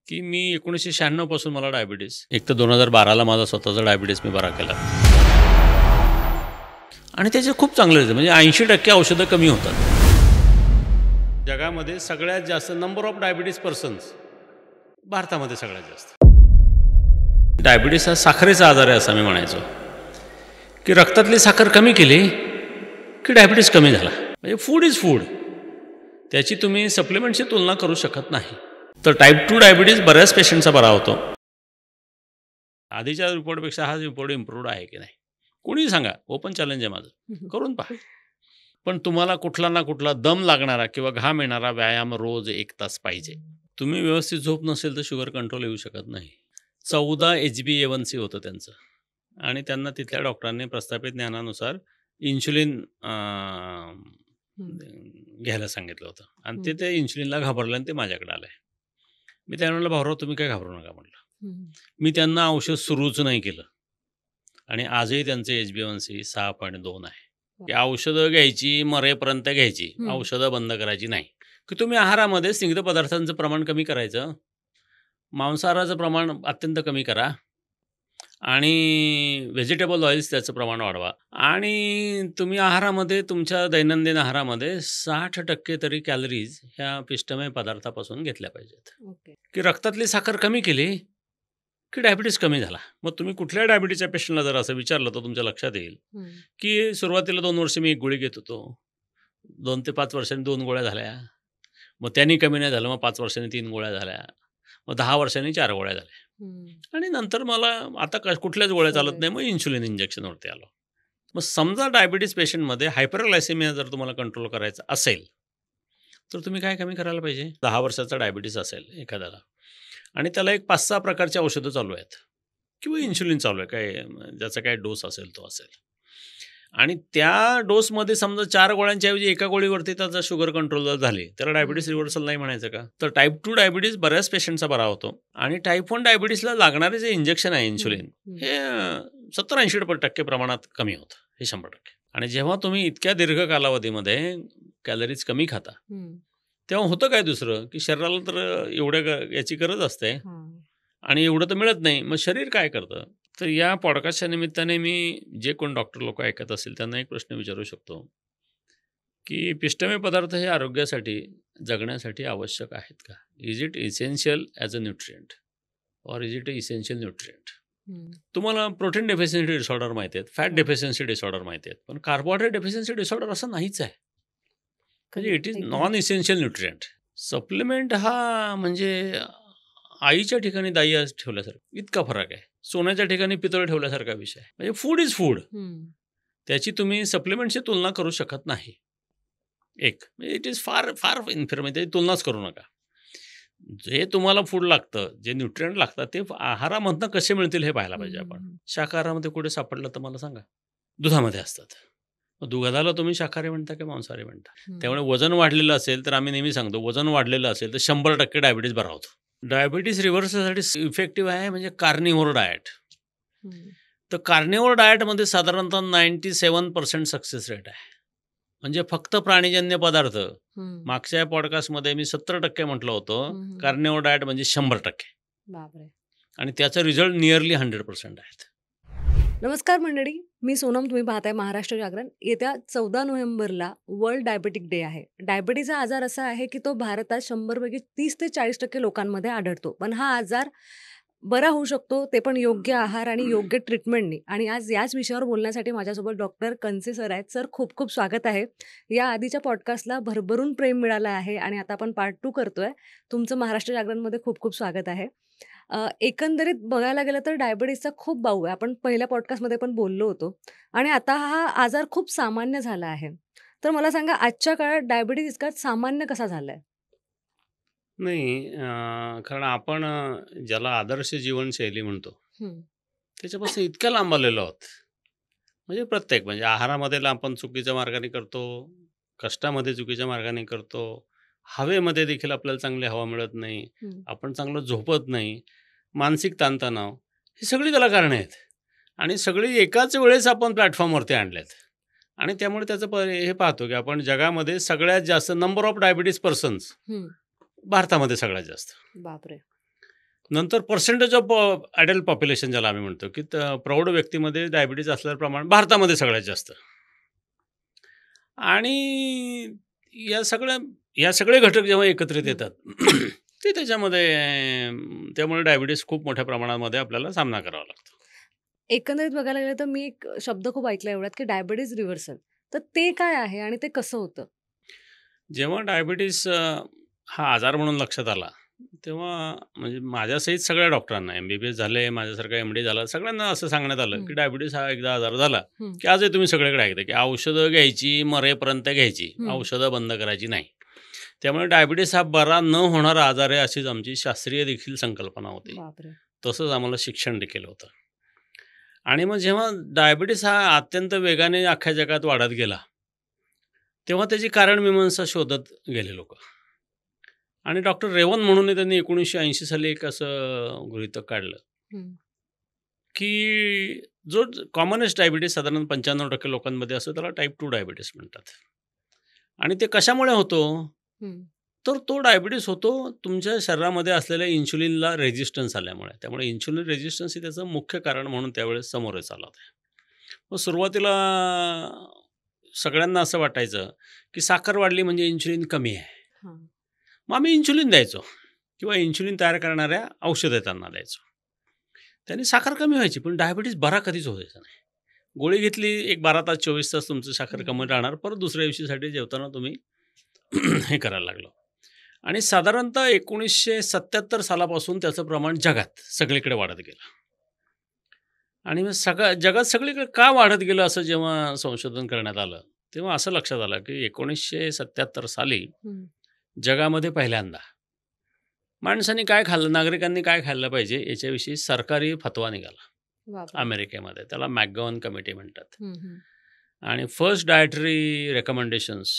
की मी 1996 पासून मला डायबिटीस, एक तर 2012ला माझा स्वतःचा डायबिटीस मी बरा केला आणि त्याचे खूप चांगले रिझल्ट, म्हणजे 80% औषधं कमी होतात. जगामध्ये सगळ्यात जास्त नंबर ऑफ डायबिटीस पर्सन्स भारतामध्ये सगळ्यात जास्त. डायबिटीस हा साखरेचा आजार आहे असं मी म्हणायचो, की रक्तातली साखर कमी केली की डायबिटीस कमी झाला. म्हणजे फूड इज फूड, त्याची तुम्ही सप्लिमेंटची तुलना करू शकत नाही. तर टाईप 2 डायबिटीस बऱ्याच पेशंटचा बरा होतो. आधीच्या रिपोर्टपेक्षा हा रिपोर्ट इम्प्रूव्ड आहे की नाही, कोणीही सांगा, ओपन चॅलेंज आहे माझं, करून पहा. पण तुम्हाला कुठला ना कुठला दम लागणारा किंवा घाम येणारा व्यायाम रोज 1 तास पाहिजे. तुम्ही व्यवस्थित झोप नसेल तर शुगर कंट्रोल येऊ शकत नाही. 14 HbA1c होतं त्यांचं, आणि त्यांना तिथल्या डॉक्टरांनी प्रस्थापित ज्ञानानुसार इन्शुलिन घ्यायला सांगितलं होतं, आणि ते इन्शुलिनला घाबरलं आणि ते माझ्याकडे आलं आहे. मी त्यांना म्हटलं, भाऊराव तुम्ही काय घाबरू नका म्हटलं. मी त्यांना औषध सुरूच नाही केलं, आणि आजही त्यांचे HbA1c 6.2 आहे. की औषधं घ्यायची, मरेपर्यंत घ्यायची, औषधं बंद करायची नाही. की तुम्ही आहारामध्ये स्निग्ध पदार्थांचं प्रमाण कमी करायचं, मांसाहाराचं प्रमाण अत्यंत कमी करा, आणि व्हेजिटेबल ऑइल्स त्याचं प्रमाण वाढवा, आणि तुम्ही आहारामध्ये तुमच्या दैनंदिन आहारामध्ये 60% तरी कॅलरीज ह्या पिष्टमय पदार्थापासून घेतल्या पाहिजेत. की रक्तातली साखर कमी केली की डायबिटीस कमी झाला. मग तुम्ही कुठल्या डायबिटीसच्या पेशंटला जर असं विचारलं तर तुमच्या लक्षात येईल की सुरुवातीला 2 वर्ष मी 1 गोळी घेत होतो, 2 ते 5 वर्षांनी 2 गोळ्या झाल्या, मग त्यांनी कमी नाही झालं, मग 5 वर्षांनी 3 गोळ्या झाल्या, मग 10 वर्षांनी 4 गोळ्या झाल्या, आणि नंतर मला आता कुठल्याच गोळ्या चालत नाही, मग इन्शुलिन इंजेक्शनवरती आलो. मग समजा डायबिटीस पेशंटमध्ये हायपरग्लायसेमिया जर तुम्हाला कंट्रोल करायचं असेल तर तुम्ही काय कमी करायला पाहिजे. 10 वर्षाचा डायबिटीस असेल एखाद्याला, आणि त्याला एक 5-6 प्रकारची औषधं चालू आहेत किंवा इन्शुलिन चालू आहे, काय ज्याचा काय डोस असेल तो असेल, आणि त्या डोसमध्ये समजा 4 गोळ्यांच्या ऐवजी एका गोळीवरती त्याचा शुगर कंट्रोल जर झाली, त्याला डायबिटीस रिव्हर्सल नाही म्हणायचं का. तर टाईप 2 डायबिटीस बऱ्याच पेशंटचा बरा होतो, आणि टाईप 1 डायबिटीसला लागणारे जे इंजेक्शन आहे इन्शुलिन, हे 70-80% प्रमाणात कमी होतं, हे 100%. आणि जेव्हा तुम्ही इतक्या दीर्घ कालावधीमध्ये कॅलरीज कमी खाता, तेव्हा होतं काय दुसरं, की शरीराला तर एवढ्या याची गरज असते, आणि एवढं तर मिळत नाही. मग शरीर काय करतं. तर या पॉडकास्टच्या निमित्ताने मी जे कोण डॉक्टर लोक ऐकत असेल त्यांना एक प्रश्न विचारू शकतो, की पिष्टमय पदार्थ हे आरोग्यासाठी, जगण्यासाठी आवश्यक आहेत का. Is it essential as a nutrient, or is it a essential nutrient. तुम्हाला प्रोटीन डेफिशियन्सी डिसऑर्डर माहिती आहेत, फॅट डेफिशियन्सी डिसऑर्डर माहिती आहेत, पण कार्बोहायड्रेट डेफिशियन्सी डिसऑर्डर असं नाहीच आहे. म्हणजे it is non essential nutrient. Supplement हा म्हणजे आईच्या ठिकाणी दाई ठेवल्यासारखं इतका फरक आहे, सोन्याच्या ठिकाणी पितळ ठेवल्यासारखा विषय आहे. म्हणजे फूड इज फूड, त्याची तुम्ही सप्लिमेंटची तुलना करू शकत नाही. एक इट इज फार फार इन्फिरियर, म्हणजे त्याची तुलनाच करू नका. जे तुम्हाला फूड लागतं, जे न्यूट्रिएंट लागतात ते आहारामधनं कसे मिळतील हे पाहायला पाहिजे आपण. शाकाहारामध्ये कुठे सापडलं तर मला सांगा. दुधामध्ये असतात. दुधाला तुम्ही शाकाहारी म्हणता की मांसाहारी म्हणता. त्यामुळे वजन वाढलेलं असेल तर आम्ही नेहमी सांगतो, वजन वाढलेलं असेल तर 100% डायबिटीस बरा होतो. डायबिटीस रिव्हर्सलसाठी इफेक्टिव्ह आहे म्हणजे कार्निव्होर डाएट. तर कार्निव्होर डाएटमध्ये साधारणतः 97% सक्सेस रेट आहे. म्हणजे फक्त प्राणीजन्य पदार्थ. मागच्या पॉडकास्टमध्ये मी 70% म्हटलं होतं, कार्निव्होर डाएट म्हणजे 100%, आणि त्याचा रिझल्ट नियरली 100% आहेत. नमस्कार मंडळी, मी सोनम, तुम्ही पाहताय महाराष्ट्र जागरण. येत्या 14 नोव्हेंबरला वर्ल्ड डायबेटिक डे आहे. डायबिटीज हा आजार असा आहे की तो भारतात 100पैकी 30 ते 40% लोकांमध्ये आढळतो, पण हा आजार बरा होऊ शकतो, ते पण योग्य आहार आणि योग्य ट्रीटमेंटनी. आणि आज याच विषयावर बोलण्यासाठी माझ्यासोबत डॉक्टर कनसे सर आहेत. सर, खूप खूप स्वागत आहे. या आधीच्या पॉडकास्टला भरभरून प्रेम मिळालं आहे, आणि आता आपण पार्ट 2 करतोय. तुमचं महाराष्ट्र जागरणमध्ये खूप खूप स्वागत आहे. एकंदरीत बघायला गेलं तर डायबिटीसचा खूप बाऊ आहे. आपण पहिल्या पॉडकास्टमध्ये पण बोललो होतो, आणि आता हा आजार खूप सामान्य झाला आहे. तर मला सांगा, आजच्या काळात डायबिटीस इतका सामान्य कसा झाला आहे? नाही, कारण आपण ज्याला आदर्श जीवनशैली म्हणतो त्याच्यापासून इतक्या लांब आलेलो आहोत. म्हणजे प्रत्येक, म्हणजे आहारामध्ये आपण चुकीच्या मार्गाने करतो, कष्टामध्ये चुकीच्या मार्गाने करतो, हवेमध्ये देखील आपल्याला चांगली हवा मिळत नाही, आपण चांगलं झोपत नाही, मानसिक ताणतणाव, ही सगळी त्याला कारणं आहेत, आणि सगळी एकाच वेळेस आपण प्लॅटफॉर्मवरती आणलेत. आणि त्यामुळे त्याचं हे पाहतो की आपण जगामध्ये सगळ्यात जास्त नंबर ऑफ डायबिटीस पर्सन्स भारतामध्ये सगळ्यात जास्त. बापरे. नंतर पर्सेंटेज ऑफ ॲडल्ट पॉप्युलेशन ज्याला आम्ही म्हणतो, की प्रौढ व्यक्तीमध्ये डायबिटीज असल्याचं प्रमाण भारतामध्ये सगळ्यात जास्त. आणि या सगळे घटक जेव्हा एकत्रित येतात ते त्याच्यामध्ये त्यामुळे डायबिटीज खूप मोठ्या प्रमाणामध्ये आपल्याला सामना करावा लागतो. एकंदरीत बघायला गेलं तर मी एक शब्द खूप ऐकला एवढ्यात, की डायबिटीज रिव्हर्सल. तर ते काय आहे आणि ते कसं होतं? जेव्हा डायबिटीस हा आजार म्हणून लक्षात आला, तेव्हा म्हणजे माझ्यासहित सगळ्या डॉक्टरांना MBBS झाले, माझ्यासारखा MD झाला, सगळ्यांना असं सांगण्यात आलं, की डायबिटीस हा एकदा आजार झाला, की आजही तुम्ही सगळीकडे ऐकता, की औषधं घ्यायची, मरेपर्यंत घ्यायची, औषधं बंद करायची नाही. त्यामुळे डायबिटीस हा बरा न होणारा आजार आहे, अशीच आमची शास्त्रीय देखील संकल्पना होती. तसंच आम्हाला शिक्षण देखील होतं. आणि मग जेव्हा डायबिटीस हा अत्यंत वेगाने अख्ख्या जगात वाढत गेला, तेव्हा त्याची कारणमीमांसा शोधत गेले लोक. आणि डॉक्टर रेवन म्हणून त्यांनी 1980 साली एक असं गृहीतक काढलं, की जो कॉमनेस्ट डायबिटीस साधारण 95% लोकांमध्ये असतो त्याला टाईप 2 डायबिटीस म्हणतात. आणि ते कशामुळे होतो? तर तो डायबिटीस होतो तुमच्या शरीरामध्ये असलेल्या इन्शुलिनला रेजिस्टन्स आल्यामुळे. त्यामुळे इन्शुलिन रेजिस्टन्स हे त्याचं मुख्य कारण म्हणून त्यावेळेस समोर आलं होतं. मग सुरुवातीला सगळ्यांना असं वाटायचं, की साखर वाढली म्हणजे इन्शुलिन कमी आहे. मग आम्ही इन्शुलिन द्यायचो किंवा इन्शुलिन तयार करणाऱ्या औषधं त्यांना द्यायचो. त्यांनी साखर कमी व्हायची, पण डायबिटीस बरा कधीच व्हायचा नाही. गोळी घेतली, एक 12 तास 24 तास तुमचं साखर कमी राहणार, परत दुसऱ्या दिवशीसाठी जेवताना तुम्ही हे करायला लागलो. आणि साधारणतः 1977 सालापासून त्याचं प्रमाण जगात सगळीकडे वाढत गेलं. आणि मग जगात सगळीकडे का वाढत गेलं असं जेव्हा संशोधन करण्यात आलं, तेव्हा असं लक्षात आलं, की 1977 साली जगामध्ये पहिल्यांदा माणसांनी काय खाल्लं, नागरिकांनी काय खाल्लं पाहिजे याच्याविषयी सरकारी फतवा निघाला अमेरिकेमध्ये. त्याला मॅकगॉवन कमिटी म्हणतात. आणि फर्स्ट डायटरी रेकमेंडेशन्स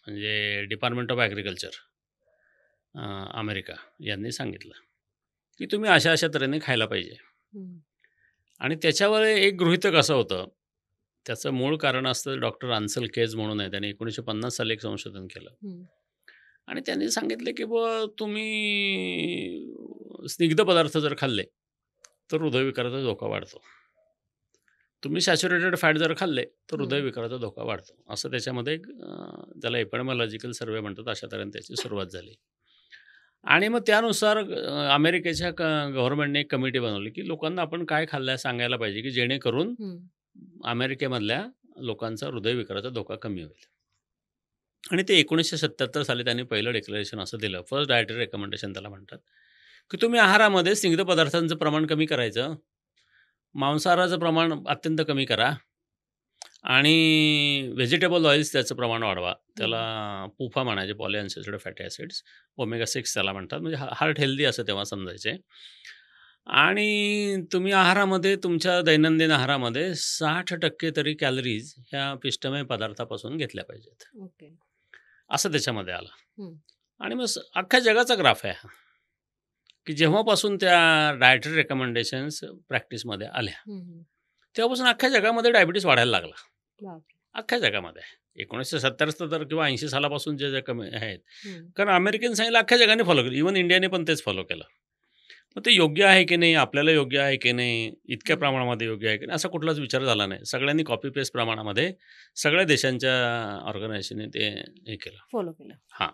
म्हणजे डिपार्टमेंट ऑफ ॲग्रिकल्चर अमेरिका यांनी सांगितलं, की तुम्ही अशा अशा तऱ्हेने खायला पाहिजे. आणि त्याच्यावर एक गृहीतक असं होतं, त्याचं मूळ कारण असतं डॉक्टर आन्सल केज म्हणून आहे, त्यांनी 1950 साली एक संशोधन केलं. आणि त्यांनी सांगितले, की बुवा तुम्ही स्निग्ध पदार्थ जर खाल्ले तर हृदयविकाराचा धोका वाढतो. तुम्ही सॅच्युरेटेड फॅट जर खाल्ले तर हृदयविकाराचा धोका वाढतो. असं त्याच्यामध्ये त्याला एपिडेमिओलॉजिकल सर्वे म्हणतात, अशा तऱ्हेने त्याची सुरुवात झाली. आणि मग त्यानुसार अमेरिकेच्या गव्हर्नमेंटने एक कमिटी बनवली, की लोकांना आपण काय खाल्लं सांगायला पाहिजे, की जेणेकरून अमेरिकेमधल्या लोकांचा हृदयविकाराचा धोका कमी होईल. आणि ते 1977 साली त्यांनी पहिलं डिक्लेरेशन असं दिलं, फर्स्ट डायटरी रेकमेंडेशन त्याला म्हणतात, की तुम्ही आहारामध्ये स्निग्ध पदार्थांचं प्रमाण कमी करायचं, मांसाहाराचं प्रमाण अत्यंत कमी करा आणि व्हेजिटेबल ऑइल्स त्याचं प्रमाण वाढवा. त्याला पुफा म्हणायचे, पॉलीअनसॅच्युरेटेड फॅटी ॲसिड्स, ओमेगा 6 त्याला म्हणतात. म्हणजे हार्ट हेल्दी असं तेव्हा समजायचे. आणि तुम्ही आहारामध्ये तुमच्या दैनंदिन आहारामध्ये 60% तरी कॅलरीज ह्या पिष्टमय पदार्थापासून घेतल्या पाहिजेत. असं त्याच्यामध्ये आलं. आणि मग अख्ख्या जगाचा ग्राफ आहे हा, की जेव्हापासून त्या डायटरी रेकमेंडेशन्स प्रॅक्टिसमध्ये आल्या तेव्हापासून अख्ख्या जगामध्ये डायबिटीस वाढायला लागला. अख्ख्या जगामध्ये 1970 तर किंवा 80 सालापासून जे जे कमी आहेत, कारण अमेरिकन सांगितलं अख्ख्या जगाने फॉलो केलं, इव्हन इंडियाने पण तेच फॉलो केलं. मग ते योग्य आहे की नाही, आपल्याला योग्य आहे की नाही, इतक्या प्रमाणामध्ये योग्य आहे की नाही, असा कुठलाच विचार झाला नाही. सगळ्यांनी कॉपी पेस्ट प्रमाणामध्ये सगळ्या देशांच्या ऑर्गनायझेशनने ते हे केलं, फॉलो केलं. हां.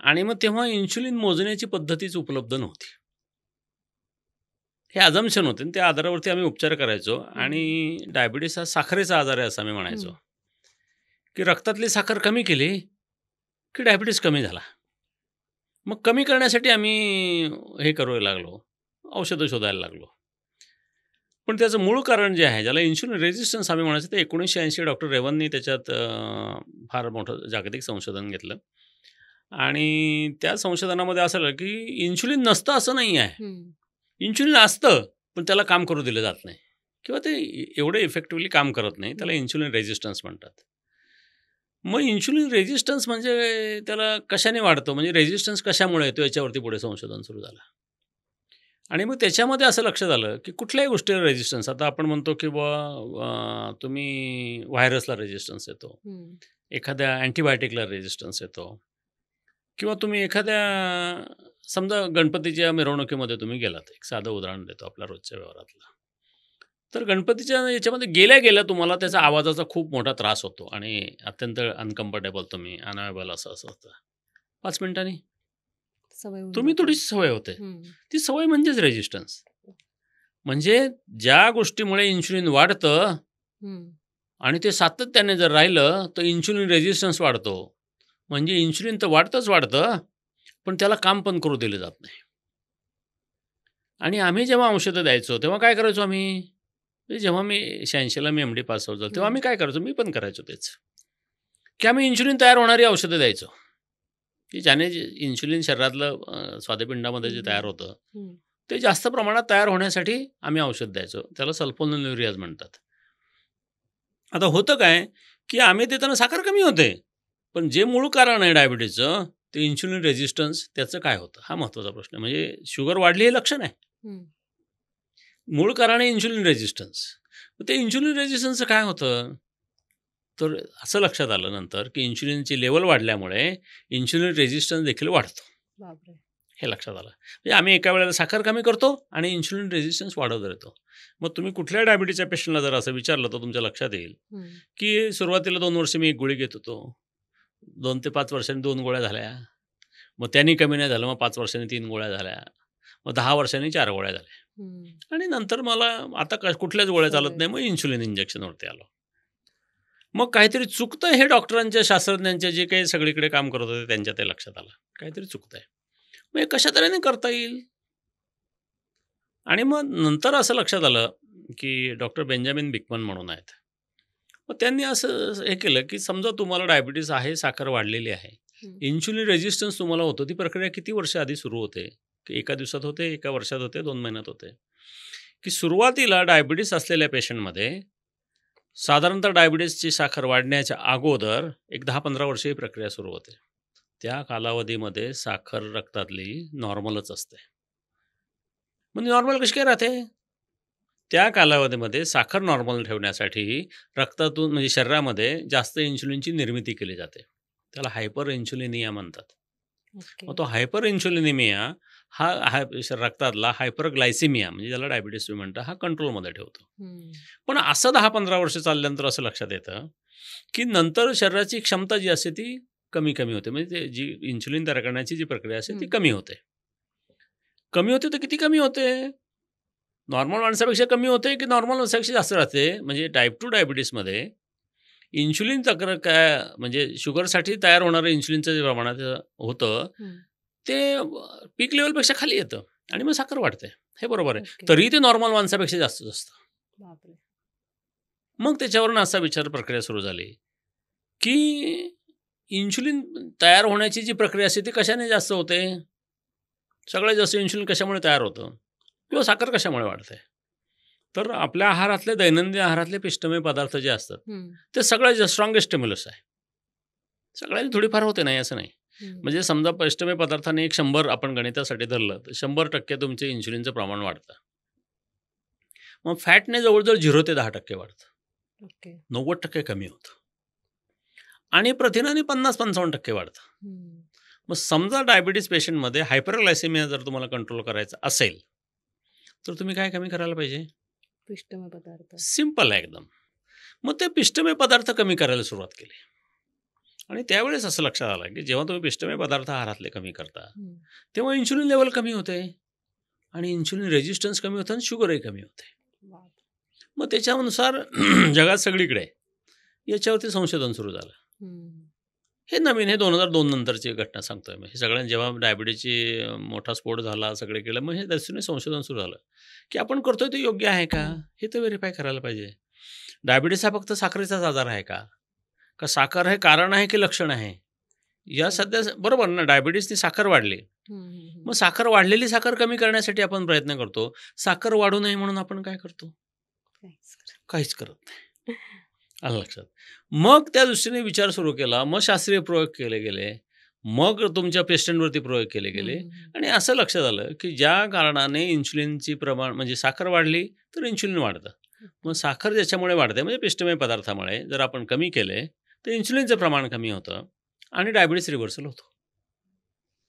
आणि मग तेव्हा इन्शुलिन मोजण्याची पद्धतीच उपलब्ध नव्हती. हे अझम्पशन होते, त्या आधारावरती आम्ही उपचार करायचो. आणि डायबिटीस हा साखरेचा आजार आहे असं आम्ही म्हणायचो, की रक्तातली साखर कमी केली की डायबिटीस कमी झाला. मग कमी करण्यासाठी आम्ही हे करायला लागलो, औषधं शोधायला लागलो. पण त्याचं मूळ कारण जे आहे, ज्याला इन्शुलिन रेजिस्टन्स आम्ही म्हणायचं, ते 1980 डॉक्टर रेवननी त्याच्यात फार मोठं जागतिक संशोधन घेतलं. आणि त्या संशोधनामध्ये असं आलं की इन्शुलिन नसतं असं नाही आहे. इन्शुलिन असतं, पण त्याला काम करू दिलं जात नाही किंवा ते एवढं इफेक्टिव्हली काम करत नाही. त्याला इन्शुलिन रेजिस्टन्स म्हणतात. मग इन्शुलिन रेजिस्टन्स म्हणजे त्याला कशाने वाढतो, म्हणजे रेजिस्टन्स कशामुळे येतो, याच्यावरती पुढे संशोधन सुरू झालं. आणि मग त्याच्यामध्ये असं लक्षात आलं की कुठल्याही गोष्टीला रेजिस्टन्स, आता आपण म्हणतो की बुवा तुम्ही व्हायरसला रेजिस्टन्स येतो, एखाद्या अँटीबायोटिकला रेजिस्टन्स येतो, किंवा तुम्ही एखाद्या समजा गणपतीच्या मिरवणुकीमध्ये तुम्ही गेलात, एक साधं उदाहरण देतो आपल्या रोजच्या व्यवहारातलं. तर गणपतीच्या याच्यामध्ये गेल्या तुम्हाला त्याचा आवाजाचा खूप मोठा त्रास होतो आणि अत्यंत अनकम्फर्टेबल, तुम्ही अनवेबल असं होतं. 5 मिनिटांनी सवय होऊन तुम्ही जाते. थोडीशी सवय होते. हम्म. ती सवय म्हणजेच रेजिस्टन्स. म्हणजे ज्या गोष्टीमुळे इन्शुलिन वाढतं हम्म. आणि ते सातत्याने जर राहिलं तर इन्शुलिन रेजिस्टन्स वाढतो. म्हणजे इन्शुलिन तर वाढतं, पण त्याला काम पण करू दिलं जात नाही. आणि आम्ही जेव्हा औषधं द्यायचो तेव्हा काय करायचो आम्ही, म्हणजे जेव्हा मी 86ला मी MD पास आउट झालो तेव्हा आम्ही काय करायचो, मी पण करायचो तेच, की आम्ही इन्शुलिन तयार होणारी औषधं द्यायचो, की ज्याने इन्शुलिन शरीरातलं स्वादपिंडामध्ये जे तयार होतं हम्म. ते जास्त प्रमाणात तयार होण्यासाठी आम्ही औषध द्यायचो. त्याला सल्फोनिलुरियाज म्हणतात. आता होतं काय, की आम्ही देताना साखर कमी होते, पण जे मूळ कारण आहे डायबिटीजचं ते इन्शुलिन रेजिस्टन्स, त्याचं काय होतं हा महत्त्वाचा प्रश्न आहे. म्हणजे शुगर वाढली हे लक्षण आहे, हम्म. मूळ कारण आहे इन्शुलिन रेजिस्टन्स. ते इन्शुलिन रेजिस्टन्सचं काय होतं, तर असं लक्षात आलं नंतर की इन्शुलिनची लेवल वाढल्यामुळे इन्शुलिन रेजिस्टन्स देखील वाढतो. बापरे. हे लक्षात आलं. म्हणजे आम्ही एका वेळेला साखर कमी करतो आणि इन्शुलिन रेजिस्टन्स वाढवत राहतो. मग तुम्ही कुठल्या डायबिटीच्या पेशंटला जर असं विचारलं तर तुमच्या लक्षात येईल हम्म. की सुरुवातीला 2 वर्ष मी एक गोळी घेत होतो, 2 ते 5 वर्षांनी 2 गोळ्या झाल्या, मग त्यांनी कमी नाही झालं, मग 5 वर्षांनी 3 गोळ्या झाल्या, मग 10 वर्षांनी 4 गोळ्या झाल्या हम्म. आणि नंतर मला आता कुठल्याच गोळ्या चालत सवय. नाही, मग इन्शुलिन इंजेक्शनवरती आलो. मग काहीतरी चुकतं हे डॉक्टरांच्या, शास्त्रज्ञांच्या जे काही सगळीकडे काम करत होते त्यांच्या ते लक्षात आलं, काहीतरी चुकतंय. मग हे कशा तऱ्हेने करता येईल. आणि मग नंतर असं लक्षात आलं की डॉक्टर बेंजामिन बिकमन म्हणून आहेत. मग त्यांनी असं हे केलं की समजा तुम्हाला डायबिटीस आहे, साखर वाढलेली आहे, हम्म. इन्शुलिन रेजिस्टन्स तुम्हाला होतो, ती प्रक्रिया किती वर्ष आधी सुरू होते, की एका दिवसात होते, एका वर्षात होते, 2 महिन्यात होते, की सुरुवातीला डायबिटीस असलेल्या पेशंटमध्ये साधारणतः डायबिटीसची साखर वाढण्याच्या अगोदर एक 10-15 वर्ष ही प्रक्रिया सुरू होते. त्या कालावधीमध्ये साखर रक्तातली नॉर्मलच असते. म्हणजे नॉर्मल कशी काय राहते, त्या कालावधीमध्ये साखर नॉर्मल ठेवण्यासाठी रक्तातून म्हणजे शरीरामध्ये जास्त इन्शुलिनची निर्मिती केली जाते. त्याला हायपर इन्शुलिनिया म्हणतात. ओके. मग तो हायपर इन्शुलिनिमिया हा रक्तातला हायपरग्लायसिमिया म्हणजे ज्याला डायबिटीस तुम्ही म्हणता, हा कंट्रोलमध्ये ठेवतो. हम्म. पण असं 10-15 वर्ष चालल्यानंतर असं लक्षात येतं की नंतर शरीराची क्षमता जी असते ती कमी होते. म्हणजे ते जी इन्शुलिन तयार करण्याची जी प्रक्रिया असते ती कमी होते. कमी होते तर किती कमी होते, नॉर्मल माणसापेक्षा कमी होते की नॉर्मल माणसापेक्षा जास्त राहते. म्हणजे टाईप 2 डायबिटीसमध्ये इन्शुलिन तक्रार काय म्हणजे शुगरसाठी तयार होणारं इन्शुलिनचं जे प्रमाणात होतं हम्म. ते पीक लेवलपेक्षा खाली येतं आणि मग साखर वाढते. हे बरोबर आहे. ओके. तरी ते नॉर्मल माणसापेक्षा जास्त असतं. बापरे. मग त्याच्यावरून असा विचार प्रक्रिया सुरू झाली की इन्शुलिन तयार होण्याची जी प्रक्रिया असते ती कशाने जास्त होते, सगळ्यात जास्त इन्शुलिन कशामुळे तयार होतं किंवा साखर कशामुळे वाढते. तर आपल्या आहारातले, दैनंदिन आहारातले पिष्टमय पदार्थ जे असतात हम्म. ते सगळ्यात स्ट्रॉंगेस्ट स्टिम्युलस आहे. सगळ्यांनी थोडीफार होते, नाही असं नाही. हम्म. म्हणजे समजा पिष्टमय पदार्थाने 100 आपण गणितासाठी धरलं तर 100% तुमचे इन्शुलिनचं प्रमाण वाढतं. मग फॅटने जवळजवळ 0 ते 10% वाढतं, ओके. 90% कमी होतं आणि प्रथिनाने 50-55% वाढतं. हम्म. मग समजा डायबिटीस पेशंटमध्ये हायपरग्लायसेमिया जर तुम्हाला कंट्रोल करायचा असेल तर तुम्ही काय कमी करायला पाहिजे, पिष्टमय पदार्थ. सिंपल आहे एकदम. मग ते पिष्टमय पदार्थ कमी करायला सुरुवात केली आणि त्यावेळेस असं लक्षात आलं की जेव्हा तुम्ही पिष्टमय पदार्थ आहारातले कमी करता हम्म. तेव्हा इन्शुलिन लेवल कमी होते आणि इन्शुलिन रेजिस्टन्स कमी होतं आणि शुगरही कमी होते. बापरे. मग त्याच्यानुसार जगात सगळीकडे याच्यावरती संशोधन सुरू झालं. हम्म. हे नवीन, हे 2002 नंतरची घटना सांगतोय मी. हे सगळ्यांना जेव्हा डायबिटीसची मोठा स्फोट झाला, सगळे केलं, मग हे दृष्टीने संशोधन सुरू झालं की आपण करतोय ते योग्य आहे का, हे तर व्हेरीफाय करायला पाहिजे. डायबिटीस हा फक्त साखरेचाच आजार आहे का, का साखर हे कारण आहे की लक्षण आहे. या सध्या बरोबर ना, डायबिटीसनी साखर वाढली, हम्म. मग साखर वाढलेली साखर कमी करण्यासाठी आपण प्रयत्न करतो, साखर वाढू नये म्हणून आपण काय करतो, काहीच करत नाही. आलं लक्षात. मग त्या दृष्टीने विचार सुरू केला, मग शास्त्रीय प्रयोग केले गेले, मग तुमच्या पेशंटवरती प्रयोग केले गेले आणि असं लक्षात आलं की ज्या कारणाने इन्शुलिनची प्रमाण म्हणजे साखर वाढली तर इन्शुलिन वाढतं. मग साखर ज्याच्यामुळे वाढते म्हणजे पिष्टमय पदार्थामुळे जर आपण कमी केले तर इन्शुलिनचं प्रमाण कमी होतं आणि डायबिटीस रिव्हर्सल होतो.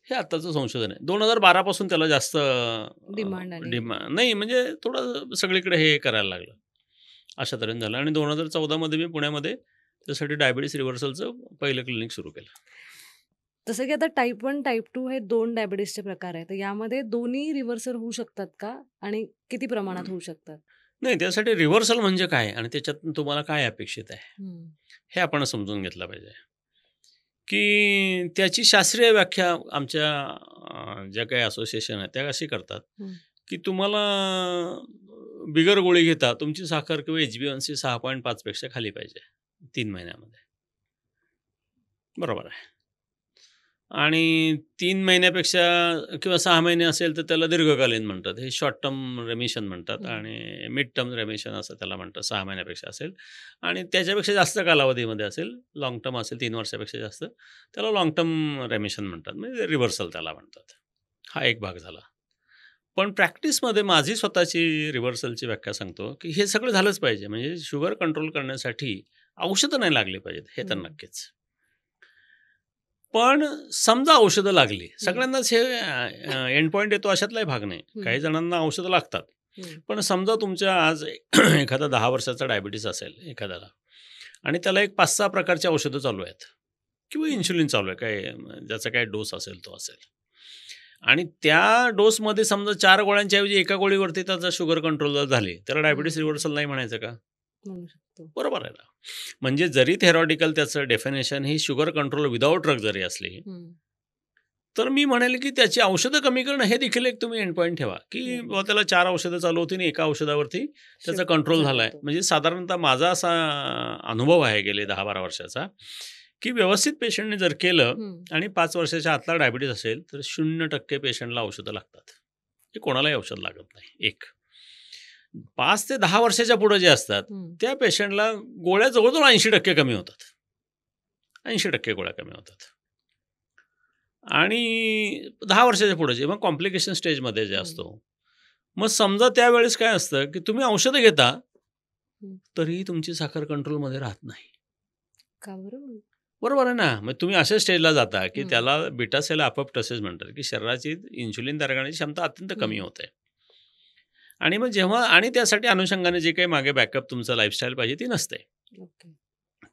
हे आत्ताचं संशोधन आहे. 2012 पासून त्याला जास्त डिमांड आली. नाही, म्हणजे थोडं सगळीकडे हे करायला लागलं. अशा तऱ्हेने झालं आणि 2014 मध्ये मी पुण्यामध्ये त्यासाठी डायबिटीस रिव्हर्सलचं पहिलं क्लिनिक सुरू केलं. जसं की आता टाईप 1, टाईप 2 हे 2 डायबिटीसचे प्रकार आहेत. तर यामध्ये दोन्ही रिव्हर्सल होऊ शकतात का? आणि किती प्रमाणात होऊ शकतात? नाही, त्यासाठी रिव्हर्सल म्हणजे काय आणि त्याच्यातून तुम्हाला काय अपेक्षित आहे हे आपण समजून घेतलं पाहिजे. की त्याची शास्त्रीय व्याख्या आमच्या ज्या काही असोसिएशन आहेत त्या अशी करतात की तुम्हाला बिगर गोळी घेता तुमची साखर किंवा HbA1c 6.5 पेक्षा खाली पाहिजे 3 महिन्यामध्ये. बरोबर आहे. आणि 3 महिन्यापेक्षा किंवा 6 महिने असेल तर त्याला दीर्घकालीन म्हणतात. हे शॉर्ट टर्म रेमिशन म्हणतात आणि मिड टर्म रेमिशन असं त्याला म्हणतात. 6 महिन्यापेक्षा असेल आणि त्याच्यापेक्षा जास्त कालावधीमध्ये असेल, लाँग टर्म असेल 3 वर्षापेक्षा जास्त, त्याला लाँग टर्म रेमिशन म्हणतात. म्हणजे रिव्हर्सल त्याला म्हणतात. हा एक भाग झाला. पण प्रॅक्टिसमध्ये माझी स्वतःची रिव्हर्सलची व्याख्या सांगतो की हे सगळं झालंच पाहिजे. म्हणजे शुगर कंट्रोल करण्यासाठी औषधं नाही लागली पाहिजेत हे तर नक्कीच. पण समजा औषधं लागली, सगळ्यांनाच हे एंड पॉईंट येतो अशातलाही भाग नाही. काही जणांना औषधं लागतात. पण समजा तुमच्या आज एखादा 10 वर्षाचा डायबिटीस असेल एखाद्याला आणि त्याला एक 5-6 प्रकारची औषधं चालू आहेत किंवा इन्शुलिन चालू आहे, काय ज्याचा काय डोस असेल तो असेल आणि त्या डोसमध्ये समजा 4 गोळ्यांच्या ऐवजी एका गोळीवरती त्याचा शुगर कंट्रोल झाली, त्याला डायबिटीस रिव्हर्सल नाही म्हणायचं का? बरोबर आहे ना. म्हणजे जरी थेरॉटिकल त्याचं डेफिनेशन ही शुगर कंट्रोल विदाऊट ड्रग जरी असली तर मी म्हणेल की त्याची औषधं कमी करणं हे देखील एक तुम्ही एंड पॉईंट ठेवा की त्याला 4 औषधं चालू होती आणि एका औषधावरती त्याचा कंट्रोल झाला आहे. म्हणजे साधारणतः माझा असा अनुभव आहे गेले 10-12 वर्षाचा की व्यवस्थित पेशंटने जर केलं आणि 5 वर्षाच्या आतला डायबिटीस असेल तर 0% पेशंटला औषधं लागतात. हे कोणालाही औषध लागत नाही. 5 ते 10 वर्षाच्या पुढे जे असतात त्या पेशंटला गोळ्या जवळजवळ 80% कमी होतात. 80% गोळ्या कमी होतात. आणि 10 वर्षाच्या पुढे जेव्हा कॉम्प्लिकेशन स्टेजमध्ये जे असतो, मग समजा त्यावेळेस काय असतं की तुम्ही औषधं घेता तरीही तुमची साखर कंट्रोलमध्ये राहत नाही. का बरं? बरोबर आहे ना. मग तुम्ही अशा स्टेजला जाता की त्याला बीटा सेल अपोप्टोसिस म्हणतात की शरीराची इन्शुलिन तयार करण्याची क्षमता अत्यंत कमी होते. आणि मग जेव्हा आणि त्यासाठी अनुषंगाने जे काही मागे बॅकअप तुमचं लाईफस्टाईल पाहिजे ती नसते.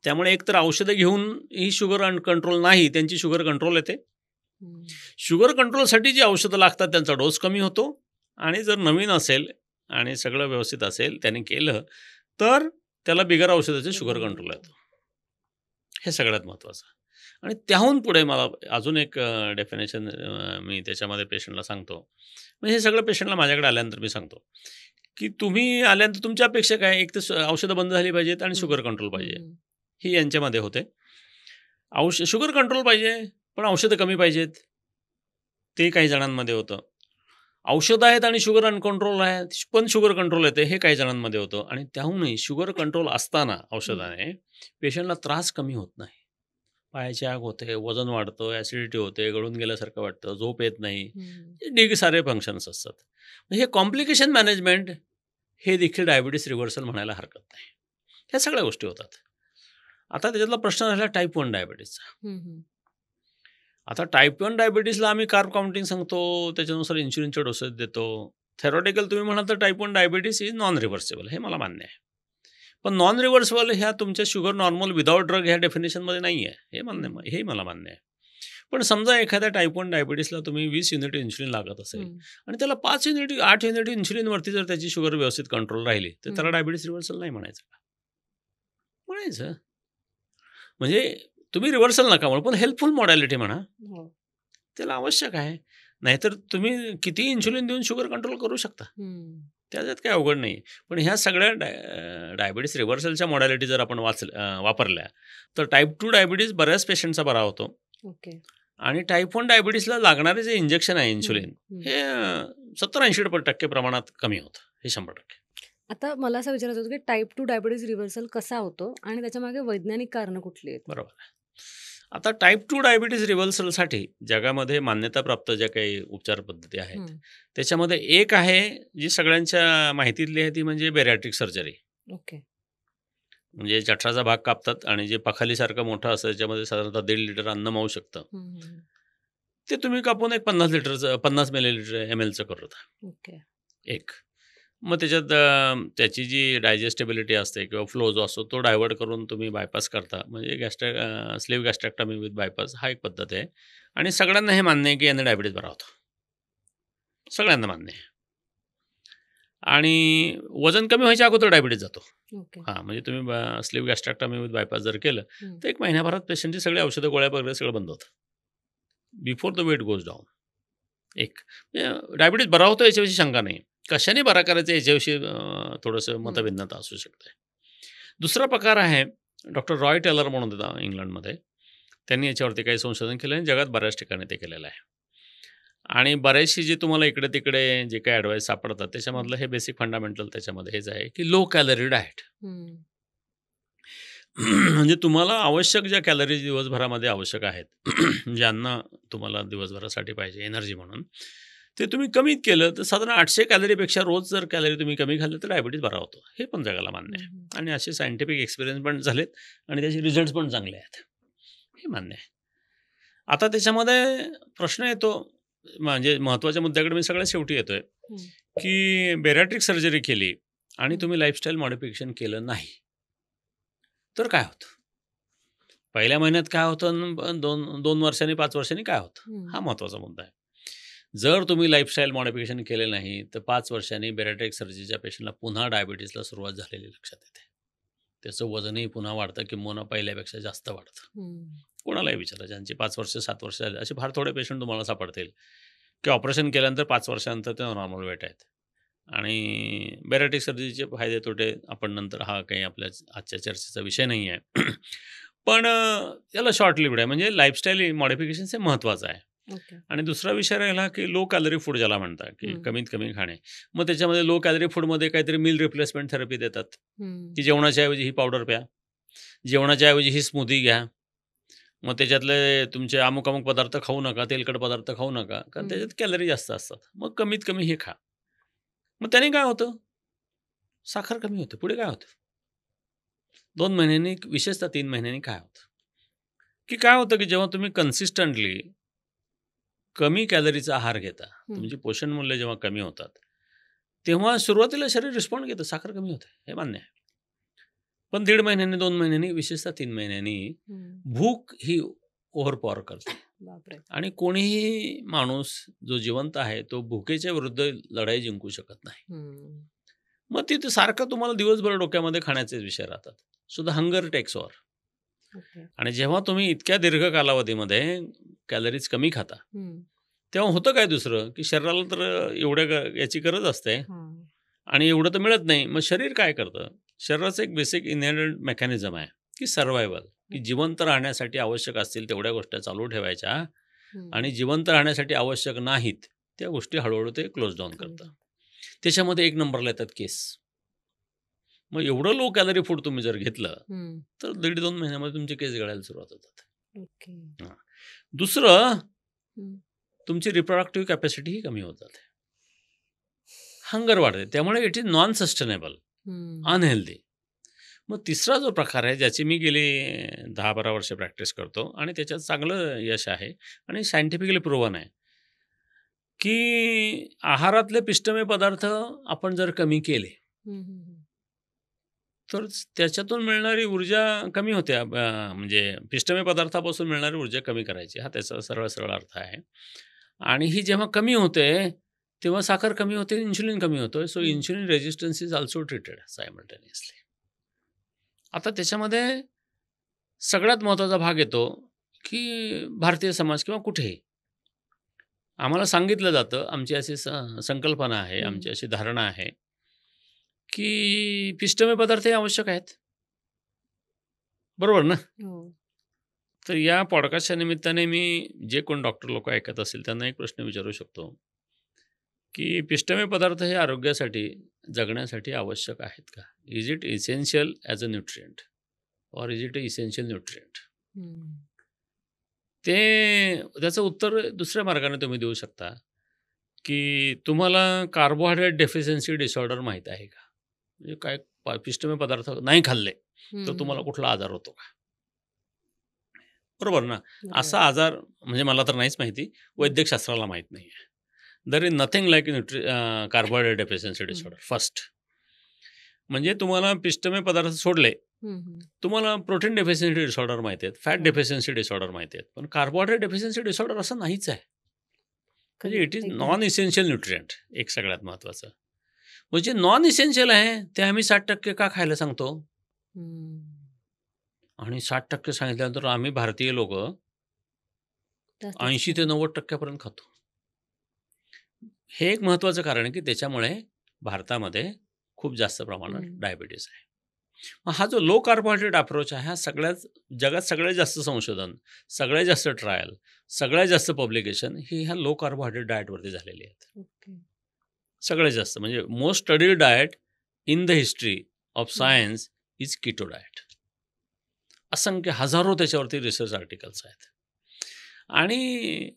त्यामुळे एकतर औषधं घेऊन ही शुगर कंट्रोल नाही, त्यांची शुगर कंट्रोल येते. शुगर कंट्रोलसाठी जी औषधं लागतात त्यांचा डोस कमी होतो आणि जर नवीन असेल आणि सगळं व्यवस्थित असेल त्याने केलं तर त्याला बिगर औषधाचे शुगर कंट्रोल येतो. हे सगळ्यात महत्त्वाचं. आणि त्याहून पुढे मला अजून एक डेफिनेशन मी त्याच्यामध्ये पेशंटला सांगतो. म्हणजे हे सगळं पेशंटला माझ्याकडे आल्यानंतर मी सांगतो की तुम्ही आल्यानंतर तुमच्या अपेक्षा काय, एक तर औषधं बंद झाली पाहिजेत आणि शुगर कंट्रोल पाहिजे, ही यांच्यामध्ये होते. शुगर कंट्रोल पाहिजे पण औषधं कमी पाहिजेत, ते काही जणांमध्ये होतं. औषधं आहेत आणि शुगर अनकंट्रोल आहे पण शुगर कंट्रोल येते, हे काही जणांमध्ये होतं. आणि त्याहूनही शुगर कंट्रोल असताना औषधाने पेशंटला त्रास कमी होत नाही. पायाची आग होते, वजन वाढतं, ॲसिडिटी होते, गळून गेल्यासारखं वाटतं, झोप येत नाही, ढीग सारे फंक्शन्स असतात. हे कॉम्प्लिकेशन मॅनेजमेंट हे देखील डायबिटीस रिव्हर्सल म्हणायला हरकत नाही. ह्या सगळ्या गोष्टी होतात. आता त्याच्यातला प्रश्न राहिला टाईप 1 डायबिटीसचा. आता टाईप 1 डायबिटीसला आम्ही कार्ब काउंटिंग सांगतो, त्याच्यानुसार इन्शुलिनचे डोसेस देतो. थेरॉटिकल तुम्ही म्हणाल तर type 1 diabetes is non reversible, हे मला मान्य आहे. पण नॉन रिव्हर्सेबल ह्या तुमच्या शुगर नॉर्मल विदाऊट ड्रग ह्या डेफिनेशनमध्ये नाही आहे, हे मला मान्य आहे. पण समजा एखाद्या टाईप 1 डायबिटीसला तुम्ही 20 युनिट इन्शुलिन लागत असेल आणि त्याला 8 युनिट इन्शुलिनवरती जर त्याची शुगर व्यवस्थित कंट्रोल राहिली तर त्याला डायबिटीस रिव्हर्सल नाही म्हणायचं का? म्हणायचं. म्हणजे तुम्ही रिव्हर्सल नका म्हणू पण हेल्पफुल मॉडॅलिटी म्हणा, त्याला आवश्यक आहे. नाहीतर तुम्ही किती इन्शुलिन देऊन शुगर कंट्रोल करू शकता, त्याच्यात काही अवघड नाही. पण ह्या सगळ्या डायबिटीस रिव्हर्सलच्या मॉडॅलिटी जर आपण वापरल्या तर टाईप 2 डायबिटीस बऱ्याच पेशंटचा बरा होतो. आणि टाईप 1 डायबिटीसला लागणारे जे इंजेक्शन आहे इन्शुलिन हे 70-80% प्रमाणात कमी होतं, हे 100%. आता मला असं विचारायचं होतं की टाईप 2 डायबिटीस रिव्हर्सल कसा होतो आणि त्याच्यामागे वैज्ञानिक कारणं कुठली आहेत? बरोबर आहे. आता टाईप 2 डायबिटीस रिव्हर्सलसाठी जगामध्ये मान्यताप्राप्त ज्या काही उपचार पद्धती आहेत त्याच्यामध्ये एक आहे जी सगळ्यांच्या माहितीतली आहे, ती म्हणजे बेरॅट्रिक सर्जरी. म्हणजे जठराचा भाग कापतात आणि जे पखालीसारखं मोठं असतं त्याच्यामध्ये साधारणतः 1.5 लिटर अन्न मावू शकतं ते तुम्ही कापून एक 50 लिटरचं 50 मिलीलिटर mlचं करता ओके. एक. मग त्याच्यात त्याची जी डायजेस्टेबिलिटी असते किंवा फ्लो जो असतो तो डायव्हर्ट करून तुम्ही बायपास करता. म्हणजे स्लीव्ह गॅस्ट्रेक्टॉमी विथ बायपास हा एक पद्धत आहे. आणि सगळ्यांना हे मान्य आहे की याने डायबिटीज बरा होतो. सगळ्यांना मान्य आहे. आणि वजन कमी व्हायच्या अगोदर डायबिटीज जातो. ओके. हां, म्हणजे तुम्ही स्लीव्ह गॅस्ट्रेक्टॉमी विथ बायपास जर केलं हं. तर 1 महिन्याभरात पेशंटची सगळी औषधं गोळ्या वगैरे सगळं बंद होतं. Before the weight goes down. एक डायबिटीज बरा होतो याच्याविषयी शंका नाही. कशाने बरा करायचं याच्याविषयी थोडंसं मतभिन्नता असू शकते. दुसरा प्रकार आहे डॉक्टर रॉय टेलर म्हणून होता इंग्लंडमध्ये. त्यांनी याच्यावरती काही संशोधन केलं आणि जगात बऱ्याच ठिकाणी ते केलेलं आहे. आणि बरेचशी जे तुम्हाला इकडे तिकडे जे काही ॲडवाईस सापडतात त्याच्यामधलं हे बेसिक फंडामेंटल त्याच्यामध्ये हेच आहे की लो कॅलरी डाएट. हं. म्हणजे तुम्हाला आवश्यक ज्या कॅलरीज दिवसभरामध्ये आवश्यक आहेत ज्यांना तुम्हाला दिवसभरासाठी पाहिजे एनर्जी म्हणून ते तुम्ही कमीत केलं तर साधारण 800 कॅलरीपेक्षा रोज जर कॅलरी तुम्ही कमी खाल्लं तर डायबिटीज बरा होतो. हे पण जगाला मान्य आहे. हं. आणि असे सायंटिफिक एक्सपिरियन्स पण झालेत आणि त्याचे रिझल्ट्स पण चांगले आहेत. हे मान्य आहे. आता त्याच्यामध्ये प्रश्न येतो म्हणजे महत्त्वाच्या मुद्द्याकडे मी सगळ्यात शेवटी येतोय हं. की बेरॅट्रिक सर्जरी केली आणि हं. तुम्ही लाईफस्टाईल मॉडिफिकेशन केलं नाही तर काय होतं? पहिल्या महिन्यात काय होतं आणि 2 वर्षांनी 5 वर्षांनी काय होतं? हं. हा महत्त्वाचा मुद्दा आहे. जर तुम्ही लाईफस्टाईल मॉडिफिकेशन केले नाही तर 5 वर्षांनी बेरॅट्रिक सर्जरीच्या पेशंटला पुन्हा डायबिटीजला सुरुवात झालेली लक्षात येते. त्याचं वजनही पुन्हा वाढतं किंवा पहिल्यापेक्षा जास्त वाढतं. हं. कोणालाही विचारा ज्यांची 5 वर्ष 7 वर्ष झाले असे फार थोडे पेशंट तुम्हाला सापडतील की ऑपरेशन केल्यानंतर 5 वर्षानंतर ते नॉर्मल वेट आहेत. आणि बेरॅट्रिक सर्जरीचे फायदे तोटे आपण नंतर हा काही आपल्या आजच्या चर्चेचा विषय नाही आहे. पण याला शॉर्ट लिव्ड आहे म्हणजे लाईफस्टाईल मॉडिफिकेशन्स हे महत्त्वाचं आहे. ओके. आणि दुसरा विषय राहिला की लो कॅलरी फूड ज्याला म्हणतात की हं. कमीत कमी खाणे. मग त्याच्यामध्ये लो कॅलरी फूडमध्ये काहीतरी मील रिप्लेसमेंट थेरपी देतात हं. की जेवणाच्या ऐवजी ही पावडर प्या, जेवणाच्या ऐवजी ही स्मूदी घ्या. मग त्याच्यातले तुमचे अमुक अमुक पदार्थ खाऊ नका, तेलकट पदार्थ खाऊ नका कारण हं. त्याच्यात कॅलरी जास्त असतात. मग कमीत कमी हे खा. मग त्याने काय होतं? साखर कमी होते. पुढे काय होतं? 2 महिन्यांनी विशेषतः 3 महिन्यांनी काय होतं? की काय होतं की जेव्हा तुम्ही कन्सिस्टंटली कमी कॅलरीचा आहार घेता, हं. तुमची पोषण मूल्य जेव्हा कमी होतात, तेव्हा सुरुवातीला शरीर रिस्पॉन्ड घेतं, साखर कमी होते, हे मान्य आहे. पण 1.5 महिन्यांनी, 2 महिन्यांनी, विशेषतः 3 महिन्यांनी हं. भूक ही ओव्हरपॉवर करते. बापरे! आणि कोणीही माणूस जो जिवंत आहे, तो भुकेच्या विरुद्ध लढाई जिंकू शकत नाही. हं. मग तिथे सारखं तुम्हाला दिवसभर डोक्यामध्ये खाण्याचेच विषय राहतात. So the hunger takes over. Okay. आणि जेव्हा तुम्ही इतक्या दीर्घ कालावधीमध्ये कॅलरीज कमी खाता, हं. तेव्हा होतं काय दुसरं, की शरीराला तर याची गरज असते हां. आणि एवढं तर मिळत नाही. मग शरीर काय करतं? शरीराचं एक बेसिक इनहेरंट मेकॅनिझम आहे, की सर्व्हायव्हल, की जिवंत राहण्यासाठी आवश्यक असतील तेवढ्या गोष्टी चालू ठेवायच्या हं. आणि जिवंत राहण्यासाठी आवश्यक नाहीत त्या गोष्टी हळूहळू ते क्लोज डाऊन करतं. त्याच्यामध्ये 1 नंबरला येतात केस. मग एवढं लो कॅलरी फूड तुम्ही जर घेतलं, हं. तर 1.5-2 महिन्यामध्ये तुमचे केस गळायला सुरुवात होतात. ओके. दुसरं, हं. तुमची रिप्रोडक्टिव्ह कॅपॅसिटी ही कमी होत जाते. हंगर वाढते. त्यामुळे इट इज नॉन सस्टेनेबल, हं. अनहेल्दी. मग तिसरा जो प्रकार आहे, ज्याची मी गेली 10-12 वर्ष प्रॅक्टिस करतो आणि त्याच्यात चांगलं यश आहे आणि सायंटिफिकली प्रूव्हन आहे, की आहारातले पिष्टमय पदार्थ आपण जर कमी केले, हं, हं, हं. तर त्याच्यातून मिळणारी ऊर्जा कमी होते. म्हणजे पिष्टमय पदार्थापासून मिळणारी ऊर्जा कमी करायची, हा त्याचा सरळ अर्थ आहे. आणि ही जेव्हा कमी होते, तेव्हा साखर कमी होते, इन्शुलिन कमी होतोय. सो हं. Insulin resistance is also treated simultaneously. आता त्याच्यामध्ये सगळ्यात महत्त्वाचा भाग येतो, की भारतीय समाज किंवा कुठेही आम्हाला सांगितलं जातं, आमची अशी संकल्पना आहे, हं. आमची अशी धारणा आहे, की पिष्टमय पदार्थ हे आवश्यक आहेत. बरोबर ना? हो. तर या पॉडकास्टच्या निमित्ताने मी जे कोण डॉक्टर लोक ऐकत असेल त्यांना एक प्रश्न विचारू शकतो, की पिष्टमय पदार्थ हे आरोग्यासाठी, जगण्यासाठी आवश्यक आहेत का? Is it essential as a nutrient or is it a essential nutrient? हं. त्याचं उत्तर दुसऱ्या मार्गाने तुम्ही देऊ शकता, की तुम्हाला कार्बोहायड्रेट डेफिशियन्सी डिसऑर्डर माहीत आहे का? म्हणजे काय पिष्टमय पदार्थ नाही खाल्ले तर हं, तुम्हाला हं. कुठला आजार होतो का? बरोबर ना. असा आजार म्हणजे मला तर नाहीच माहिती, वैद्यकशास्त्राला माहीत नाही आहे. There is nothing like carbohydrate deficiency disorder first. म्हणजे तुम्हाला पिष्टमय पदार्थ सोडले, तुम्हाला प्रोटीन डेफिशियन्सी डिसऑर्डर माहिती आहेत, फॅट डेफिशियन्सी डिसऑर्डर माहिती आहेत, पण कार्बोहायड्रेट डेफिशियन्सी डिसऑर्डर असं नाहीच आहे. म्हणजे it is non essential nutrient एक सगळ्यात महत्त्वाचं. म्हणजे नॉन इसेन्शियल आहे ते आम्ही 60% का खायला सांगतो, आणि 60% सांगितल्यानंतर आम्ही भारतीय लोक 80 ते 90% खातो. हे एक महत्त्वाचं कारण आहे की त्याच्यामुळे भारतामध्ये खूप जास्त प्रमाणात डायबिटीस आहे. हा जो लो कार्बोहायड्रेट अप्रोच आहे, हा सगळ्यात जगात सगळ्यात जास्त संशोधन, सगळ्यात जास्त ट्रायल, सगळ्यात जास्त पब्लिकेशन ही ह्या लो कार्बोहायड्रेट डाएटवरती झालेली आहेत. सगळ्यात जास्त म्हणजे most studied diet in the history of science is keto diet. असंख्य हजारो त्याच्यावरती रिसर्च आर्टिकल्स आहेत. आणि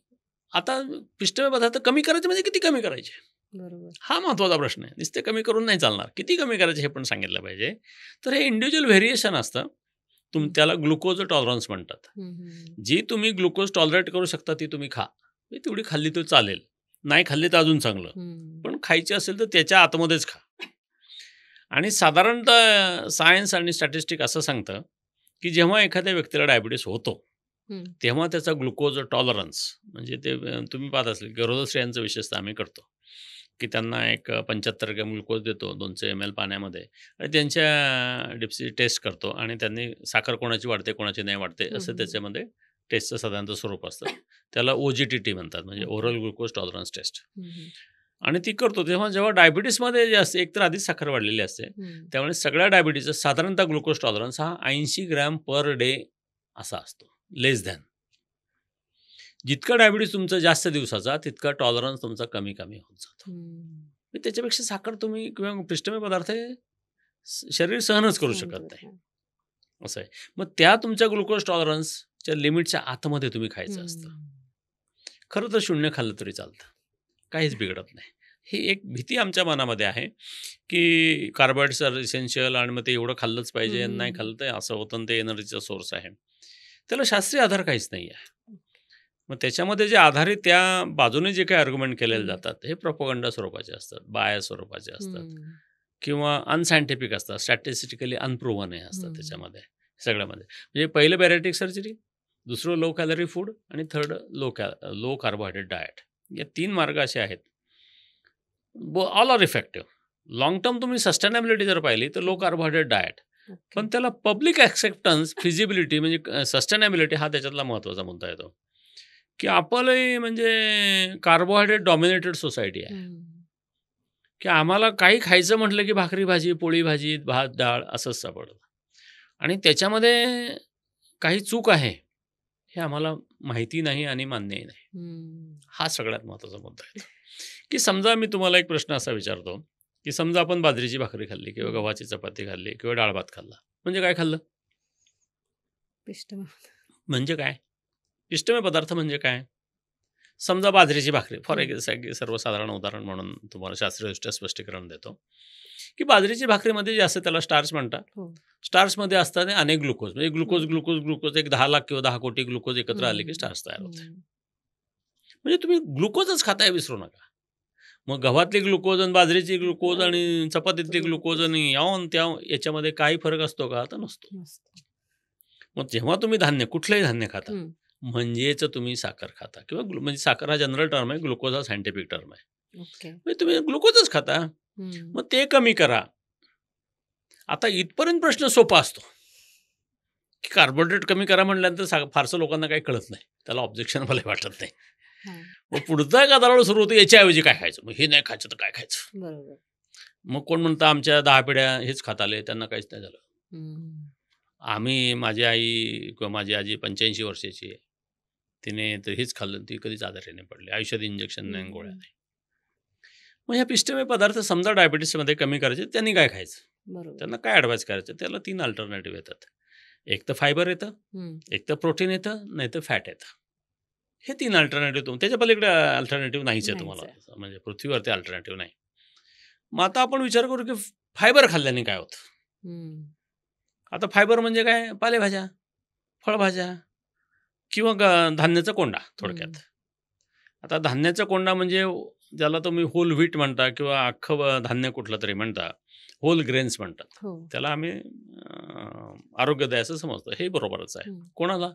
आता पिष्टमय पदार्थ कमी करायचे म्हणजे किती कमी करायचे, बरोबर, हा महत्त्वाचा प्रश्न आहे. नुसते कमी करून नाही चालणार, किती कमी करायचे हे पण सांगितलं पाहिजे. तर हे इंडिव्हिज्युअल व्हेरिएशन असतं. त्याला ग्लुकोज टॉलरन्स म्हणतात. जी तुम्ही ग्लुकोज टॉलरेट करू शकता ती तुम्ही खा, तेवढी खाल्ली तर चालेल, नाही खाल्ली तर अजून चांगलं, पण खायची असेल तर त्याच्या आतमध्येच खा. आणि साधारणतः सायन्स आणि स्टॅटिस्टिक असं सांगतं की जेव्हा एखाद्या व्यक्तीला डायबिटीस होतो तेव्हा त्याचा ग्लुकोज टॉलरन्स म्हणजे ते तुम्ही पाहत असेल गरोदर स्त्रियांचं विशेषतः आम्ही करतो की त्यांना एक 75 ग्रॅम ग्लुकोज देतो 200 ml पाण्यामध्ये, आणि त्यांच्या डिप्सी टेस्ट करतो, आणि त्यांनी साखर कोणाची वाढते कोणाची नाही वाढते असं त्याच्यामध्ये टेस्टचं साधारणतः स्वरूप असतं. त्याला OGTT म्हणतात, म्हणजे ओरल ग्लुकोज टॉलरन्स टेस्ट. आणि ती करतो तेव्हा जेव्हा डायबिटीसमध्ये जे असते एकतर आधीच साखर वाढलेली असते, त्यामुळे सगळ्या डायबिटीसचा साधारणतः ग्लुकोज टॉलरन्स हा 80 ग्रॅम पर डे असा असतो, लेस दॅन. जितका डायबिटीस तुमचा जास्त दिवसाचा तितका टॉलरन्स तुमचा कमी कमी होत जातो. त्याच्यापेक्षा साखर तुम्ही किंवा पिष्टमय पदार्थ शरीर सहनच करू शकत नाही असं आहे. मग त्या तुमच्या ग्लुकोज टॉलरन्सच्या लिमिटच्या आतमध्ये तुम्ही खायचं असतं. खरं तर शून्य खाल्लं तरी चालतं, काहीच बिघडत नाही. ही एक भीती आमच्या मनामध्ये आहे की कार्बोहायड्रेट्स आर इसेन्शियल आणि मग ते एवढं खाल्लंच पाहिजे, नाही खाल्लं तर असं होतं, ते एनर्जीचा सोर्स आहे. त्याला शास्त्रीय आधार काहीच नाही आहे. मग त्याच्यामध्ये जे आधारित त्या बाजूने जे काही आर्ग्युमेंट केलेले जातात हे प्रोपगंडा स्वरूपाचे असतात, बायस स्वरूपाचे असतात, किंवा अनसायंटिफिक असतात, स्टॅटिस्टिकली अनप्रूव्हन हे असतात. त्याच्यामध्ये सगळ्यामध्ये म्हणजे पहिलं बॅरेटिक सर्जरी, दुसरं लो कॅलरी फूड, आणि थर्ड लो कार्बोहायड्रेट डाएट. या 3 मार्ग असे आहेत. All are effective. Long term तुम्ही सस्टेनेबिलिटी जर पाहिली तर लो कार्बोहायड्रेट डाएट, पण त्याला पब्लिक ॲक्सेप्टन्स, फिजिबिलिटी म्हणजे सस्टेनेबिलिटी हा त्याच्यातला महत्त्वाचा मुद्दा येतो की आपलं म्हणजे कार्बोहायड्रेट डॉमिनेटेड सोसायटी आहे की आम्हाला काही खायचं म्हटलं की भाकरी भाजी, पोळी भाजी, भात डाळ असंच सापडतं, आणि त्याच्यामध्ये काही चूक आहे हे आम्हाला माहिती नाही आणि मान्यही नाही. हा सगळ्यात महत्त्वाचा मुद्दा आहे की समजा मी तुम्हाला एक प्रश्न असा विचारतो की समजा आपण बाजरीची भाकरी खाल्ली किंवा गव्हाची चपाती खाल्ली किंवा डाळ भात खाल्ला, म्हणजे काय खाल्लं? पिष्टमय म्हणजे काय? पिष्टमय पदार्थ म्हणजे काय? समजा बाजरीची भाकरी, फॉर एक्झाम्पल सर्वसाधारण उदाहरण म्हणून तुम्हाला शास्त्रीयदृष्ट्या स्पष्टीकरण देतो की बाजरीची भाकरीमध्ये जे असतं त्याला स्टार्च म्हणतात. स्टार्चमध्ये असतात अनेक ग्लुकोज, म्हणजे ग्लुकोज एक 10 लाख किंवा 10 कोटी ग्लुकोज एकत्र आले की स्टार्च तयार होते. म्हणजे तुम्ही ग्लुकोजच खाताय, विसरू नका. मग गव्हातली ग्लुकोज आणि बाजरीची ग्लुकोज आणि चपातीतली ग्लुकोज आणि यावून त्या याच्यामध्ये काही फरक असतो का? तर नसतो. मग जेव्हा तुम्ही धान्य कुठलंही धान्य खाता म्हणजेच तुम्ही साखर खाता, किंवा म्हणजे साखर हा जनरल टर्म आहे, ग्लुकोज हा सायंटिफिक टर्म आहे. म्हणजे तुम्ही ग्लुकोजच खाता, मग ते कमी करा. आता इथपर्यंत प्रश्न सोपा असतो की कार्बोहायड्रेट कमी करा म्हटल्यानंतर फारसं लोकांना काही कळत नाही, त्याला ऑब्जेक्शन मला वाटत नाही. मग पुढचा गदारोळ सुरू होतो, याच्याऐवजी काय खायचं, मग हे नाही खायचं तर काय खायचं. बरोबर. मग कोण म्हणतं आमच्या 10 पिढ्या हेच खात आले, त्यांना काहीच नाही झालं. माझी आई किंवा माझी आजी 85 वर्षाची आहे, तिने तर हेच खाल्लं, ती कधीच आजारी नाही पडली, आयुष्यात इंजेक्शन नाही, गोळ्या नाही. मग ह्या पिष्टमय पदार्थ समजा डायबिटीसमध्ये कमी करायचे, त्यांनी काय खायचं? त्यांना काय ॲडवाइस करायचं? त्याला 3 अल्टरनेटिव्ह येतात. एक तर फायबर येतं, एक तर प्रोटीन येतं, नाही तर फॅट येतं. हे 3 अल्टरनेटिव्ह, त्याच्या पलीकडे अल्टरनेटिव्ह नाहीच आहे तुम्हाला, म्हणजे पृथ्वीवरती अल्टरनेटिव्ह नाही. मग आता आपण विचार करू की फायबर खाल्ल्याने काय होतं. आता फायबर म्हणजे काय? पालेभाज्या, फळभाज्या, किंवा धान्याचा कोंडा थोडक्यात. आता धान्याचा कोंडा म्हणजे ज्याला तुम्ही होल व्हीट म्हणता किंवा अख्खं धान्य कुठलं तरी म्हणता, होल ग्रेन्स म्हणतात. त्याला आम्ही आरोग्यदायी असं समजतो. हे बरोबरच आहे. कोणाला?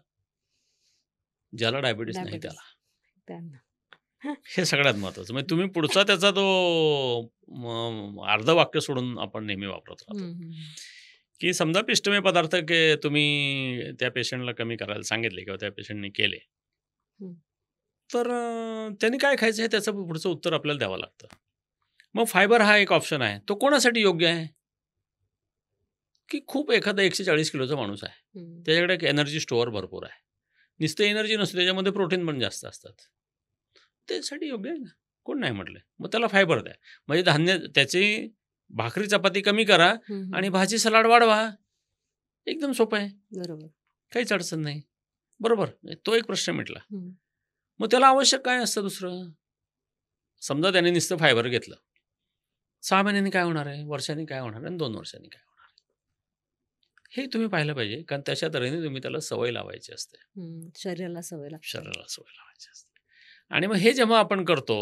ज्याला डायबिटीस नाही त्याला. हे सगळ्यात महत्त्वाचं. म्हणजे तुम्ही पुढचा त्याचा तो अर्ध वाक्य सोडून आपण नेहमी वापरत राहतो, की समजा पिष्टमय पदार्थ की तुम्ही त्या पेशंटला कमी करायला सांगितले किंवा त्या पेशंटने केले, तर त्यांनी काय खायचं हे त्याचं पुढचं उत्तर आपल्याला द्यावं लागतं. मग फायबर हा एक ऑप्शन आहे. तो कोणासाठी योग्य आहे? की खूप एखादा 140 किलोचा माणूस आहे, त्याच्याकडे एक एनर्जी स्टोअर भरपूर आहे, नुसतं एनर्जी नसते, त्याच्यामध्ये प्रोटीन पण जास्त असतात, त्यासाठी योग्य आहे ना, कोण नाही म्हटलं. मग त्याला फायबर द्या. म्हणजे धान्य त्याची भाकरी चपाती कमी करा आणि भाजी सलाड वाढवा. एकदम सोपं आहे, बरोबर, काहीच अडचण नाही, बरोबर. तो एक प्रश्न मिटला. मग त्याला आवश्यक काय असतं दुसरं? समजा त्याने नुसतं फायबर घेतलं, 6 महिन्यांनी काय होणार आहे, वर्षांनी काय होणार आहे, आणि 2 वर्षांनी काय होणार आहे, हे तुम्ही पाहिलं पाहिजे. कारण त्याच्या तऱ्हेने तुम्ही त्याला सवय लावायची असते, शरीराला सवय लावायची असते. आणि मग हे जेव्हा आपण करतो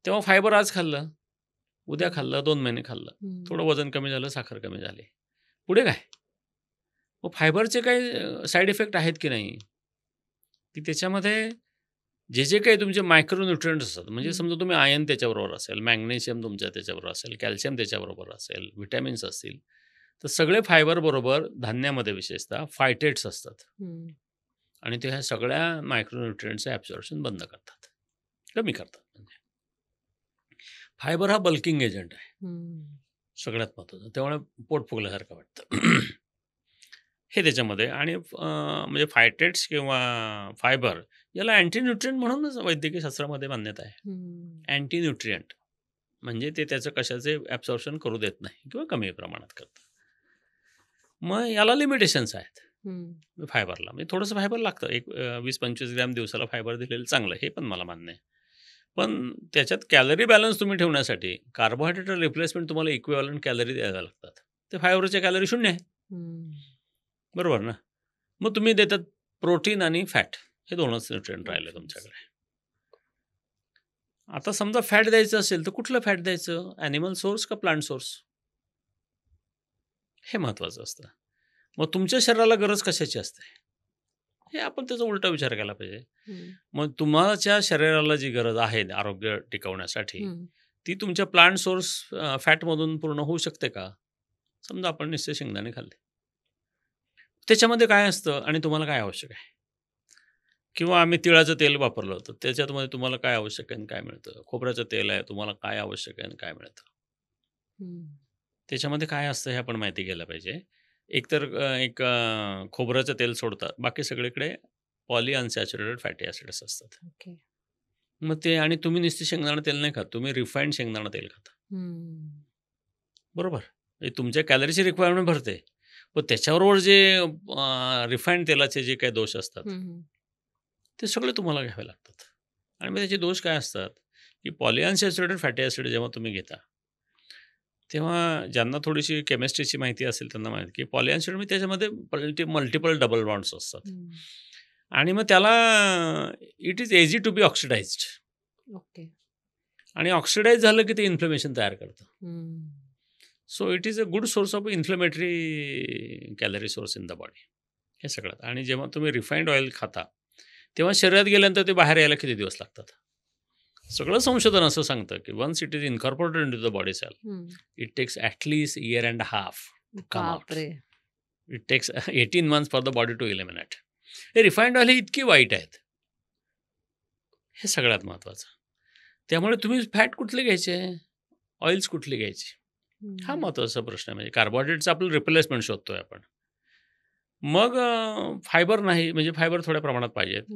तेव्हा फायबर आज खाल्लं, उद्या खाल्लं, 2 महिने खाल्लं, थोडं वजन कमी झालं, साखर कमी झाली, पुढे काय? मग फायबरचे काही साईड इफेक्ट आहेत की नाही? की त्याच्यामध्ये जे काही तुमचे मायक्रोन्यूट्रिएंट्स असतात, म्हणजे समजा तुम्ही आयर्न त्याच्याबरोबर असेल, मॅग्नेशियम तुमच्या त्याच्याबरोबर असेल, कॅल्शियम त्याच्याबरोबर असेल, व्हिटॅमिन्स असतील, तर सगळे फायबर बरोबर धान्यामध्ये विशेषतः फायटेट्स असतात आणि ते ह्या सगळ्या मायक्रोन्यूट्रिएंट्सचं ॲब्सॉर्प्शन बंद करतात, कमी करतात. म्हणजे फायबर हा बल्किंग एजंट आहे, सगळ्यात महत्त्वाचं. त्यामुळे पोट फुगल्यासारखं वाटतं हे त्याच्यामध्ये. आणि म्हणजे फायटेट्स किंवा फायबर याला अँटीन्यूट्रिएंट म्हणूनच वैद्यकीय शास्त्रामध्ये मान्यता आहे. अँटीन्यूट्रिएंट म्हणजे ते त्याचं कशाचे ॲब्सॉर्प्शन करू देत नाही किंवा कमी प्रमाणात करतं. मग याला लिमिटेशन्स आहेत फायबरला. म्हणजे थोडंसं फायबर लागतं, एक 20-25 ग्रॅम दिवसाला फायबर दिलेलं चांगलं, हे पण मला मान्य आहे. पण त्याच्यात कॅलरी बॅलन्स तुम्ही ठेवण्यासाठी कार्बोहायड्रेट रिप्लेसमेंट तुम्हाला इक्विव्हॅलंट कॅलरी द्यायला लागतात. ते फायबरच्या कॅलरी 0 आहे, बरोबर ना. मग तुम्ही देतात प्रोटीन आणि फॅट, हे 2च न्यूट्रिएंट राहिले तुमच्याकडे. आता समजा फॅट द्यायचं असेल तर कुठलं फॅट द्यायचं, ॲनिमल सोर्स का प्लांट सोर्स, हे महत्त्वाचं असतं. मग तुमच्या शरीराला गरज कशाची असते हे आपण त्याचा उलटा विचार केला पाहिजे. मग तुमच्या शरीराला जी गरज आहे आरोग्य टिकवण्यासाठी, ती तुमच्या प्लांट सोर्स फॅटमधून पूर्ण होऊ शकते का? समजा आपण नुसते शेंगदाणे खाल्ले, त्याच्यामध्ये काय असतं आणि तुम्हाला काय आवश्यक आहे? किंवा आम्ही तिळाचं तेल वापरलं होतं, त्याच्यामध्ये तुम्हाला काय आवश्यक आहे आणि काय मिळतं? खोबऱ्याचं तेल आहे, तुम्हाला काय आवश्यक आहे आणि काय मिळतं? त्याच्यामध्ये काय असतं हे आपण माहिती घ्यायला पाहिजे. एकतर एक खोबऱ्याचं तेल सोडतात, बाकी सगळीकडे पॉली अनसॅच्युरेटेड फॅटी ॲसिड्स असतात. मग ते, आणि तुम्ही नुसते शेंगदाणा तेल नाही खात, तुम्ही रिफाईंड शेंगदाणा तेल खाता, बरोबर. तुमच्या कॅलरीची रिक्वायरमेंट भरते, पण त्याच्याबरोबर जे रिफाईंड तेलाचे जे काही दोष असतात ते सगळे तुम्हाला घ्यावे लागतात. आणि मग त्याचे दोष काय असतात की पॉली अनसॅच्युरेटेड फॅटी ॲसिड जेव्हा तुम्ही घेता, तेव्हा ज्यांना थोडीशी केमिस्ट्रीची माहिती असेल त्यांना माहिती की पॉली अनसॅच्युरेटेड म्हणजे त्याच्यामध्ये मल्टिपल डबल बॉन्ड्स असतात, आणि मग त्याला it is easy to be oxidised. आणि ऑक्सिडाइज झालं की ते इन्फ्लेमेशन तयार करतं. So it is a good source of inflammatory calorie source in the body, हे सगळं. आणि जेव्हा तुम्ही रिफाईंड ऑइल खाता तेव्हा शरीरात गेल्यानंतर ते बाहेर यायला किती दिवस लागतात? सगळं संशोधन असं सांगतं की once it is incorporated in to the body cell, it takes at least 1.5 years to come out. It takes 18 months for the body to eliminate. हे रिफाईंड ऑइल हे इतकी वाईट आहेत, हे सगळ्यात महत्त्वाचं. त्यामुळे तुम्ही फॅट कुठले घ्यायचे, ऑइल्स कुठले घ्यायचे, हा महत्त्वाचा प्रश्न आहे. म्हणजे कार्बोहायड्रेटचं आपलं रिप्लेसमेंट शोधतोय आपण. मग फायबर नाही, म्हणजे फायबर थोड्या प्रमाणात पाहिजेत.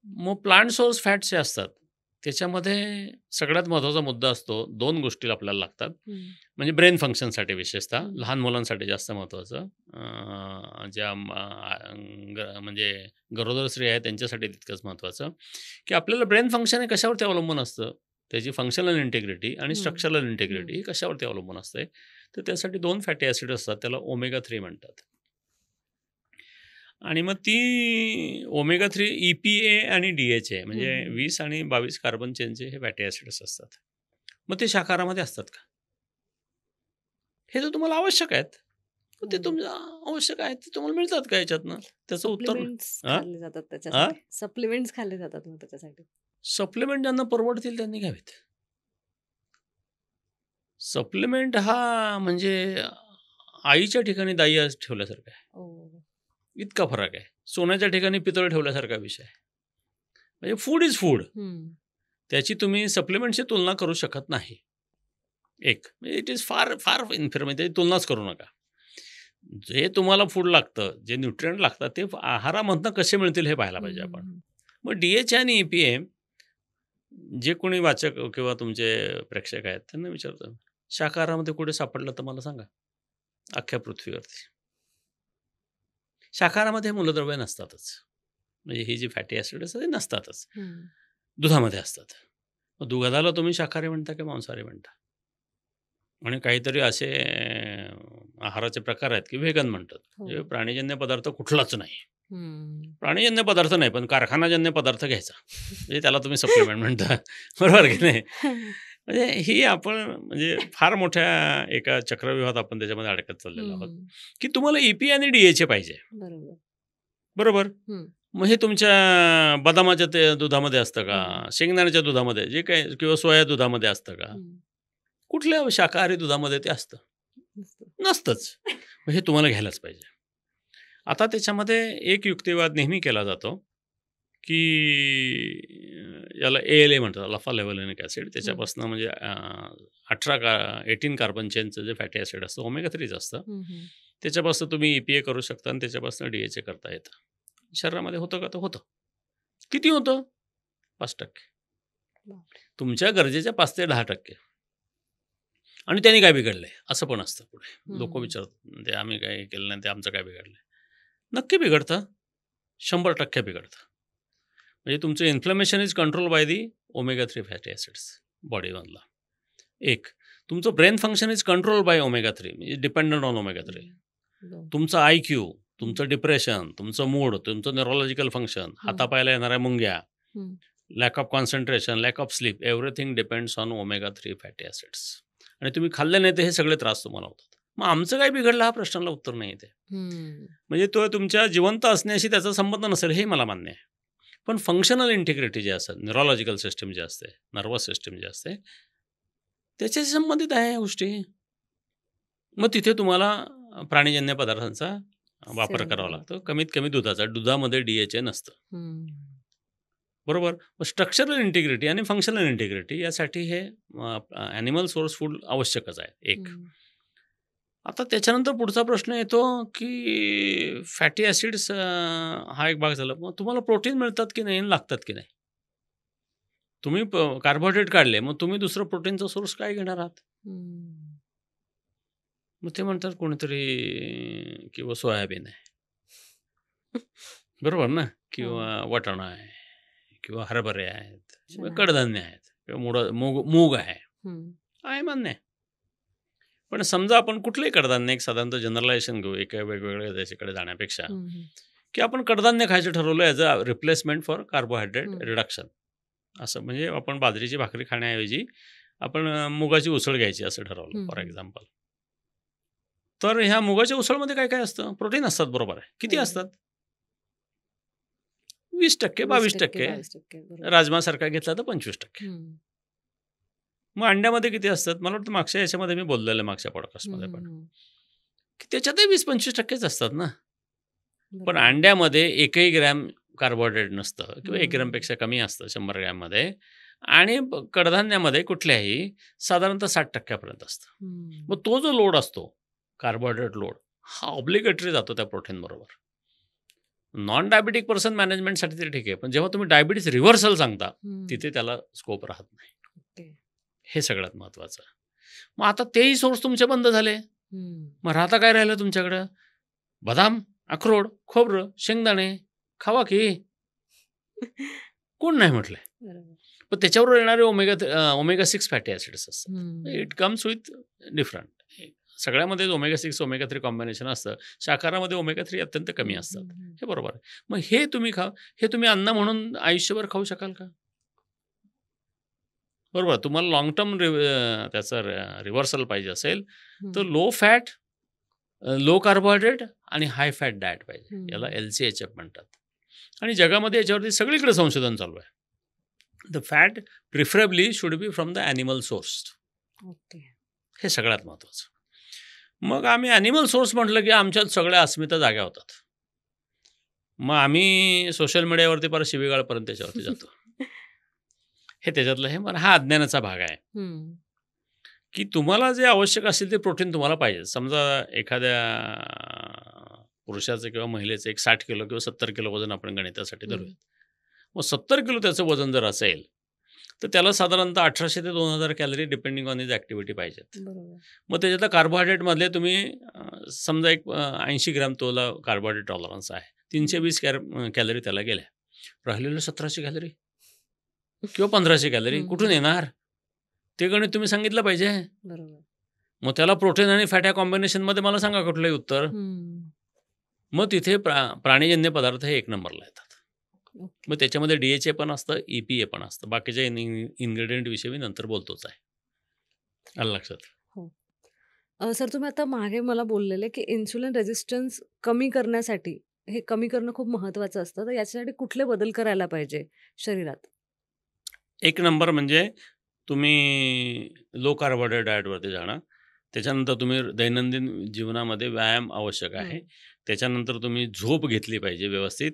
मग प्लांट सोर्स फॅट्स जे असतात त्याच्यामध्ये सगळ्यात महत्त्वाचा मुद्दा असतो, 2 गोष्टी आपल्याला लागतात. म्हणजे ब्रेन फंक्शनसाठी विशेषतः लहान मुलांसाठी जास्त महत्त्वाचं, ज्या म्हणजे गरोदर स्त्री आहे त्यांच्यासाठी तितकंच महत्त्वाचं, की आपल्याला ब्रेन फंक्शन हे कशावरती अवलंबून असतं, त्याची फंक्शनल इंटिग्रिटी आणि स्ट्रक्चरल इंटिग्रिटी ही कशावरती अवलंबून असते. तर त्यासाठी 2 फॅटी ॲसिड असतात, त्याला ओमेगा 3 म्हणतात. आणि मग ती ओमेगा 3 EPA आणि DHA म्हणजे 20 आणि 22 कार्बन चेनचे हे फॅटी ॲसिड्स असतात. मग ते शाकाहारामध्ये असतात का? हे तर तुम्हाला आवश्यक आहेत. मग ते तुमचं आवश्यक आहेत ते तुम्हाला मिळतात का याच्यातनं? त्याचं उत्तर सप्लिमेंट्स हां? खाल्ले जातात त्याच्यासाठी. सप्लिमेंट्स खाल्ले जातात मग त्याच्यासाठी. सप्लिमेंट ज्यांना परवडतील त्यांनी घ्यावेत. सप्लिमेंट हा म्हणजे आईच्या ठिकाणी दाई आज ठेवल्यासारखा आहे. इतका फरक आहे. सोन्याच्या ठिकाणी पितळ ठेवल्यासारखा विषय आहे. म्हणजे फूड इज फूड. त्याची तुम्ही सप्लिमेंटची तुलना करू शकत नाही. एक म्हणजे इट इज फार फार इन्फिअर, म्हणजे त्याची तुलनाच करू नका. जे तुम्हाला फूड लागतं, जे न्यूट्रिएंट लागतात ते आहारामधनं कसे मिळतील हे पाहायला पाहिजे आपण. मग DHA आणि EPA जे कोणी वाचक किंवा तुमचे प्रेक्षक आहेत त्यांना विचारतो, शाकाहारामध्ये कुठे सापडलं तर मला सांगा अख्ख्या पृथ्वीवरती. शाकाहारामध्ये मूलद्रव्य नसतातच, म्हणजे ही जी फॅटी ॲसिड असतात ते नसतातच. दुधामध्ये असतात. मग दुधाला तुम्ही शाकाहारी म्हणता की मांसाहारी म्हणता? आणि काहीतरी असे आहाराचे प्रकार आहेत की व्हेगन म्हणतात, म्हणजे प्राणीजन्य पदार्थ कुठलाच नाही. प्राणीजन्य पदार्थ नाही पण कारखानाजन्य पदार्थ घ्यायचा, म्हणजे त्याला तुम्ही सप्लिमेंट म्हणता. बरोबर की नाही? म्हणजे ही आपण म्हणजे फार मोठ्या एका चक्रव्यूहात आपण त्याच्यामध्ये अडकत चाललेलो आहोत की तुम्हाला EPA आणि DHA पाहिजे. बरोबर. मग हे तुमच्या बदामाच्या ते दुधामध्ये असतं का? शेंगदाण्याच्या दुधामध्ये जे काही किंवा सोया दुधामध्ये असतं का? कुठल्या शाकाहारी दुधामध्ये ते असतं? नसतंच. मग हे तुम्हाला घ्यायलाच पाहिजे. आता त्याच्यामध्ये एक युक्तिवाद नेहमी केला जातो की याला ALA म्हणतात, अल्फा लेव्हलिक ॲसिड. त्याच्यापासून म्हणजे 18 कार्बन चेनचं जे फॅटी ॲसिड असतं ओमेगा 3 असतं, त्याच्यापासून तुम्ही EPA करू शकता आणि त्याच्यापासून DHA करता येतं. शरीरामध्ये होतं का? तर होतं. किती होतं? 5%. तुमच्या गरजेच्या 5 ते 10%. आणि त्यांनी काय बिघडलंय असं पण असतं. पुढे लोक विचारतात ते आम्ही काय केलं नाही, ते आमचं काय बिघडलंय. नक्की बिघडतं. 100% बिघडतं. म्हणजे तुमचं inflammation is control by the omega 3 fatty acids बॉडीमधला. एक तुमचं brain function is control by omega 3, म्हणजे डिपेंडंट ऑन ओमेगा 3. तुमचं IQ, तुमचं डिप्रेशन, तुमचं मूड, तुमचं न्यूरोलॉजिकल फंक्शन, हातापायला येणाऱ्या मुंग्या, lack of concentration, lack of sleep, everything depends on omega 3 fatty acids. आणि तुम्ही खाल्ले नाही तर हे सगळे त्रास तुम्हाला होतात. मग आमचं काय बिघडलं हा प्रश्नाला उत्तर नाही येते. म्हणजे तो तुमच्या जिवंत असण्याशी त्याचा संबंध नसेल हे मला मान्य आहे. पण फंक्शनल इंटिग्रिटी जे असतात, न्यूरोलॉजिकल सिस्टम जे असते, नर्वस सिस्टम जे असते, त्याच्याशी संबंधित आहे या गोष्टी. मग तिथे तुम्हाला प्राणीजन्य पदार्थांचा वापर करावा लागतो. कमीत कमी दुधामध्ये DHA नसतं. बरोबर. स्ट्रक्चरल इंटिग्रिटी आणि फंक्शनल इंटिग्रिटी यासाठी हे ॲनिमल सोर्स फूड आवश्यकच आहे. एक आता त्याच्यानंतर पुढचा प्रश्न येतो की फॅटी ॲसिड्स हा एक भाग झाला. मग तुम्हाला प्रोटीन मिळतात की नाही, लागतात की नाही? तुम्ही कार्बोहायड्रेट काढले, मग तुम्ही दुसरं प्रोटीनचा सोर्स काय घेणार आहात? मग ते म्हणतात कोणीतरी किंवा सोयाबीन आहे. बरोबर ना? किंवा वाटाणा आहे किंवा हरभरे आहेत किंवा कडधान्य आहेत किंवा मूग आहे. मान्य आहे. पण समजा आपण कुठलंही कडधान्य, एक साधारणतः जनरलायझेशन घेऊ एका वेगवेगळ्या देशाकडे जाण्यापेक्षा, की आपण कडधान्य खायचं ठरवलं as a replacement for carbohydrate reduction. असं म्हणजे आपण बाजरीची भाकरी खाण्याऐवजी आपण मुगाची उसळ घ्यायची असं ठरवलं फॉर एक्झाम्पल. तर ह्या मुगाच्या उसळमध्ये काय काय असतं? प्रोटीन असतात. बरोबर आहे. किती असतात? 20%, 22%. राजमासारखा घेतला तर 25%. मग अंड्यामध्ये किती असतात? मला वाटतं मागच्या याच्यामध्ये मी बोललेलं मागच्या पॉडकास्टमध्ये पण, की त्याच्यातही 20-25% असतात ना. पण अंड्यामध्ये 1 ग्रॅम कार्बोहायड्रेट नसतं किंवा 1 ग्रॅमपेक्षा कमी असतं 100 ग्रॅममध्ये. आणि कडधान्यामध्ये कुठल्याही साधारणतः 60% असतं. मग तो जो लोड असतो कार्बोहायड्रेट लोड, हा ऑब्लिगेटरी जातो त्या प्रोटीन बरोबर. नॉन डायबेटिक पर्सन मॅनेजमेंटसाठी तरी ठीक आहे, पण जेव्हा तुम्ही डायबिटीस रिव्हर्सल सांगता तिथे त्याला स्कोप राहत नाही. हे सगळ्यात महत्वाचं. मग आता तेही सोर्स तुमचे बंद झाले, मग राहता काय राहिलं तुमच्याकडं? बदाम, अक्रोड, खोबरं, शेंगदाणे खावा की. कोण नाही म्हटलंय. पण त्याच्यावर येणारे ओमेगा 6 फॅटी ॲसिड्स असतात. It comes with different. सगळ्यामध्येच ओमेगा 6 ओमेगा 3 कॉम्बिनेशन असतं. शाकाहारामध्ये ओमेगा 3 अत्यंत कमी असतात. हे बरोबर आहे. मग हे तुम्ही खा. हे तुम्ही अन्न म्हणून आयुष्यभर खाऊ शकाल का? बरोबर. तुम्हाला लाँग टर्म त्याचं रिव्हर्सल पाहिजे असेल तर लो फॅट, लो कार्बोहायड्रेट आणि हाय फॅट डाएट पाहिजे. याला LCHF म्हणतात. आणि जगामध्ये याच्यावरती सगळीकडे संशोधन चालू आहे. The fat preferably should be from the animal source. Okay. हे सगळ्यात महत्त्वाचं. मग आम्ही ॲनिमल सोर्स म्हटलं की आमच्यात सगळ्या अस्मिता जाग्या होतात. मग आम्ही सोशल मीडियावरती परत शिवीगाळपर्यंत त्याच्यावरती जातो. हे त्याच्यातलं हे मला हा अज्ञानाचा भाग आहे. की तुम्हाला जे आवश्यक असेल ते प्रोटीन तुम्हाला पाहिजे. समजा एखाद्या पुरुषाचं किंवा महिलेचं एक 60 किलो किंवा 70 किलो वजन आपण गणितासाठी धरूया. मग 70 किलो त्याचं वजन जर असेल तर त्याला साधारणतः 1800 ते 2000 calorie depending on his activity पाहिजेत. मग त्याच्यातलं कार्बोहायड्रेटमधले तुम्ही समजा एक 80 ग्रॅम तोला कार्बोहायड्रेट टॉलरन्स आहे. 320 कॅलरी त्याला गेल्या. राहिलेलं 1700 कॅलरी किंवा 1500 कॅलरी कुठून येणार? ते गणित तुम्ही सांगितलं पाहिजे. मग त्याला प्रोटीन आणि फॅट या कॉम्बिनेशनमध्ये मला सांगा कुठलंही उत्तर. मग तिथे प्राणीजन्य पदार्थ हे 1 नंबरला येतात. मग त्याच्यामध्ये DHA पण असतं, EPA पण असतं. बाकीच्या इन्ग्रेडियंट विषयी मी नंतर बोलतोच आहे. आलं लक्षात? हो. सर तुम्ही आता मागे मला बोललेले की इन्सुलिन रेझिस्टन्स कमी करण्यासाठी हे कमी करणं खूप महत्त्वाचं असतं. तर याच्यासाठी कुठले बदल करायला पाहिजे शरीरात? 1 नंबर म्हणजे तुम्ही लो कार्बोहायड्रेट डाएटवरती जाणं. त्याच्यानंतर तुम्ही दैनंदिन जीवनामध्ये व्यायाम आवश्यक आहे. त्याच्यानंतर तुम्ही झोप घेतली पाहिजे व्यवस्थित.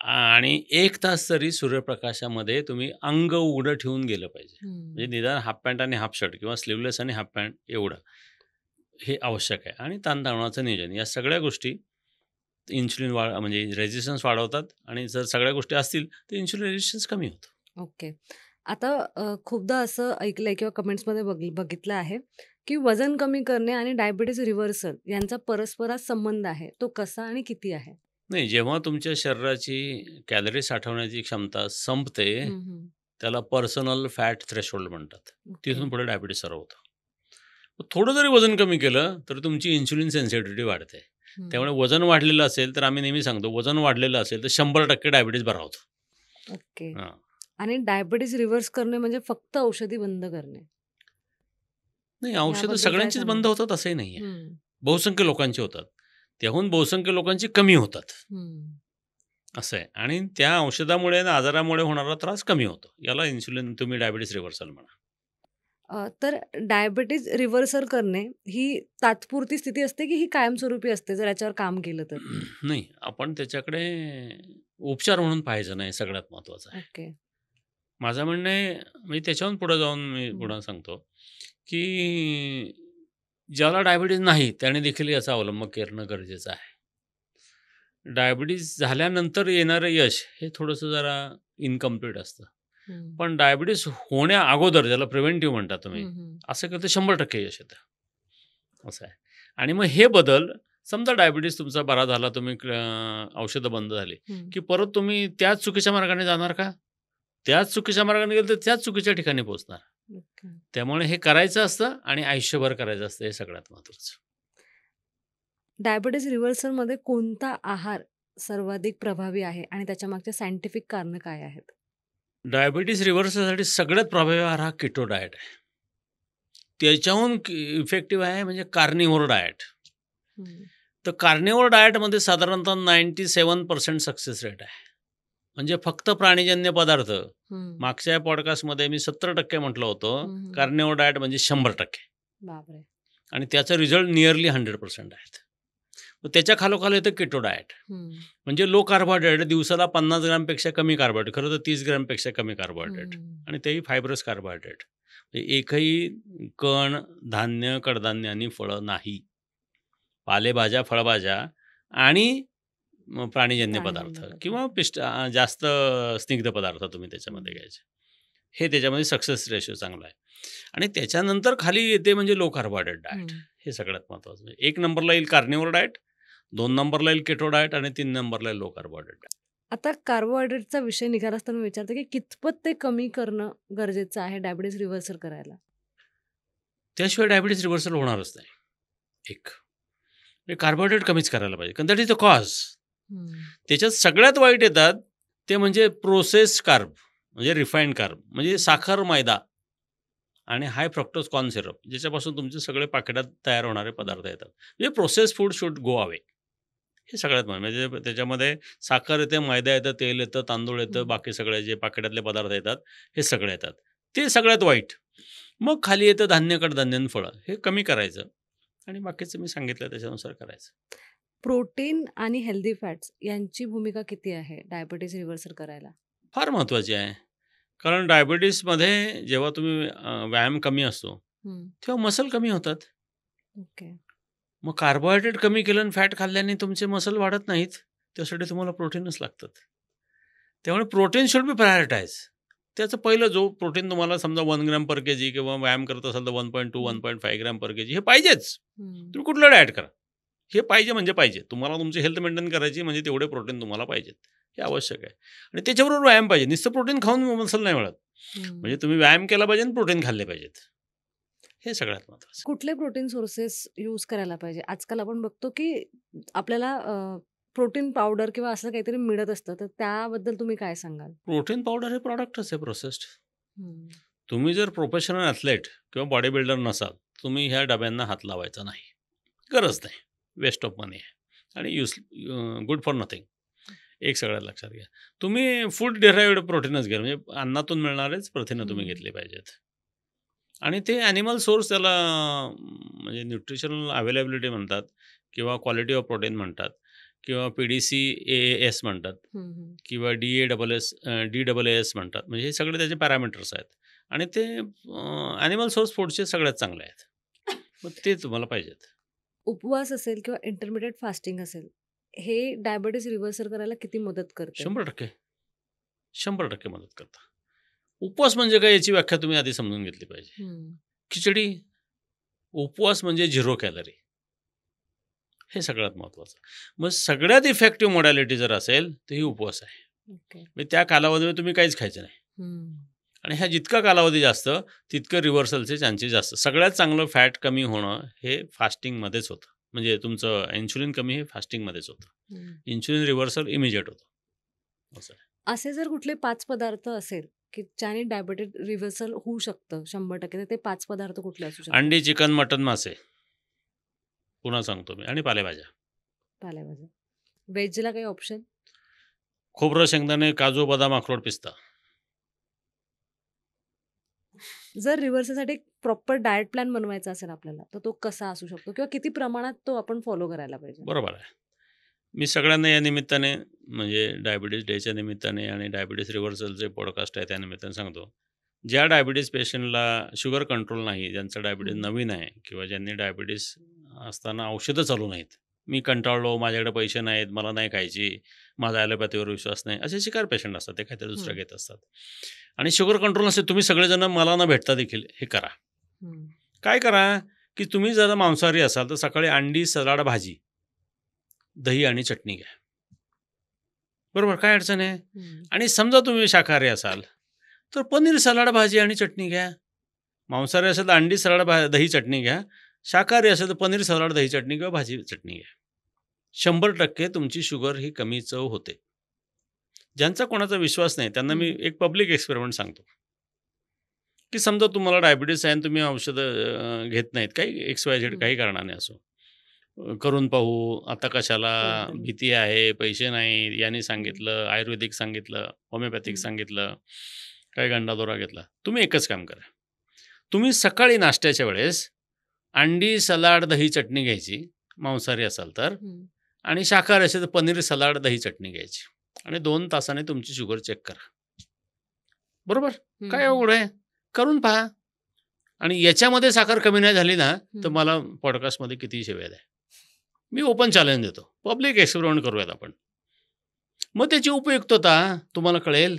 आणि 1 तास तरी सूर्यप्रकाशामध्ये तुम्ही अंग उघडं ठेवून गेलं पाहिजे. म्हणजे निदान हाफ पॅन्ट आणि हाफ शर्ट किंवा स्लीवलेस आणि हाफ पॅन्ट एवढं हे आवश्यक आहे. आणि ताणतणावाचं नियोजन या सगळ्या गोष्टी इन्सुलिन म्हणजे रेझिस्टन्स वाढवतात. आणि जर सगळ्या गोष्टी असतील तर इन्सुलिन रेझिस्टन्स कमी होतं. ओके. आता खूपदा असं ऐकलंय किंवा कमेंट्समध्ये बघितलं आहे की वजन कमी करणे आणि डायबिटीज रिव्हर्सल यांचा परस्परात संबंध आहे. तो कसा आणि किती आहे? नाही, जेव्हा तुमच्या शरीराची कॅलरी साठवण्याची क्षमता संपते त्याला पर्सनल फॅट थ्रेशोल्ड म्हणतात. तिथून पुढे डायबिटीज सर्व होतं. थोडं जरी वजन कमी केलं तर तुमची इन्सुलिन सेन्सिटिव्हिटी वाढते. त्यामुळे वजन वाढलेलं असेल तर आम्ही नेहमी सांगतो वजन वाढलेलं असेल तर 100% डायबिटीज बरा होतो. ओके. आणि डायबिटीज रिव्हर्स करणे म्हणजे फक्त औषधी बंद करणे? नाही, औषधं सगळ्यांचीच बंद होतात असंही नाही आहे. बहुसंख्य लोकांची होतात. त्याहून बहुसंख्य लोकांची कमी होतात असं आहे. आणि त्या औषधामुळे आजारामुळे होणारा त्रास कमी होतो. याला इन्सुलिन तुम्ही डायबिटीज रिव्हर्सल म्हणा. तर डायबिटीज रिव्हर्सल करणे ही तात्पुरती स्थिती असते की ही कायमस्वरूपी असते जर याच्यावर काम केलं तर? नाही, आपण त्याच्याकडे उपचार म्हणून पाहायचं नाही. सगळ्यात महत्त्वाचं आहे. ओके. माझं म्हणणं आहे म्हणजे त्याच्याहून पुढे जाऊन मी पुढं सांगतो की ज्याला डायबिटीज नाही त्याने देखील याचा अवलंब करणं गरजेचं आहे. डायबिटीज झाल्यानंतर येणारं यश हे थोडंसं जरा इनकम्प्लीट असतं. पण डायबिटीज होण्या अगोदर ज्याला प्रिव्हेंटिव्ह म्हणता तुम्ही असं करतं 100% यश येतं असं आहे. आणि मग हे बदल समजा डायबिटीज तुमचा बरा झाला, तुम्ही औषधं बंद झाली की परत तुम्ही त्याच चुकीच्या मार्गाने जाणार का? त्याच चुकीच्या मार्गाने गेलं तर त्याच चुकीच्या ठिकाणी पोहोचणार. त्यामुळे हे करायचं असतं आणि आयुष्यभर करायचं असतं. हे सगळ्यात महत्त्वाचं. डायबिटीज रिव्हर्सलमध्ये कोणता आहार सर्वाधिक प्रभावी आहे आणि त्याच्या मागचे सायंटिफिक कारण काय आहेत? डायबिटीज रिव्हर्सलसाठी सगळ्यात प्रभावी आहार हा किटो डाएट आहे. त्याच्याहून इफेक्टिव्ह आहे म्हणजे कार्निव्होर डाएट. तर कार्निव्होर डाएटमध्ये साधारणतः 97% सक्सेस रेट आहे. म्हणजे फक्त प्राणीजन्य पदार्थ. मागच्या पॉडकास्टमध्ये मी 70% म्हटलं होतं. कार्निव्होर डाएट म्हणजे 100%. बापरे. आणि त्याचा रिझल्ट नियरली 100% आहेत. त्याच्या खालोखाल येतं किटो डाएट. म्हणजे लो कार्बोहायड्रेट, दिवसाला 50 ग्रॅमपेक्षा कमी कार्बोहायड्रेट, खरं तर 30 ग्रॅमपेक्षा कमी कार्बोहायड्रेट, आणि तेही फायब्रस कार्बोहायड्रेट. एकही कण, धान्य, कडधान्य आणि फळं नाही. पालेभाज्या, फळभाज्या आणि प्राणीजन्य पदार्थ किंवा जास्त स्निग्ध पदार्थ तुम्ही त्याच्यामध्ये घ्यायचे. हे त्याच्यामध्ये सक्सेस रेशो चांगला आहे. आणि त्याच्यानंतर खाली येते म्हणजे लो कार्बोहायड्रेट डाएट. हे सगळ्यात महत्त्वाचं. 1 नंबरला येईल कार्निव्होर डाएट, 2 नंबरला येईल केटो डाएट आणि 3 नंबरला येईल लो कार्बोहायड्रेट डाएट. आता कार्बोहायड्रेटचा विषय निघाला असताना विचारते की कितपत ते कमी करणं गरजेचं आहे डायबिटीज रिव्हर्सल करायला? त्याशिवाय डायबिटीज रिव्हर्सल होणारच नाही. एक कार्बोहायड्रेट कमीच करायला पाहिजे, कारण दॅट इज द कॉज. हम्म. त्याच्यात सगळ्यात वाईट येतात ते म्हणजे प्रोसेस कार्ब, म्हणजे रिफाईंड कार्ब, म्हणजे साखर, मैदा आणि हाय फ्रक्टोज कॉर्न सिरप, ज्याच्यापासून तुमचे सगळे पाकिटात तयार होणारे पदार्थ येतात. म्हणजे process food should go away. हे सगळ्यात म्हणजे त्याच्यामध्ये साखर येते, मैदा येतं, तेल येतं, तांदूळ येतं, बाकी सगळे जे पाकिटातले पदार्थ येतात हे सगळे येतात, ते सगळ्यात वाईट. मग खाली येतं धान्य, कडधान्य आणि फळं, हे कमी करायचं आणि बाकीचं मी सांगितलं त्याच्यानुसार करायचं. प्रोटीन आणि हेल्दी फॅट्स यांची भूमिका किती आहे डायबिटीज रिव्हर्सल करायला? फार महत्त्वाची आहे, कारण डायबिटीसमध्ये जेव्हा तुम्ही व्यायाम कमी असतो तेव्हा मसल कमी होतात. ओके. मग कार्बोहायड्रेट कमी केलं आणि फॅट खाल्ल्याने तुमचे मसल वाढत नाहीत, त्यासाठी तुम्हाला प्रोटीनच लागतात. त्यामुळे प्रोटीन शुड बी प्रायोरिटाईज. त्याचं पहिलं जो प्रोटीन तुम्हाला समजा 1 ग्रॅम पर के जी किंवा व्यायाम करत असाल तर 1.2 1.5 ग्रॅम पर के जी हे पाहिजेच. तुम्ही कुठलं डाएट करा, हे पाहिजे म्हणजे पाहिजे. तुम्हाला तुमची हेल्थ मेंटेन करायची म्हणजे तेवढे प्रोटीन तुम्हाला पाहिजेत, हे आवश्यक आहे. आणि त्याच्याबरोबर व्यायाम पाहिजे. नुसतं प्रोटीन खाऊन मसल नाही मिळत, म्हणजे तुम्ही व्यायाम केला पाहिजे आणि प्रोटीन खाल्ले पाहिजेत, हे सगळ्यात महत्त्वाचं. कुठले प्रोटीन सोर्सेस यूज करायला पाहिजे? आजकाल आपण बघतो की आपल्याला प्रोटीन पावडर किंवा असं काहीतरी मिळत असतं, तर त्याबद्दल तुम्ही काय सांगाल? प्रोटीन पावडर हे प्रॉडक्टच आहे प्रोसेस्ड. तुम्ही जर प्रोफेशनल ॲथलेट किंवा बॉडी बिल्डर नसाल, तुम्ही ह्या डब्यांना हात लावायचा नाही, गरज नाही, वेस्ट ऑफ मनी आहे आणि गुड फॉर नथिंग. एक सगळ्यात लक्षात घ्या, तुम्ही फूड डिराइव्ड प्रोटीनच घ्या, म्हणजे अन्नातून मिळणारेच प्रथिनं तुम्ही घेतले पाहिजेत. आणि ते ॲनिमल सोर्स त्याला म्हणजे न्यूट्रिशनल अवेलेबिलिटी म्हणतात किंवा क्वालिटी ऑफ प्रोटीन म्हणतात किंवा PDCAAS म्हणतात किंवा DAAS म्हणतात. म्हणजे हे सगळे त्याचे पॅरामीटर्स आहेत आणि ते ॲनिमल सोर्स फूडचे सगळ्यात चांगले आहेत, मग ते तुम्हाला पाहिजेत. उपवास असेल किंवा इंटरमिडिएट फास्टिंग असेल, हे डायबिटीज रिव्हर्सल करायला किती मदत करते? 100% मदत करतात. उपवास म्हणजे काय याची व्याख्या तुम्ही आधी समजून घेतली पाहिजे. खिचडी, उपवास म्हणजे 0 कॅलरी, हे सगळ्यात महत्त्वाचं. मग सगळ्यात इफेक्टिव्ह मॉडॅलिटी जर असेल तर ही उपवास आहे. म्हणजे त्या कालावधीमध्ये तुम्ही काहीच खायचं नाही आणि ह्या जितका कालावधी जास्त तितकं रिव्हर्सलचे चान्सेस जास्त. सगळ्यात चांगलं फॅट कमी होणं हे फास्टिंगमध्येच होतं, म्हणजे तुमचं इन्शुलिन कमी हे फास्टिंगमध्येच होतं. इन्शुलिन रिव्हर्सल इमिजिएट होतं. असं असे जर कुठले 5 पदार्थ असेल की ज्याने डायबिटीज रिव्हर्सल होऊ शकतं 100%, तर ते 5 पदार्थ कुठले असू शकतात? अंडी, चिकन, मटन, मासे, पुन्हा सांगतो मी, आणि पालेभाज्या. व्हेजला काही ऑप्शन? खोबरं, शेंगदाणे, काजू, बदाम, अक्रोड, पिस्ता. जर रिव्हर्सलसाठी प्रॉपर डाएट प्लॅन बनवायचा असेल आपल्याला, तर तो कसा असू शकतो किंवा किती प्रमाणात तो आपण फॉलो करायला पाहिजे? बरोबर आहे. मी सगळ्यांना या निमित्ताने, म्हणजे डायबिटीज डेच्या निमित्ताने आणि डायबिटीज रिव्हर्सलचे पॉडकास्ट आहे त्या निमित्ताने सांगतो, ज्या डायबिटीज पेशंटला शुगर कंट्रोल नाही, ज्यांचं डायबिटीज नवीन आहे किंवा ज्यांनी डायबिटीज असताना औषधं चालू नाहीत, मी कंटाळलो, माझ्याकडे पैसे नाहीत, मला नाही खायची, माझा ॲलोपॅथीवर विश्वास नाही, असे शिकार पेशंट असतात, ते काहीतरी दुसरं घेत असतात आणि शुगर कंट्रोल नसते, तुम्ही सगळेजण मला न भेटता देखील हे करा. काय करा की तुम्ही जर मांसाहारी असाल तर सकाळी अंडी, सलाड, भाजी, दही आणि चटणी घ्या. बरोबर, काय अडचण आहे? आणि समजा तुम्ही शाकाहारी असाल तर पनीर, सलाड, भाजी आणि चटणी घ्या. मांसाहारी असेल तर अंडी, सलाड, दही, चटणी घ्या. शाकाहारी असेल तर पनीर, सलाड, दही, चटणी किंवा भाजी, चटणी घ्या. 100% तुमची शुगर ही कमी चव होते. ज्यांचा कोणाचा विश्वास नाही त्यांना मी एक पब्लिक एक्सपेरिमेंट सांगतो की समजा तुम्हाला डायबिटीस आहे आणि तुम्ही औषधं घेत नाहीत, काही XYZ काही कारणाने असो, करून पाहू, आता कशाला, भीती आहे, पैसे नाहीत, यांनी सांगितलं, आयुर्वेदिक सांगितलं, होमिओपॅथिक सांगितलं, काही गंडादोरा घेतला. तुम्ही एकच काम करा, तुम्ही सकाळी नाश्त्याच्या वेळेस अंडी, सलाड, दही, चटणी घ्यायची, मांसाहारी असाल तर, आणि शाकाहारी असेल तर पनीर, सलाड, दही, चटणी घ्यायची आणि 2 तासाने तुमची शुगर चेक करा. बरोबर, काय एवढं आहे, करून पहा. आणि याच्यामध्ये साखर कमी नाही झाली ना तर मला पॉडकास्टमध्ये कितीही शिवाय द्या, मी ओपन चॅलेंज देतो, पब्लिक एक्सपेरिमेंट करूयात आपण, मग त्याची उपयुक्तता तुम्हाला कळेल.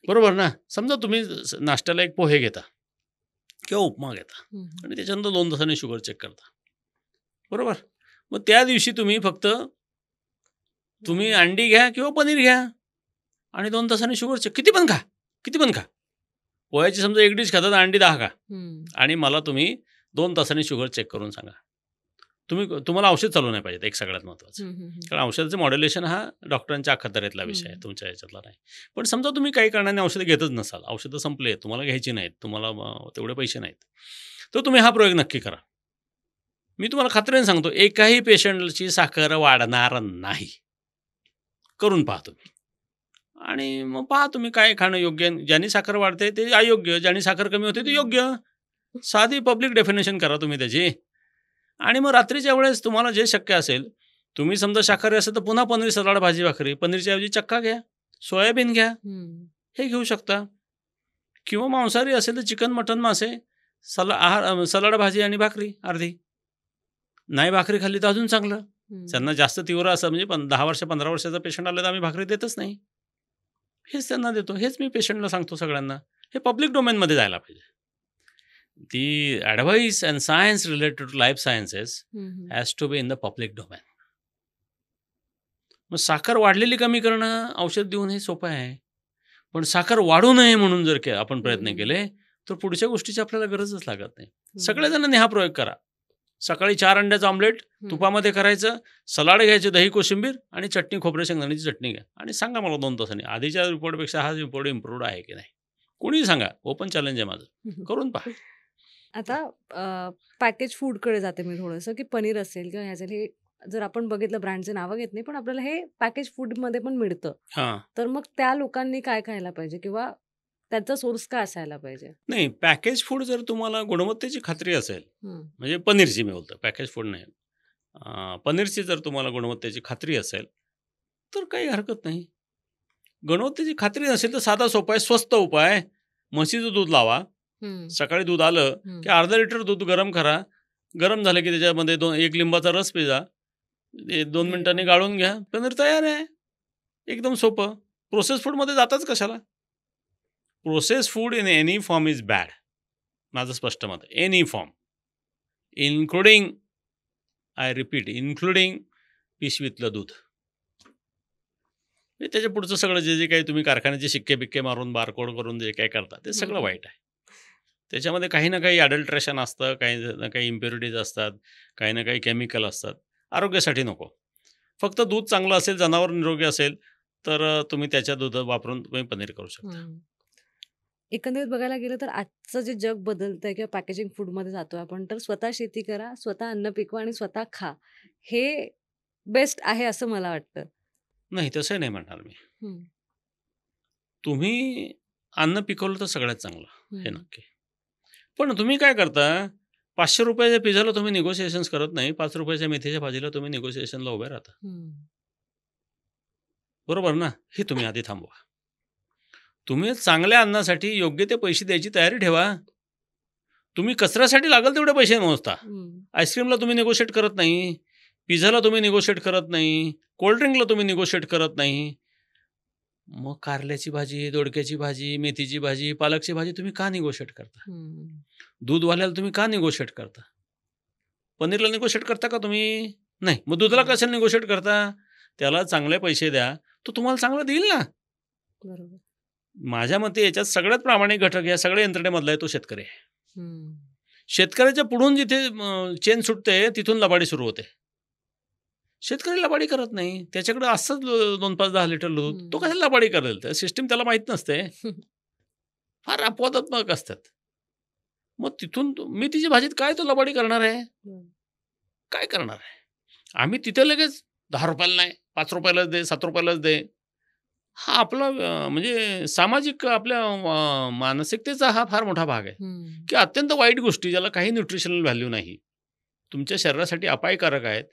बरोबर ना? समजा तुम्ही नाश्त्याला एक पोहे घेता किंवा उपमा घेता आणि त्याच्यानंतर 2 तासांनी शुगर चेक करता. बरोबर, मग त्या दिवशी तुम्ही अंडी घ्या किंवा पनीर घ्या आणि 2 तासांनी शुगर चेक, किती पण खा. पोह्याची समजा 1 डिश खातात, अंडी 10 खा आणि मला तुम्ही 2 तासांनी शुगर चेक करून सांगा. तुम्हाला औषध चालू नाही पाहिजे, एक सगळ्यात महत्त्वाचं. हम्म, हम्म, कारण औषधाचं मॉड्युलेशन हा डॉक्टरांच्या अखत्यारीतला विषय आहे, हम्म. तुमच्या ह्याच्यातला नाही. पण समजा तुम्ही काही कारणाने औषधं घेतच नसाल, औषधं संपले, तुम्हाला घ्यायची नाहीत, तुम्हाला तेवढे पैसे नाहीत, तर तुम्ही हा प्रयोग नक्की करा. मी तुम्हाला खात्रीने सांगतो, एकाही पेशंटची साखर वाढणार नाही. करून पहा तुम्ही. आणि मग पहा तुम्ही काय खाणं योग्य आहे. ज्यांनी साखर वाढते ते अयोग्य, ज्यांनी साखर कमी होते ते योग्य. साधी पब्लिक डेफिनेशन करा तुम्ही त्याची. आणि मग रात्रीच्या वेळेस तुम्हाला जे शक्य असेल, तुम्ही समजा शाकाहारी असेल तर पुन्हा पनीर, सलाड, भाजी, भाकरी. पनीरच्या ऐवजी चक्का घ्या, सोयाबीन घ्या, हम्म. हे घेऊ शकता. किंवा मांसाहारी असेल तर चिकन, मटन, मासे, सलाड, भाजी आणि भाकरी अर्धी. नाही भाकरी खाल्ली तर अजून चांगलं. त्यांना जास्त तीव्र असं म्हणजे 10 वर्ष 15 वर्षाचा पेशंट आला तर आम्ही भाकरी देतच नाही. हेच त्यांना देतो. हेच मी पेशंटला सांगतो सगळ्यांना. हे पब्लिक डोमेनमध्ये जायला पाहिजे. The advice and science related to life sciences has to be in the public domain. मग साखर वाढलेली कमी करणं औषध देऊन हे सोपं आहे. पण साखर वाढू नये म्हणून जर आपण प्रयत्न केले तर पुढच्या गोष्टीची आपल्याला गरजच लागत नाही. सगळेजणांनी हा प्रयोग करा. सकाळी 4 अंड्याचं ऑमलेट तुपामध्ये करायचं, सलाड घ्यायचे, दही, कोशिंबीर आणि चटणी, खोबरे शेंगदाण्याची चटणी घ्या आणि सांगा मला 2 तासांनी आधीच्या रिपोर्टपेक्षा हा रिपोर्ट इम्प्रूव्ड आहे की नाही. कोणीही सांगा, ओपन चॅलेंज आहे माझं, करून पहा. आता पॅकेज फूडकडे जाते मी थोडंसं, की पनीर असेल किंवा हे असेल, हे जर आपण बघितलं, ब्रँडचे नावं घेत नाही, पण आपल्याला हे पॅकेज फूडमध्ये पण मिळतं. हां. तर मग त्या लोकांनी काय खायला पाहिजे किंवा त्याचा सोर्स काय असायला पाहिजे? नाही, पॅकेज फूड जर तुम्हाला गुणवत्तेची खात्री असेल, हम्म. म्हणजे पनीरची मी बोलतो, पॅकेज फूड नाही. पनीरची जर तुम्हाला गुणवत्तेची खात्री असेल तर काही हरकत नाही. गुणवत्तेची खात्री नसेल तर साधा सोपा आहे, स्वस्त उपाय. म्हशीचं दूध लावा. सकाळी दूध आलं की अर्धा लिटर दूध गरम करा. गरम झालं की त्याच्यामध्ये 1 लिंबाचा रस पिजा. 2 मिनिटांनी गाळून घ्या, पनीर तयार आहे. एकदम सोपं. प्रोसेस फूडमध्ये जाताच कशाला? Process food in any form is bad. माझं स्पष्ट मत आहे. Any form, including, I repeat, including पिशवीतलं दूध. त्याच्या पुढचं सगळं जे काही तुम्ही कारखान्याचे शिक्के बिक्के मारून बारकोड करून जे काही करता ते सगळं वाईट आहे. त्याच्यामध्ये काही ना काही अडल्ट्रेशन असतं, काही ना काही इम्प्युरिटीज असतात, काही ना काही केमिकल असतात. आरोग्यासाठी नको. फक्त दूध चांगलं असेल, जनावर निरोगी असेल तर तुम्ही त्याच्या दूध वापरून तुम्ही पनीर करू शकता. एकंदरीत बघायला गेलं तर आजचं जे जग बदलतंय किंवा पॅकेजिंग फूडमध्ये जातोय आपण, तर स्वतः शेती करा, स्वतः अन्न पिकवा आणि स्वतः खा, हे बेस्ट आहे असं मला वाटतं. नाही, तसं नाही म्हणणार मी. तुम्ही अन्न पिकवलं तर सगळ्यात चांगलं, हे नक्की. पण तुम्ही काय करता, 500 रुपयाच्या पिझ्झाला तुम्ही निगोशिएशन्स करत नाही, 5 रुपयाच्या मेथीच्या भाजीला तुम्ही निगोशिएशनला उभे राहता. बरोबर ना? हे तुम्ही आधी थांबवा. तुम्ही चांगल्या अन्नासाठी योग्य ते पैसे द्यायची तयारी ठेवा. तुम्ही कचऱ्यासाठी लागेल तेवढे पैसे मोजता. आईस्क्रीमला तुम्ही निगोशिएट करत नाही, पिझ्झाला तुम्ही निगोशिएट करत नाही, कोल्ड्रिंकला तुम्ही निगोशिएट करत नाही. मग कारल्याची भाजी, दोडक्याची भाजी, मेथीची भाजी, पालकची भाजी तुम्ही का निगोशिएट करता? दूधवाल्याला तुम्ही का निगोशिएट करता? पनीरला निगोशिएट करता का तुम्ही? नाही. मग दुधाला कशाला निगोशिएट करता? त्याला चांगले पैसे द्या, तो तुम्हाला चांगलं देईल ना. बरोबर. माझ्या मते याच्यात सगळ्यात प्रामाणिक घटक या सगळ्या यंत्रणेमधला आहे तो शेतकरी आहे. शेतकऱ्याच्या पुढून जिथे चेन सुटते तिथून लबाडी सुरू होते. शेतकरी लबाडी करत नाही, त्याच्याकडे असंच 2, 5, 10 लिटर दूध, तो कशाला लबाडी करेल? त्या सिस्टीम त्याला माहीत नसते. फार अपवादात्मक असतात. मग तिथून मेथीच्या भाजीत काय तो लबाडी करणार आहे? काय करणार आहे? आम्ही तिथे लगेच 10 रुपयाला नाही, 5 रुपयालाच दे, 7 रुपयालाच दे. हा आपला म्हणजे सामाजिक आपल्या मानसिकतेचा हा फार मोठा भाग आहे की अत्यंत वाईट गोष्टी ज्याला काही न्यूट्रिशनल व्हॅल्यू नाही, तुमच्या शरीरासाठी अपायकारक आहेत,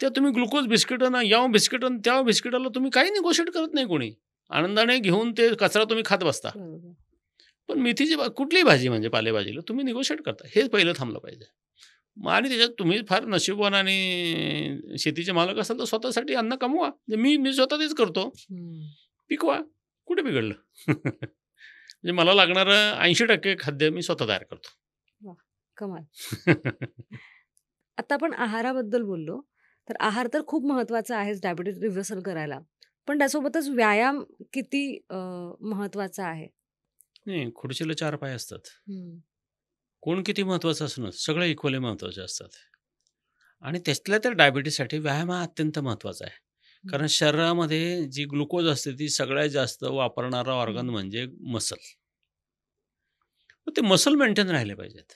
त्या तुम्ही ग्लुकोज बिस्किटं, या बिस्किटं, त्या बिस्किटाला तुम्ही काही निगोशिएट करत नाही. कोणी आनंदाने घेऊन ते कचरा तुम्ही खात बसता. पण मेथीची कुठलीही भाजी म्हणजे पालेभाजीला तुम्ही निगोशिएट करता, हे पहिलं थांबलं पाहिजे. आणि त्याच्यात तुम्ही फार नशीबवान आणि शेतीचे मालक असाल तर स्वतःसाठी अन्न कमवा. मी स्वतः तेच करतो. पिकवा. कुठे बिघडलं? म्हणजे मला लागणारं 80% खाद्य मी स्वतः तयार करतो. कमाल. आता आपण आहाराबद्दल बोललो, तर आहार तर खूप महत्वाचा आहे डायबिटीज रिव्हर्सल करायला, पण त्यासोबतच व्यायाम किती महत्वाचा आहे? नाही, खुर्चीला 4 पाय असतात. कोण किती महत्वाचं असणं, सगळे इक्वली महत्वाचे असतात. आणि त्यातल्या त्या डायबिटीससाठी व्यायाम हा अत्यंत महत्त्वाचा आहे. कारण शरीरामध्ये जी ग्लुकोज असते ती सगळ्यात जास्त वापरणारा ऑर्गन म्हणजे मसल. ते मसल मेंटेन राहिले पाहिजेत.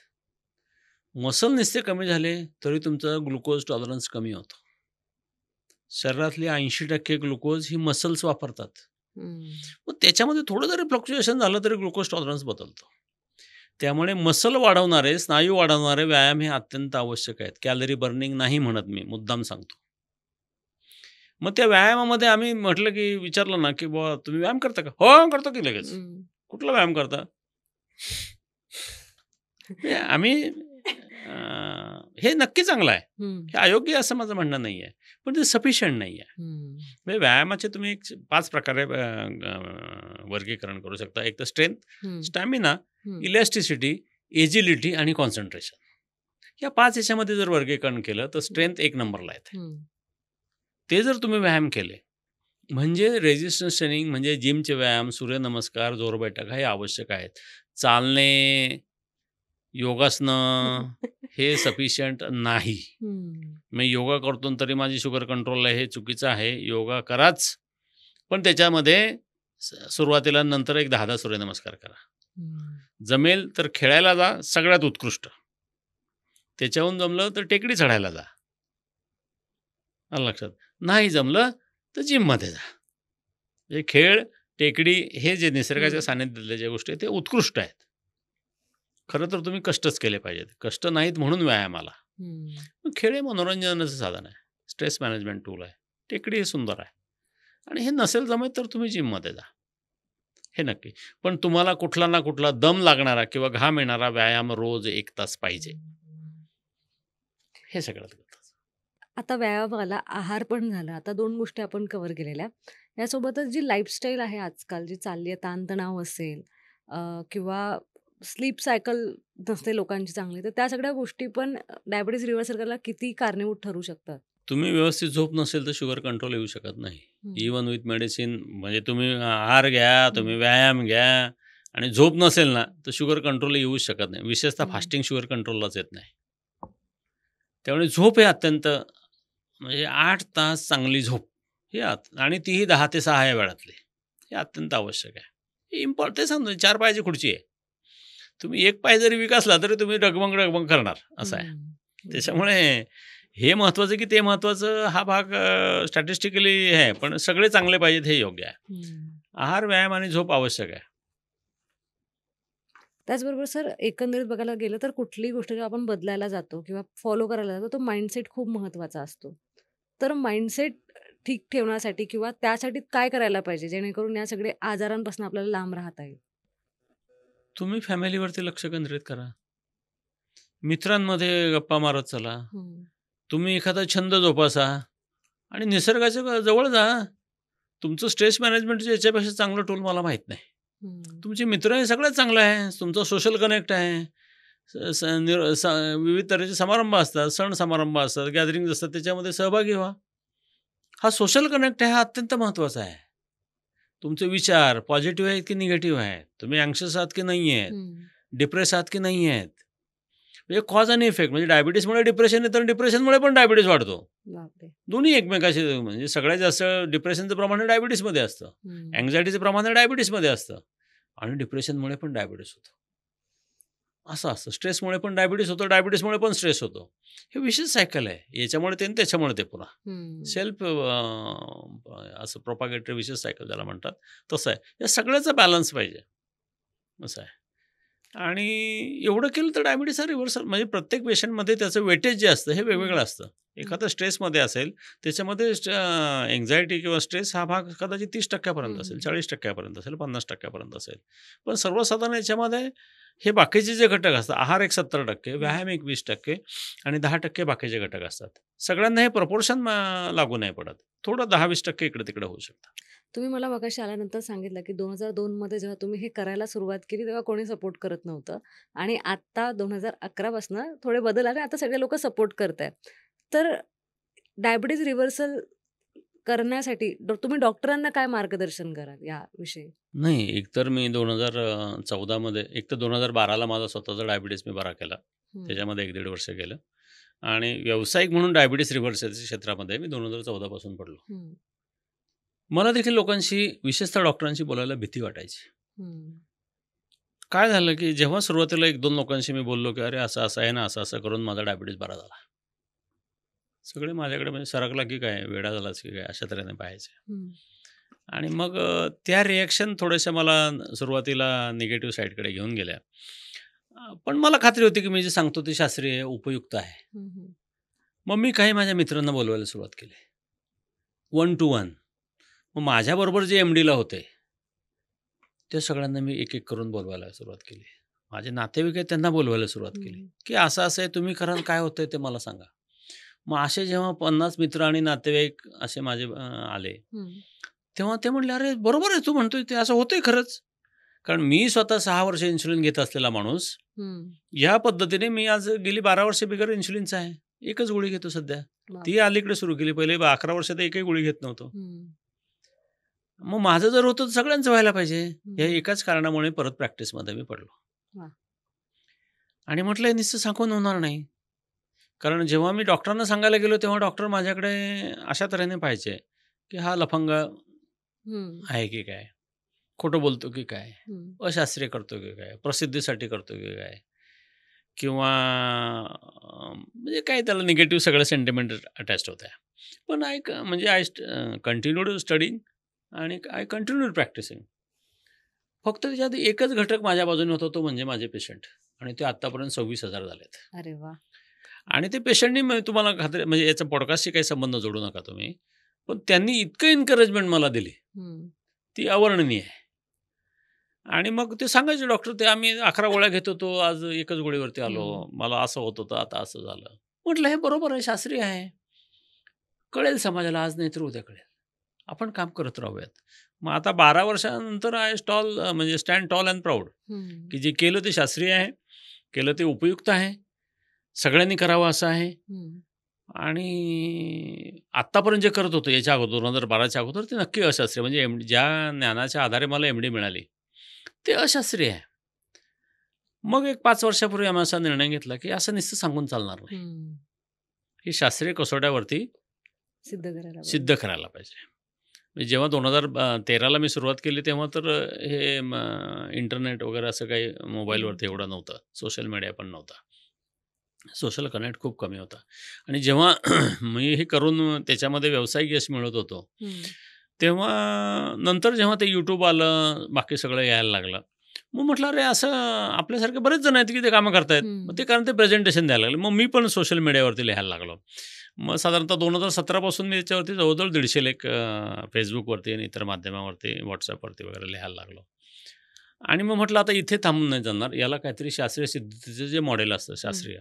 मसल नुसते कमी झाले तरी तुमचा ग्लुकोज टॉलरन्स कमी होतो. शरीरातली 80% ग्लुकोज ही मसल्स वापरतात. मग त्याच्यामध्ये थोडं जरी फ्लक्च्युएशन झालं तरी ग्लुकोज टॉलरन्स बदलतो. त्यामुळे मसल वाढवणारे, स्नायू वाढवणारे व्यायाम हे अत्यंत आवश्यक आहेत. कॅलरी बर्निंग नाही म्हणत मी, मुद्दाम सांगतो. मग त्या व्यायामामध्ये आम्ही म्हटलं की विचारलं ना की बुवा तुम्ही व्यायाम करता का? हो करतो की लगेच. कुठला व्यायाम करता? आम्ही हे नक्की चांगलं आहे. हे अयोग्य असं माझं म्हणणं नाही आहे. पण ते सफिशियंट नाही आहे. म्हणजे व्यायामाचे तुम्ही 5 प्रकारे वर्गीकरण करू शकता. एक तर स्ट्रेंथ, स्टॅमिना, इलॅस्टिसिटी, एजिलिटी आणि कॉन्सन्ट्रेशन. या 5 याच्यामध्ये जर वर्गीकरण केलं तर स्ट्रेंथ 1 नंबरला येते. ते जर तुम्ही व्यायाम केले म्हणजे रेझिस्टन्स ट्रेनिंग म्हणजे जिमचे व्यायाम, सूर्यनमस्कार, जोर बैठक हे आवश्यक आहेत. चालणे, योगासनं हे सफिशियंट नाही. मी योगा करतो तरी माझी शुगर कंट्रोल आहे हे चुकीचं आहे. योगा कराच, पण त्याच्यामध्ये सुरुवातीला नंतर एक 10-10 सूर्यनमस्कार करा. जमेल तर खेळायला जा, सगळ्यात उत्कृष्ट. त्याच्याहून जमलं तर टेकडी चढायला जा. आलं लक्षात? नाही जमलं तर जिममध्ये जा. हे खेळ, टेकडी हे जे निसर्गाच्या सानिध्यातल्या ज्या गोष्टी आहेत ते उत्कृष्ट आहेत. खरं तर तुम्ही कष्टच केले पाहिजेत. कष्ट नाहीत म्हणून व्यायामाला. खेळ हे मनोरंजनाचं साधन आहे. स्ट्रेस मॅनेजमेंट टूल आहे. टेकडी हे सुंदर आहे. आणि हे नसेल जमत तर तुम्ही जिममध्ये जा. हे नक्की. पण तुम्हाला कुठला ना कुठला दम लागणारा किंवा घाम येणारा व्यायाम रोज 1 तास पाहिजे. हे सगळ्यात गरजेचं. आता व्यायामाला आहार पण झाला. आता 2 गोष्टी आपण कव्हर केलेल्या. यासोबतच जी लाईफस्टाईल आहे आजकाल जी चालली आहे, ताणतणाव असेल किंवा स्लीप सायकल नसते लोकांची चांगली, तर त्या सगळ्या गोष्टी पण डायबिटीज रिव्हर्सल करायला किती कारणीभूत ठरू शकतात? तुम्ही व्यवस्थित झोप नसेल तर शुगर कंट्रोल येऊ शकत नाही. इवन विथ मेडिसिन म्हणजे तुम्ही आहार घ्या, तुम्ही व्यायाम घ्या आणि झोप नसेल ना तर शुगर कंट्रोल येऊच शकत नाही. विशेषतः फास्टिंग शुगर कंट्रोललाच येत नाही. त्यामुळे झोप हे अत्यंत म्हणजे 8 तास चांगली झोप हे आणि तीही 10 ते 6 या वेळातली हे अत्यंत आवश्यक आहे. हे ते सांगतो 4 पायाची खुर्ची आहे. तुम्ही 1 पाय जरी विकासला तरी तुम्ही डगमग करणार असं आहे. त्याच्यामुळे हे महत्त्वाचं की ते महत्त्वाचं हा भाग स्टॅटिस्टिकली आहे, पण सगळे चांगले पाहिजेत हे योग्य आहे. आहार, व्यायाम आणि झोप आवश्यक आहे. त्याचबरोबर सर एकंदरीत बघायला गेलं तर कुठलीही गोष्ट जेव्हा आपण बदलायला जातो किंवा फॉलो करायला जातो तो माइंडसेट खूप महत्त्वाचा असतो. तर माइंडसेट ठीक ठेवण्यासाठी किंवा त्यासाठी काय करायला पाहिजे जेणेकरून या सगळ्या आजारांपासून आपल्याला लांब राहता येईल? तुम्ही फॅमिलीवरती लक्ष केंद्रित करा. मित्रांमध्ये गप्पा मारत चला. तुम्ही एखादा छंद जोपासा आणि निसर्गाच्या जवळ जा. तुमचं स्ट्रेस मॅनेजमेंटचं याच्यापेक्षा चांगलं टूल मला माहीत नाही. तुमचे मित्र हे सगळ्यात चांगलं आहे. तुमचा सोशल कनेक्ट आहे. विविध तऱ्हेचे समारंभ असतात, सण समारंभ असतात, गॅदरिंग असतात, त्याच्यामध्ये सहभागी व्हा. हा सोशल कनेक्ट आहे, हा अत्यंत महत्त्वाचा आहे. तुमचे विचार पॉझिटिव्ह आहेत की निगेटिव्ह आहेत, तुम्ही अँक्शियस आहात की नाही आहेत, डिप्रेस आहात की नाही आहेत, म्हणजे कॉज आणि इफेक्ट. म्हणजे डायबिटीसमुळे डिप्रेशन येतं आणि डिप्रेशनमुळे पण डायबिटीस वाढतो. दोन्ही एकमेकाशी म्हणजे सगळ्यात जास्त डिप्रेशनचं प्रमाण डायबिटीसमध्ये असतं, अँझायटीचं प्रमाण डायबिटीसमध्ये असतं आणि डिप्रेशनमुळे पण डायबिटीस होतं. असं असतं. स्ट्रेसमुळे पण डायबिटीस होतं, डायबिटीसमुळे पण स्ट्रेस होतो. हे विशेष सायकल आहे. याच्यामुळे ते आणि त्याच्यामुळे ते पुन्हा सेल्फ असं प्रोपागेटरी विशेष सायकल ज्याला म्हणतात तसं आहे. या सगळ्याचा बॅलन्स पाहिजे असं आहे. आणि एवढं केलं तर डायबिटीस हा रिव्हर्सल म्हणजे प्रत्येक पेशंटमध्ये त्याचं वेटेज जे असतं हे वेगवेगळं असतं. एखादं स्ट्रेसमध्ये असेल त्याच्यामध्ये एन्झायटी किंवा स्ट्रेस हा भाग कदाचित 30% असेल, 40% असेल, 50% असेल. पण सर्वसाधारण याच्यामध्ये हे बाकीचे जे घटक असतात, आहार एक 70%, व्यायाम एक 20% आणि 10% बाकीचे घटक असतात. सगळ्यांना हे प्रपोर्शन लागू नाही पडत. थोडं 10-20% इकडे तिकडे होऊ शकतं. तुम्ही मला मगाशी आल्यानंतर सांगितलं की 2002 मध्ये जेव्हा तुम्ही हे करायला सुरुवात केली तेव्हा कोणी सपोर्ट करत नव्हतं आणि आता 2011 पासून थोडे बदल आले, आता सगळे लोक सपोर्ट करतायत. तर डायबिटीज रिव्हर्सल करण्यासाठी तुम्ही डॉक्टरांना काय मार्गदर्शन कराल याविषयी? नाही, एकतर मी 2014 मध्ये एक तर 2012ला माझा स्वतःचा डायबिटीस मी बरा केला. त्याच्यामध्ये 1-1.5 वर्ष गेलं आणि व्यावसायिक म्हणून डायबिटीस रिव्हर्सलच्या क्षेत्रामध्ये मी 2014 पासून पडलो. मला देखील लोकांशी, विशेषतः डॉक्टरांशी बोलायला भीती वाटायची. काय झालं की जेव्हा सुरुवातीला 1-2 लोकांशी मी बोललो की अरे असं असं आहे ना, असं असं करून माझा डायबिटीस बरा झाला. सगळे माझ्याकडे म्हणजे सरकला की काय, वेडा झालाच की काय, अशा तऱ्हेने पाहायचे. आणि मग त्या रिॲक्शन थोड्याशा मला सुरुवातीला निगेटिव्ह साईडकडे घेऊन गेल्या. पण मला खात्री होती की मी जे सांगतो ते शास्त्रीय आहे, उपयुक्त आहे. मग मी काही माझ्या मित्रांना बोलवायला सुरुवात केली, 1 to 1. मग माझ्याबरोबर जे MDला होते त्या सगळ्यांना मी एक एक करून बोलवायला सुरुवात केली. माझे नातेवाईक आहेत त्यांना बोलवायला सुरुवात केली की असं असं आहे, तुम्ही खरं काय होतंय ते मला सांगा. मग असे जेव्हा 50 मित्र आणि नातेवाईक असे माझे आले, तेव्हा ते म्हणले अरे बरोबर आहे तू म्हणतोय ते, असं होतंय खरंच. कारण मी स्वतः 6 वर्ष इन्सुलिन घेत असलेला माणूस या पद्धतीने मी आज गेली 12 वर्ष बिगर इन्सुलिनचा आहे. एकच गोळी घेतो सध्या. ती अलीकडे सुरू केली. पहिले 11 वर्षात एकही गोळी घेत नव्हतो. मग माझं जर होतं तर सगळ्यांचं व्हायला पाहिजे. या एकाच कारणामुळे परत प्रॅक्टिसमध्ये मी पडलो. आणि म्हटलं नुसतं सांगून होणार नाही. कारण जेव्हा मी डॉक्टरांना सांगायला गेलो तेव्हा डॉक्टर माझ्याकडे अशा तऱ्हेने पाहायचे की हा लफंगा आहे की काय, खोटं बोलतो की काय, अशास्त्रीय करतो की काय, प्रसिद्धीसाठी करतो की काय, किंवा म्हणजे काय त्याला निगेटिव्ह सगळं सेंटिमेंट अटॅच्ड होत्या. पण म्हणजे आय कंटिन्यूड स्टडिंग आणि आय कंटिन्यूड प्रॅक्टिसिंग. फक्त त्याच्यात एकच घटक माझ्या बाजूने होता, तो म्हणजे माझे पेशंट, आणि ते आत्तापर्यंत 26,000 झालेत. अरे वा. आणि ते पेशंटनी तुम्हाला खात्री, म्हणजे याचा पॉडकास्टशी काही संबंध जोडू नका तुम्ही, पण त्यांनी इतकं एन्करेजमेंट मला दिली ती अवर्णनीय आहे. आणि मग ते सांगायचे डॉक्टर, ते आम्ही 11 गोळ्या घेत होतो, आज एकच गोळीवरती आलो, मला असं होत होतं, आता असं झालं. म्हटलं हे बरोबर आहे, शास्त्रीय आहे, कळेल समाजाला, आज नाही तर उद्या कळेल. आपण काम करत राहूयात. मग आता 12 वर्षानंतर म्हणजे स्टँड टॉल अँड प्राऊड की जे केलं ते शास्त्रीय आहे, केलं ते उपयुक्त आहे, सगळ्यांनी करावं असं आहे. आणि आत्तापर्यंत जे करत होतो याच्या अगोदर 2012च्या अगोदर ते नक्की अशास्त्रीय, म्हणजे ज्या ज्ञानाच्या आधारे मला MD मिळाली ते अशास्त्रीय आहे. मग एक 5 वर्षापूर्वी आम्ही असा निर्णय घेतला की असं नुसतं सांगून चालणार नाही, ही शास्त्रीय कसोट्यावरती सिद्ध करायला पाहिजे. जेव्हा 2013ला मी सुरुवात केली तेव्हा तर हे इंटरनेट वगैरे असं काही मोबाईलवरती एवढं नव्हतं, सोशल मीडिया पण नव्हता, सोशल कनेक्ट खूप कमी होता. आणि जेव्हा मी हे करून त्याच्यामध्ये व्यावसायिक यश मिळत होतो तेव्हा नंतर जेव्हा ते YouTube आलं, बाकी सगळं यायला लागलं, मग म्हटलं अरे असं आपल्यासारखे बरेच जण आहेत की ते कामं करतायत. मग ते कारण ते प्रेझेंटेशन द्यायला लागले. मग मी पण सोशल मीडियावरती लिहायला लागलो. मग साधारणतः 2017 पासून मी त्याच्यावरती जवळजवळ 150 लेख फेसबुकवरती आणि इतर माध्यमावरती, व्हॉट्सअपवरती वगैरे लिहायला लागलो. आणि मग म्हटलं आता इथे थांबून नाही जाणार, याला काहीतरी शास्त्रीय सिद्धीचं जे मॉडेल असतं शास्त्रीय,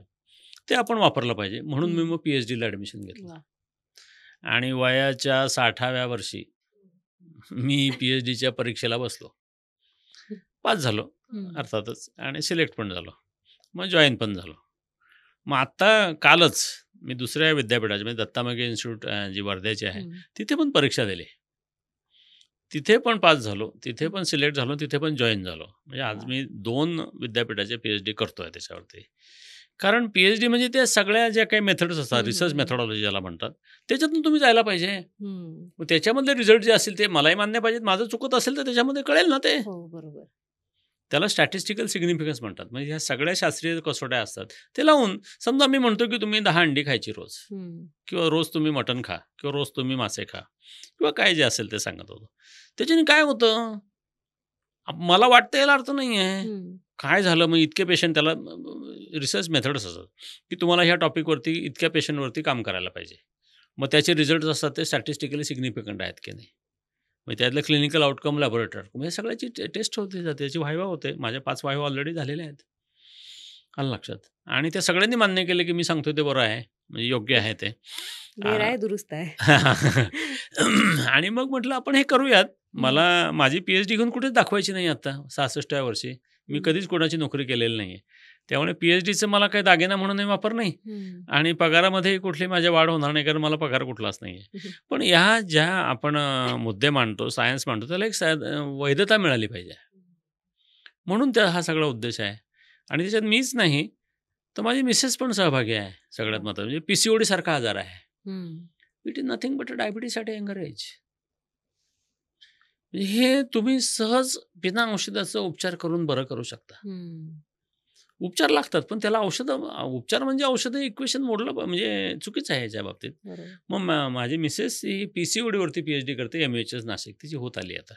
ते आपण वापरलं पाहिजे. म्हणून मी मग PhDला ॲडमिशन घेतलं. आणि वयाच्या 60व्या वर्षी मी PhDच्या परीक्षेला बसलो, पास झालो अर्थातच, आणि सिलेक्ट पण झालो, मग जॉईन पण झालो. मग आत्ता कालच मी दुसऱ्या विद्यापीठाची, म्हणजे दत्ता मेघे इन्स्टिट्यूट जी वर्ध्याची आहे, तिथे पण परीक्षा दिली, तिथे पण पास झालो, तिथे पण सिलेक्ट झालो, तिथे पण जॉईन झालो. म्हणजे आज मी 2 विद्यापीठाचे PhD करतोय त्याच्यावरती. कारण PhD म्हणजे त्या सगळ्या ज्या काही मेथड्स असतात, रिसर्च मेथडॉलॉजी ज्याला म्हणतात, त्याच्यातून तुम्ही जायला पाहिजे. मग त्याच्यामधले रिझल्ट जे असतील ते मलाही मान्य पाहिजेत. माझं चुकत असेल तर त्याच्यामध्ये कळेल ना ते. बरोबर. त्याला स्टॅटिस्टिकल सिग्निफिकन्स म्हणतात. म्हणजे ह्या सगळ्या शास्त्रीय कसोट्या असतात, ते लावून समजा मी म्हणतो की तुम्ही 10 अंडी खायची रोज, किंवा रोज तुम्ही मटण खा, किंवा रोज तुम्ही मासे खा, किंवा काय जे असेल ते सांगत होतो. त्याच्याने काय होतं, मला वाटतं याला अर्थ नाही आहे. काय झालं, मग इतके पेशंट, त्याला रिसर्च मेथड्स असतात की तुम्हाला ह्या टॉपिकवरती इतक्या पेशंटवरती काम करायला पाहिजे. मग त्याचे रिझल्ट असतात ते स्टॅटिस्टिकली सिग्निफिकंट आहेत की नाही, मग त्यातलं क्लिनिकल आउटकम, लॅबोरेटरी, म्हणजे सगळ्याची टेस्ट होते जाते, त्याची व्हायवा होते. माझ्या 5 व्हायवा ऑलरेडी झालेले आहेत, आलं लक्षात. आणि ते सगळ्यांनी मान्य केलं की मी सांगतोय ते बरं आहे, म्हणजे योग्य आहे ते, दुरुस्त आहे. आणि मग म्हटलं आपण हे करूयात. मला माझी PhD घेऊन कुठेच दाखवायची नाही. आता 66व्या वर्षी मी कधीच कोणाची नोकरी केलेली नाही आहे, त्यामुळे PhDचं मला काही दागिना म्हणूनही वापर नाही, आणि पगारामध्ये कुठली माझ्या वाढ होणार नाही, कारण मला पगार कुठलाच नाही आहे. पण ह्या ज्या आपण मुद्दे मांडतो, सायन्स मांडतो, त्याला एक वैधता मिळाली पाहिजे, म्हणून हा सगळा उद्देश आहे. आणि त्याच्यात मीच नाही तर माझी मिसेस पण सहभागी आहे सगळ्यात महत्त्वाचं. म्हणजे PCOD सारखा आजार आहे. It is nothing but a diabetes at a younger age. हे तुम्ही सहज बिना औषधाचा उपचार करून बरं करू शकता. उपचार लागतात, पण त्याला उपचार म्हणजे औषधं इक्वेशन मोडलं म्हणजे चुकीचं आहे याच्या बाबतीत. मग माझी मिसेस ही PCOD वरती PhD करते MUHS नाशिक, तिची होत आली आता.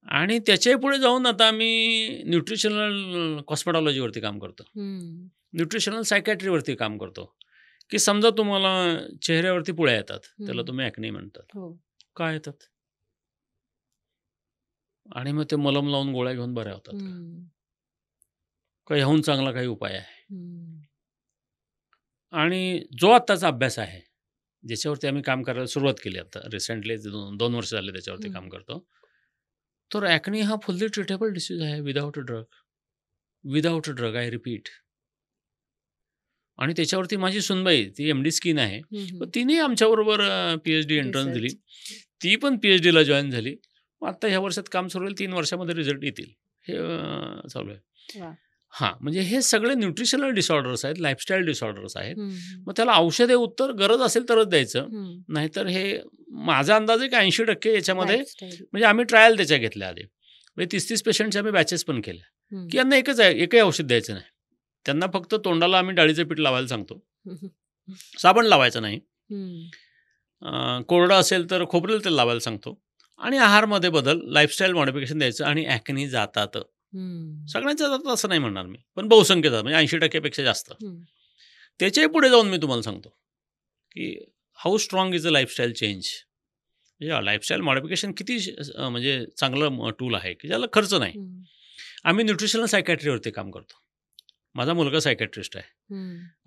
आणि त्याच्याही पुढे जाऊन आता आम्ही न्यूट्रिशनल कॉस्मेटॉलॉजीवरती काम करतो. न्यूट्रिशनल सायकॅट्रीवरती काम करतो. की समजा तुम्हाला चेहऱ्यावरती पुळ्या येतात, त्याला तुम्ही ॲक्ने म्हणतात. काय येतात? आणि मग ते मलम लावून गोळ्या घेऊन बऱ्या होतात का? ह्याहून चांगला काही उपाय आहे? आणि जो आत्ताचा अभ्यास आहे, ज्याच्यावरती आम्ही काम करायला सुरुवात केली आता रिसेंटली 2 वर्ष झाले त्याच्यावरती काम करतो. तर ॲक्ने हा फुल्ली ट्रीटेबल डिसीज आहे without a drug I repeat. आणि त्याच्यावरती माझी सुनबाई ती MD स्किन आहे, पण तिने आमच्याबरोबर PhD एंट्रन्स दिली. ती पण PhDला जॉईन झाली. आता ह्या वर्षात काम सुरू होईल, 3 वर्षामध्ये रिझल्ट येतील. हे चालू आहे. हां, म्हणजे हे सगळे न्यूट्रिशनल डिसऑर्डर्स आहेत, लाईफस्टाईल डिसऑर्डर्स आहेत. मग त्याला औषध हे उत्तर गरज असेल तरच द्यायचं. नाहीतर हे माझा अंदाज आहे की 80% याच्यामध्ये म्हणजे आम्ही ट्रायल त्याच्या घेतल्या आधी. म्हणजे 30-30 पेशंटच्या आम्ही बॅचेस पण केल्या, की यांना एकही औषध द्यायचं नाही. त्यांना फक्त तोंडाला आम्ही डाळीचं पीठ लावायला सांगतो. साबण लावायचं नाही. कोरडं असेल तर खोबरेल तेल लावायला सांगतो. आणि आहारमध्ये बदल, लाईफस्टाईल मॉडिफिकेशन द्यायचं आणि ॲक्ने जातात. सगळ्यांच्या जातात असं नाही म्हणणार मी, पण बहुसंख्य जातात, म्हणजे 80% पेक्षा जास्त. त्याच्याही पुढे जाऊन मी तुम्हाला सांगतो की how strong is a lifestyle change. म्हणजे लाईफस्टाईल मॉडिफिकेशन किती म्हणजे चांगलं टूल आहे की ज्याला खर्च नाही. आम्ही न्यूट्रिशनल सायकॅट्रीवरती काम करतो. माझा मुलगा सायकॅट्रिस्ट आहे.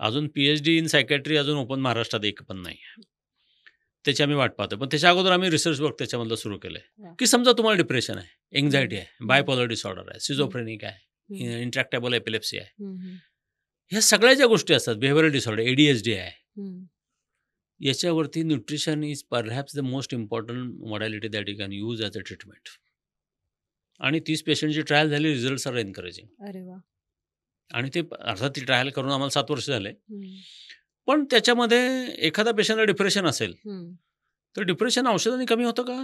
अजून PhD इन सायकॅट्री अजून ओपन महाराष्ट्रात एक पण नाही आहे. त्याची आम्ही वाट पाहतो. पण त्याच्या अगोदर आम्ही रिसर्च वर्क त्याच्यामधलं सुरू केलं आहे की समजा तुम्हाला डिप्रेशन आहे, एन्झायटी आहे, बायपोलर डिसऑर्डर आहे, सिझोफ्रेनिक आहे, इंट्रॅक्टेबल एपिलेप्सी आहे. ह्या सगळ्या ज्या गोष्टी असतात, बिहेवियरल डिसऑर्डर, ADHD आहे, याच्यावरती nutrition is perhaps the most important modality that you can use as a treatment. आणि 30 पेशंटची ट्रायल झाली, रिझल्ट्स आर एनकरेजिंग. अरे वा. आणि ते अर्थात ती ट्रायल करून आम्हाला 7 वर्ष झाले. पण त्याच्यामध्ये एखादा पेशंटला डिप्रेशन असेल तर डिप्रेशन औषधांनी कमी होतं का?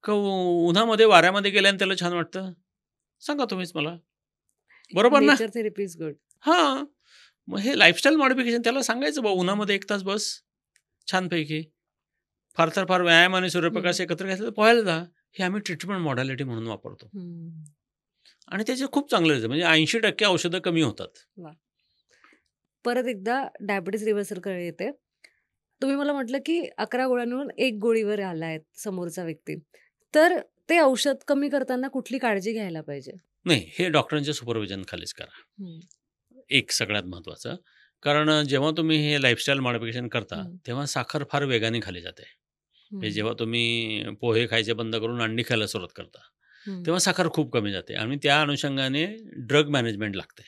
का उन्हामध्ये वाऱ्यामध्ये गेल्याने त्याला छान वाटतं? सांगा तुम्हीच मला. बरोबर ना? Nature therapy is good. हां, मग हे लाईफस्टाईल मॉडिफिकेशन त्याला सांगायचं बा, उन्हामध्ये 1 तास बस छानपैकी. फार तर फार व्यायाम आणि सूर्यप्रकाश एकत्र घ्यायचं तर पोहायला जा. हे आम्ही ट्रीटमेंट मॉडॅलिटी म्हणून वापरतो. आणि त्याचे खूप चांगले रिझल्ट, म्हणजे 80% औषधं कमी होतात. परत एकदा डायबिटीज रिव्हर्सलकडे येते. तुम्ही मला म्हटलं की 11 गोळ्यांवरून 1 गोळीवर आला आहे समोरचा व्यक्ती. तर ते औषध कमी करताना कुठली काळजी घ्यायला पाहिजे? नाही, हे डॉक्टरांच्या सुपरविजन खालीच करा. एक सगळ्यात महत्त्वाचं, कारण जेव्हा तुम्ही हे लाईफस्टाईल मॉडिफिकेशन करता तेव्हा साखर फार वेगाने खाली जाते. म्हणजे जेव्हा तुम्ही पोहे खायचे बंद करून अंडी खायला सुरुवात करता तेव्हा साखर खूप कमी जाते आणि त्या अनुषंगाने ड्रग मॅनेजमेंट लागते.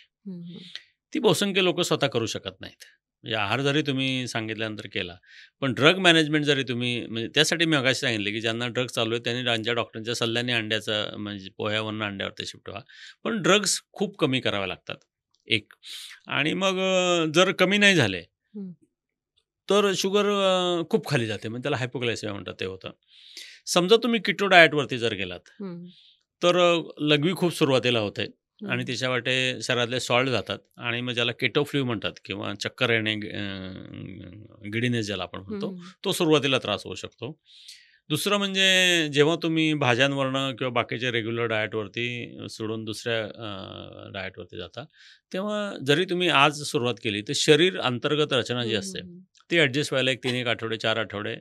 ती बहुसंख्य लोक स्वतः करू शकत नाहीत. म्हणजे आहार जरी तुम्ही सांगितल्यानंतर केला, पण ड्रग मॅनेजमेंट जरी तुम्ही, म्हणजे त्यासाठी मी मगाशी सांगितले की ज्यांना ड्रग चालू आहे त्यांनी त्यांच्या डॉक्टरांच्या सल्ल्याने अंड्याचं म्हणजे पोह्यावरून अंड्यावरती शिफ्ट व्हा. पण ड्रग्स खूप कमी करावे लागतात एक. आणि मग जर कमी नाही झाले तर शुगर खूप खाली जाते, म्हणजे त्याला हायपोग्लायसेमिया म्हणतात, ते होतं. समजा तुम्ही किटो डाएटवरती जर गेलात तर लघवी खूप सुरुवातीला होते आणि त्याच्या वाटे शरीरातले सॉल्ट जातात आणि मग ज्याला केटो फ्लू म्हणतात किंवा चक्कर येणे, गिडीनेस ज्याला आपण म्हणतो, तो सुरुवातीला त्रास होऊ शकतो. दुसरं म्हणजे जेव्हा तुम्ही भाज्यांवरनं किंवा बाकीच्या रेग्युलर डाएटवरती सोडून दुसऱ्या डाएटवरती जाता, तेव्हा जरी तुम्ही आज सुरुवात केली तर शरीर अंतर्गत रचना जी असते ती ॲडजस्ट व्हायला 3 आठवडे 4 आठवडे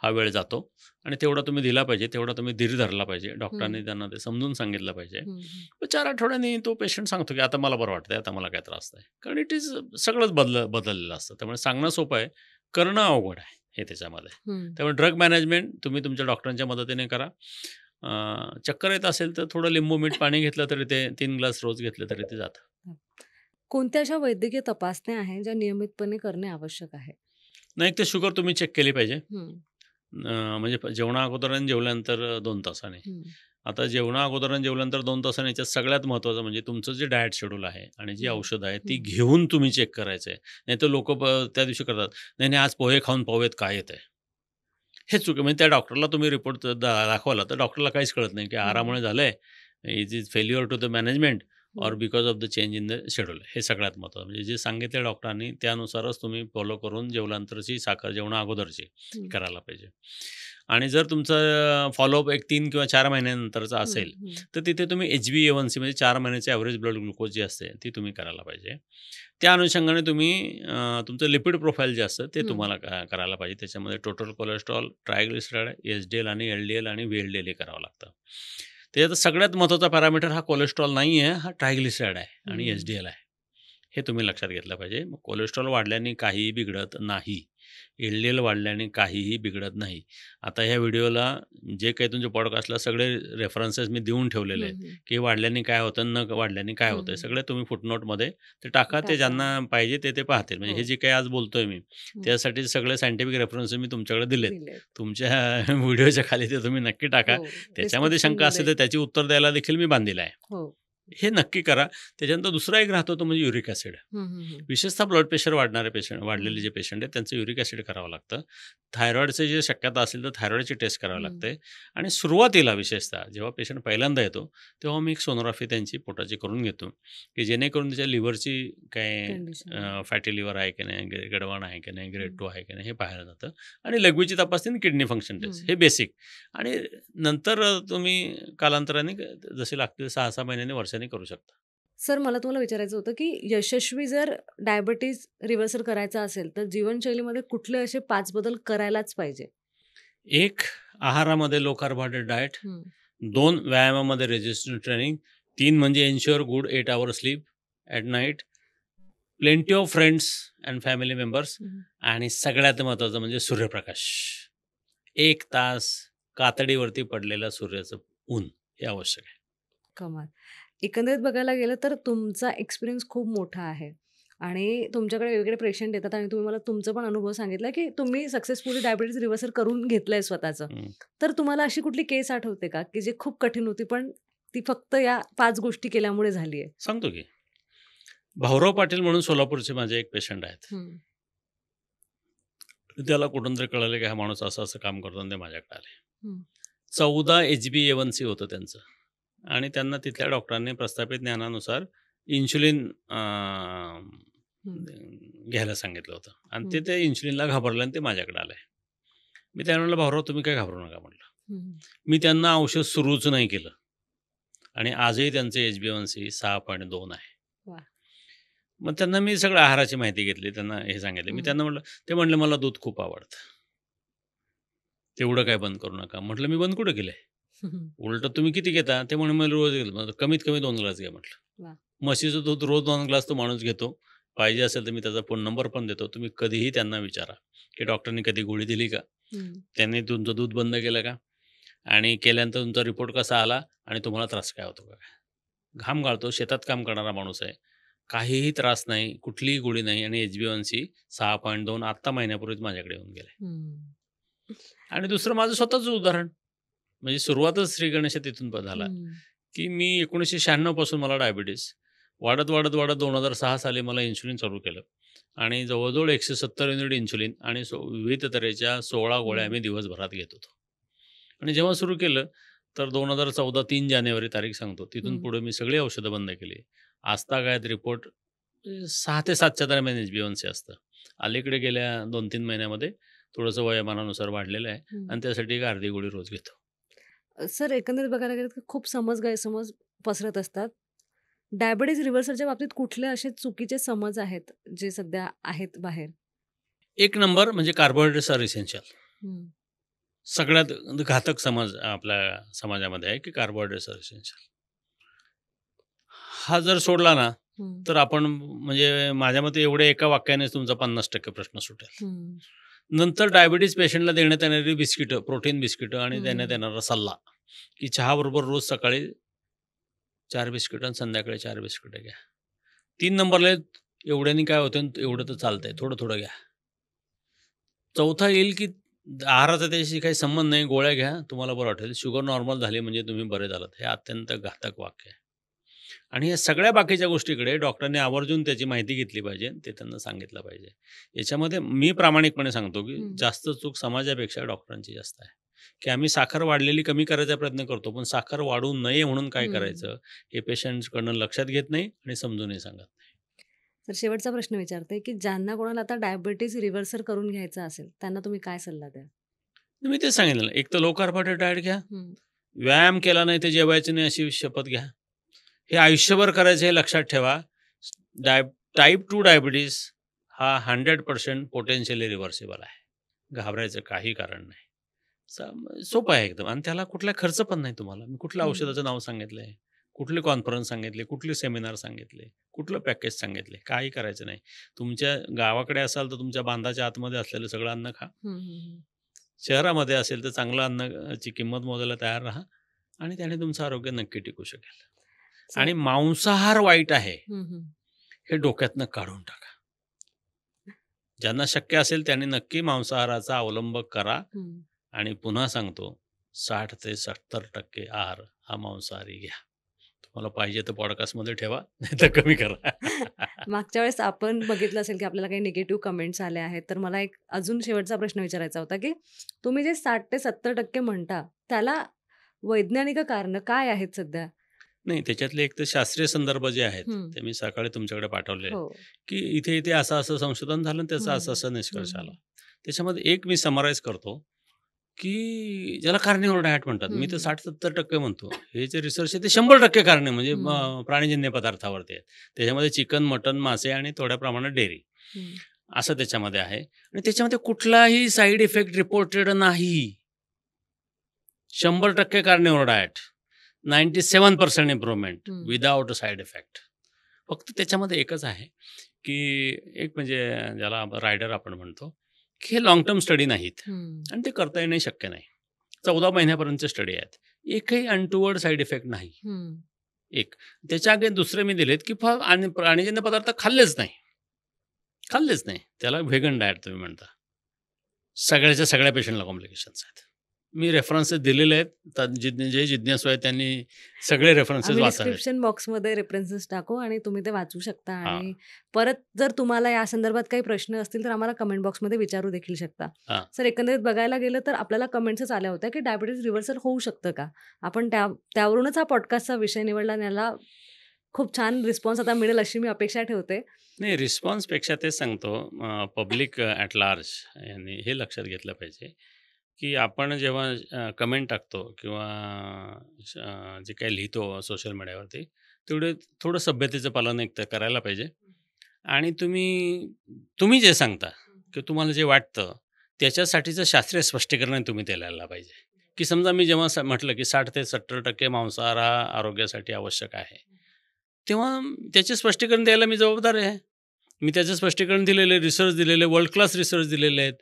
हा वेळ जातो. आणि तेवढा तुम्ही दिला पाहिजे, तेवढा तुम्ही धीर धरला पाहिजे. डॉक्टरांनी त्यांना ते समजून सांगितलं पाहिजे. 4 आठवड्यांनी तो पेशंट सांगतो की आता मला बरं वाटतंय, आता मला काय त्रास नाही. कारण इट इज सगळंच बदललेलं असतं. त्यामुळे सांगणं सोपं आहे, करणं अवघड आहे हे त्याच्यामध्ये. त्यामुळे ड्रग मॅनेजमेंट तुम्ही तुमच्या डॉक्टरांच्या मदतीने करा. चक्कर येत असेल तर थोडं लिंबू मीठ पाणी घेतलं तरी ते 3 ग्लास रोज घेतले तरी ते जातं. कोणत्या अशा वैद्यकीय तपासण्या आहेत ज्या नियमितपणे करणे आवश्यक आहे? नाही, ते शुगर तुम्ही चेक केली पाहिजे. म्हणजे जेवणा अगोदर आणि जेवल्यानंतर 2 तासाने. आता जेवणा अगोदर आणि जेवल्यानंतर 2 तासांनी याच्यात सगळ्यात महत्त्वाचं म्हणजे तुमचं जे डाएट शेड्यूल आहे आणि जी हं, औषधं आहेत ती हं. घेऊन तुम्ही चेक करायचं आहे. नाहीतर लोकं त्या दिवशी करतात, "नाही, नाही आज पोहे खाऊन पाहूयात काय येतंय." हे चुकी म्हणजे त्या डॉक्टरला तुम्ही रिपोर्ट दाखवला तर डॉक्टरला काहीच कळत नाही, की हं, आहारामुळे झालंय, is is failure to the management hmm. Or because of the change in the schedule. हे सगळ्यात महत्त्वाचं. म्हणजे जे सांगितले डॉक्टरांनी त्यानुसारच तुम्ही फॉलो करून जेवल्यानंतरची साखर जेवणा अगोदरची हं, करायला पाहिजे. आणि जर तुमचं फॉलोअप एक 3 किंवा 4 महिन्यानंतरचा हं, असेल, हं. तर तिथे तुम्ही HbA1c म्हणजे 4 महिन्याची ॲव्हरेज ब्लड ग्लुकोज जी असते ती तुम्ही करायला पाहिजे. त्या अनुषंगाने तुम्ही तुमचं लिपिड प्रोफाईल जे असतं ते हं. तुम्हाला करायला पाहिजे. त्याच्यामध्ये टोटल कोलेस्ट्रॉल, ट्रायग्लिसराईड, एच-डी-एल आणि एल-डी-एल आणि व्ही-एल-डी-एल हे करावं लागतं. त्याच्यात सगळ्यात महत्त्वाचा पॅरामीटर हा कोलेस्ट्रॉल नाही आहे, हा ट्रायग्लिसराईड आहे आणि हं. एच-डी-एल आहे. हे तुम्ही लक्षात घेतलं पाहिजे. मग कोलेस्ट्रॉल वाढल्याने काहीही बिघडत नाही. एल-डी-एल वाढल्याने काहीही बिघडत नाही. आता ह्या व्हिडिओला जे काही तुमच्या पॉडकास्टला सगळे रेफरन्सेस मी देऊन ठेवलेले हं, आहेत, हं. की वाढल्याने काय होतं, न वाढल्याने काय हं, होतंय. हं. सगळे तुम्ही फुटनोटमध्ये ते टाका. ते टाका. ज्यांना पाहिजे ते पाहतील. म्हणजे हो. हे जे काही आज बोलतोय मी, हं. त्यासाठी सगळे सायंटिफिक रेफरन्सेस मी तुमच्याकडे दिलेत. दिलेत. तुमच्या व्हिडिओच्या खाली ते तुम्ही नक्की टाका. हो. त्याच्यामध्ये शंका असेल डिस्क्रिप्शनमध्ये. तर त्याची उत्तर द्यायला देखील मी बांधील आहे. हो. हे नक्की करा. त्याच्यानंतर दुसरा एक राहतो तो म्हणजे युरिक ॲसिड. हं, हं, हं. विशेषतः ब्लड प्रेशर वाढणारे पेशंट वाढलेले हं. जे पेशंट आहेत त्यांचं युरिक ॲसिड करावं लागतं. थायरॉईडची जे शक्यता असेल तर थायरॉईडची टेस्ट करावी हं. लागते आणि सुरुवातीला विशेषतः जेव्हा पेशंट पहिल्यांदा येतो तेव्हा मी एक सोनोग्राफी त्यांची पोटाची करून घेतो, की जेणेकरून त्याच्या लिव्हरची काय कंडिशन. फॅटी लिव्हर आहे की नाही, गडवाण आहे की नाही, ग्रेड हं. 2 आहे की नाही हे पाहायला जातं आणि लघवीची तपासणी किडनी फंक्शन टेस्ट हं. हे बेसिक आणि नंतर तुम्ही कालांतराने जसे लागतील 6-6 महिन्यांनी वर्षांनी करू शकता. सर मला तुम्हाला विचारायचं होतं, की यशस्वी जर डायबिटीज रिव्हर्सल करायचा असेल, तर जीवनशैलीमध्ये कुठले असे 5 बदल करायलाच पाहिजे? 1 आहारामध्ये लो कार्बोहायड्रेट डाएट, हं. 2 व्यायामामध्ये रेजिस्टन्स ट्रेनिंग, 3 म्हणजे ensure good 8 our sleep at night, plenty of friends and family members हं. आणि सगळ्यात महत्त्वाचं म्हणजे सूर्यप्रकाश. 1 तास कातडीवरती पडलेलं सूर्याचं ऊन हे आवश्यक आहे. कमाल. एकंदरीत बघायला गेलं तर तुमचा एक्सपिरियन्स खूप मोठा आहे आणि तुमच्याकडे वेगवेगळे पेशंट येतात आणि तुम्ही मला तुमचा पण अनुभव सांगितला, की तुम्ही सक्सेसफुली डायबिटीज रिव्हर्सल करून घेतलंय स्वतःचं. हं. तर तुम्हाला अशी कुठली केस आठवते का, की जी खूप कठीण होती, पण ती फक्त या 5 गोष्टी केल्यामुळे झाली आहे? सांगतो की. भाऊराव पाटील म्हणून सोलापूरचे माझे एक पेशंट आहेत. हं, त्याला कुठूनतरी कळालं की हा माणूस असं-असं काम करतो आणि ते माझ्याकडे आले. हं, 14 HbA1c होतं त्यांचं आणि त्यांना तिथल्या डॉक्टरांनी प्रस्थापित ज्ञानानुसार इन्शुलिन हं, घ्यायला सांगितलं होतं आणि हं, ते त्या इन्शुलिनला घाबरले आणि ते माझ्याकडे आले. मी त्यांना म्हटलं, "भाऊराव तुम्ही काय घाबरू नका" म्हटलं. हं. मी त्यांना औषध सुरूच नाही केलं आणि आजही त्यांचे HbA1c 6.2 आहे. वाह! मग त्यांना मी सगळं आहाराची माहिती घेतली. त्यांना हे सांगितलं. मी हं. त्यांना म्हटलं ते म्हणले, "मला दूध खूप आवडतं. तेवढं काय बंद करू नका." म्हटलं, "मी बंद कुठं केलंय? उलटं तुम्ही किती घेता?" ते म्हणे, "मला रोज घेतो." म्हटलं, "कमीत कमी 2 ग्लास घ्या." म्हटलं. वाह! म्हशीचं दूध रोज 2 ग्लास तो माणूस घेतो. पाहिजे असेल तर मी त्याचा फोन नंबर पण देतो. तुम्ही कधीही त्यांना विचारा, की डॉक्टरनी कधी गोळी दिली का? हं. त्यांनी तुमचं दूध बंद केलं का? आणि केल्यानंतर तुमचा रिपोर्ट कसा आला आणि तुम्हाला त्रास काय होतो का? घाम गाळतो, शेतात काम करणारा माणूस आहे. काहीही त्रास नाही, कुठलीही गोळी नाही आणि HbA1c 6.2 आत्ता महिन्यापूर्वीच माझ्याकडे येऊन गेले. हं. आणि दुसरं माझं स्वतःचं उदाहरण. म्हणजे सुरुवातच श्री गणेश तिथून झाला, हं. की मी 1996 पासून मला डायबिटीज वाढत, वाढत, वाढत 2006 साली मला इन्शुलिन चालू केलं आणि जवळ-जवळ 170 युनिट इन्शुलिन आणि विविध तऱ्हेच्या 16 गोळ्या हं. आम्ही दिवसभरात घेत होतो. आणि जेव्हा सुरू केलं, तर 2014 3 जानेवारी तारीख सांगतो. तिथून हं. पुढे मी सगळी औषधं बंद केली. आजतागायत रिपोर्ट 6 ते 7 च्या दरम्यान HbA1c असतं. अलीकडे गेल्या 2-3 महिन्यामध्ये थोडंसं वयोमानानुसार वाढलेलं आहे हं. आणि त्यासाठी एक अर्धी गोळी रोज घेतो. सर एकंदरीत बघायला गेलं तर खूप गैरसमज पसरत असतात. डायबिटीज रिव्हर्सलच्या बाबतीत कुठले असे चुकीचे समज आहेत, जे सध्या आहेत बाहेर? एक नंबर म्हणजे कार्बोहायड्रेट्स आर इसेन्शियल. हं, सगळ्यात घातक समज आपल्या समाजामध्ये आहे, की कार्बोहायड्रेट्स आर इसेन्शियल. हा जर सोडला ना, हं, तर आपण म्हणजे माझ्या मते एवढ्या एका वाक्यानेच तुमचा 50% प्रश्न सुटेल. हं, नंतर डायबिटीज पेशंटला देण्यात येणारी बिस्किटं, प्रोटीन बिस्किटं आणि देण्यात हं, येणारा सल्ला, की चहाबरोबर रोज सकाळी 4 बिस्किटं आणि संध्याकाळी 4 बिस्किटं घ्या. 3 नंबरला एवढ्याने काय होतं, एवढं तर चालतंय, थोडं-थोडं घ्या. चौथा येईल, की आहाराचा त्याच्याशी काही संबंध नाही. गोळ्या घ्या, तुम्हाला बरं वाटेल. शुगर नॉर्मल झाली म्हणजे तुम्ही बरे झालात. हे अत्यंत घातक वाक्य आहे. आणि या सगळ्या बाकीच्या गोष्टीकडे डॉक्टरांनी आवर्जून त्याची माहिती घेतली पाहिजे. ते त्यांना सांगितलं पाहिजे. याच्यामध्ये मी प्रामाणिकपणे सांगतो, की जास्त चूक समाजापेक्षा डॉक्टरांची जास्त आहे. की आम्ही साखर वाढलेली कमी करायचा प्रयत्न करतो, पण साखर वाढू नये म्हणून काय करायचं हे पेशंट्सकडनं लक्षात घेत नाही आणि समजूनही सांगत नाही. तर शेवटचा प्रश्न विचारते, की ज्यांना कोणाला आता डायबिटीज रिव्हर्सल करून घ्यायचा असेल, त्यांना तुम्ही काय सल्ला द्याल? मी ते सांगितलं, एक तर लो कार्बोहायड्रेट डाएट घ्या. व्यायाम केला नाही तर जेवायचं नाही अशी शपथ घ्या. हे आयुष्यभर करायचं हे लक्षात ठेवा. टाईप 2 डायबिटीस हा 100% पोटेन्शियली रिव्हर्सिबल आहे. घाबरायचं काही कारण नाही. सोपं आहे एकदम आणि त्याला कुठला खर्च पण नाही तुम्हाला. मी कुठल्या औषधाचं नाव सांगितलंय, कुठले कॉन्फरन्स सांगितले, कुठले सेमिनार सांगितले, कुठलं पॅकेज सांगितले, काही करायचं नाही. तुमच्या गावाकडे असाल तर तुमच्या बांधाच्या आतमध्ये असलेलं सगळं अन्न खा. शहरामध्ये असेल तर चांगलं अन्नाची किंमत मोजायला तयार राहा आणि त्याने तुमचं आरोग्य नक्की टिकू शकेल. आणि मांसाहार वाईट आहे हे डोक्यातनं काढून टाका. ज्यांना शक्य असेल त्यांनी नक्की मांसाहाराचा अवलंब करा. आणि पुन्हा सांगतो, 60 ते 70% आहार हा मांसाहारी घ्या. तुम्हाला पाहिजे तर पॉडकास्टमध्ये ठेवा, नाही तर कमी करा. मागच्या वेळेस आपण बघितलं असेल की आपल्याला काही निगेटिव्ह कमेंट्स आले आहेत, तर मला एक अजून शेवटचा प्रश्न विचारायचा होता, की तुम्ही जे 60 ते 70% म्हणता, त्याला वैज्ञानिक कारण काय आहेत सध्या? नाही, त्याच्यातले एक तर शास्त्रीय संदर्भ जे आहेत ते मी सकाळी तुमच्याकडे पाठवले, की इथे इथे असं संशोधन झालं आणि त्याचा असा निष्कर्ष आला. त्याच्यामध्ये एक मी समराईज करतो, की ज्याला कार्निव्होर डाएट म्हणतात. मी तर 60-70% म्हणतो. हे जे रिसर्च आहे ते 100% कार्ने म्हणजे प्राणीजन्य पदार्थावरती आहेत. त्याच्यामध्ये चिकन, मटन, मासे आणि थोड्या प्रमाणात डेअरी असं त्याच्यामध्ये आहे. आणि त्याच्यामध्ये कुठलाही साईड इफेक्ट रिपोर्टेड नाही. 100% carnivore diet, 97% improvement without side effect. फक्त त्याच्यामध्ये एकच आहे, की एक म्हणजे ज्याला रायडर आपण म्हणतो, की हे लॉंग टर्म स्टडी नाहीत आणि ते करता येणे शक्य नाही. 14 महिन्यापर्यंतचे स्टडी आहेत. एकही अनटुवर्ड साईड इफेक्ट नाही. एक त्याच्या आगे दुसरे मी दिलेत, की आणि प्राणीजन्य पदार्थ खाल्लेच नाही. त्याला व्हेगन डाएट तुम्ही म्हणता. सगळ्याच्या सगळ्या पेशंटला कॉम्प्लिकेशन्स आहेत. मी रेफरन्सेस दिलेले आहेत. जे जिज्ञासू आहेत त्यांनी सगळे रेफरन्सेस वाचावे. डिस्क्रिप्शन बॉक्समध्ये रेफरन्सेस टाकू आणि तुम्ही ते वाचू शकता. आणि परत जर तुम्हाला या संदर्भात काही प्रश्न असतील तर आम्हाला कमेंट बॉक्समध्ये विचारू देखील शकता. सर, एकंदरीत बघायला गेलं तर आपल्याला कमेंट्सच आल्या होत्या, की डायबिटीज रिव्हर्सल होऊ शकतं का? आपण त्यावरूनच हा पॉडकास्टचा विषय निवडला. याला खूप छान रिस्पॉन्स आता मिळेल अशी मी अपेक्षा ठेवते. नाही, रिस्पॉन्सपेक्षा तेच सांगतो, पब्लिक ॲट लार्ज यांनी हे लक्षात घेतलं पाहिजे, की आपण जेव्हा कमेंट टाकतो किंवा जे काही लिहितो सोशल मीडियावरती, तेवढे थोडं सभ्यतेचं पालन एक तर करायला पाहिजे. आणि तुम्ही जे सांगता की तुम्हाला जे वाटतं त्याच्यासाठीचं शास्त्रीय स्पष्टीकरण तुम्ही द्यायला पाहिजे. की समजा मी जेव्हा म्हटलं की 60 ते 70% मांसाहार हा आरोग्यासाठी आवश्यक आहे, तेव्हा त्याचे स्पष्टीकरण द्यायला मी जबाबदार आहे. मी त्याचं स्पष्टीकरण दिलेले, रिसर्च दिलेले, वर्ल्ड क्लास रिसर्च दिलेले आहेत,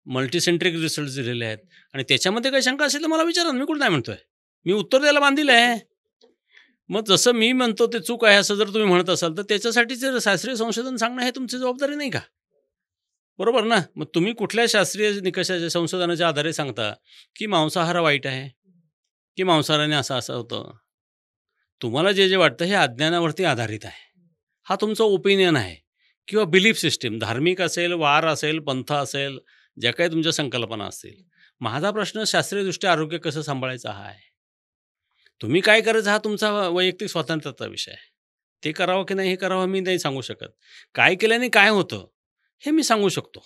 मल्टीसेंट्रिक रिसर्च दिलेले आहेत. आणि त्याच्यामध्ये काही शंका असेल तर मला विचारा, मी कुठं नाही म्हणतोय. मी उत्तर द्यायला बांधील आहे. मग जसं मी म्हणतो ते चूक आहे असं जर तुम्ही म्हणत असाल तर त्याच्यासाठी जर शास्त्रीय संशोधन सांगणं हे तुमची जबाबदारी नाही का? बरोबर ना? मग तुम्ही कुठल्या शास्त्रीय निकषाच्या संशोधनाच्या आधारे सांगता की मांसाहार वाईट आहे, की मांसाहाराने असं होतं. तुम्हाला जे वाटतं हे अज्ञानावरती आधारित आहे. हा तुमचा ओपिनियन आहे किंवा बिलीफ सिस्टीम, धार्मिक असेल, वार असेल, पंथ असेल, ज्या काही तुमच्या संकल्पना असतील. माझा प्रश्न शास्त्रीयदृष्ट्या आरोग्य कसं सांभाळायचं हा आहे. तुम्ही काय करायचं हा तुमचा वैयक्तिक स्वातंत्र्याचा विषय आहे. ते करावं की नाही हे करावं मी नाही सांगू शकत. काय केल्याने काय होतं हे मी सांगू शकतो.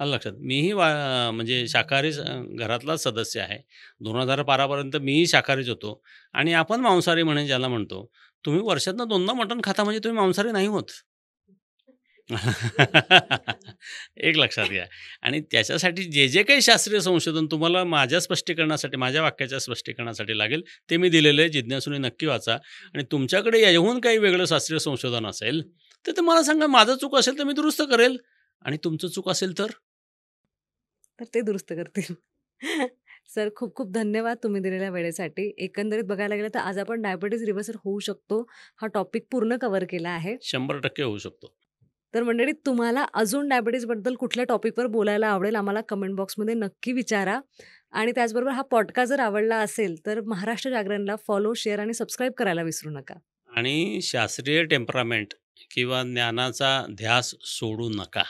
आलं लक्षात? मीही म्हणजे शाकाहारी घरातला सदस्य आहे. 2012 मीही शाकाहारीच होतो. आणि आपण मांसाहारी म्हणून ज्याला म्हणतो, तुम्ही वर्षातनं 2दा मटण खाता म्हणजे तुम्ही मांसाहारी नाही होत. एक लक्षात घ्या. आणि त्याच्यासाठी जे काही शास्त्रीय संशोधन तुम्हाला माझ्या स्पष्टीकरणासाठी, माझ्या वाक्याच्या स्पष्टीकरणासाठी लागेल ते मी दिलेलं आहे. जिज्ञासूने नक्की वाचा. आणि तुमच्याकडे याहून काही वेगळं शास्त्रीय संशोधन असेल तर ते मला सांगा. माझं चूक असेल तर मी दुरुस्त करेल आणि तुमचं चूक असेल तर ते दुरुस्त करतील. सर, खूप खूप धन्यवाद तुम्ही दिलेल्या वेळेसाठी. एकंदरीत बघायला गेलं तर आज आपण डायबिटीज रिव्हर्सल होऊ शकतो हा टॉपिक पूर्ण कव्हर केला आहे. 100% होऊ शकतो. तर मंडळी, तुम्हाला अजून डायबिटीजबद्दल कुठल्या टॉपिकवर बोलायला आवडेल आम्हाला कमेंट बॉक्समध्ये नक्की विचारा. आणि त्याचबरोबर हा पॉडकास्ट जर आवडला असेल तर महाराष्ट्र जागरणला फॉलो, शेअर आणि सबस्क्राईब करायला विसरू नका. आणि शास्त्रीय टेम्परामेंट किंवा ज्ञानाचा ध्यास सोडू नका.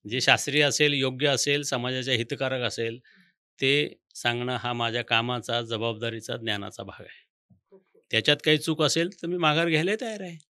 जे शास्त्रीय असेल, योग्य असेल, समाजाच्या हितकारक असेल, ते सांगणं हा माझ्या कामाचा, जबाबदारीचा, ज्ञानाचा भाग आहे. त्याच्यात काही चूक असेल तर मी माघार घ्यायला तयार आहे.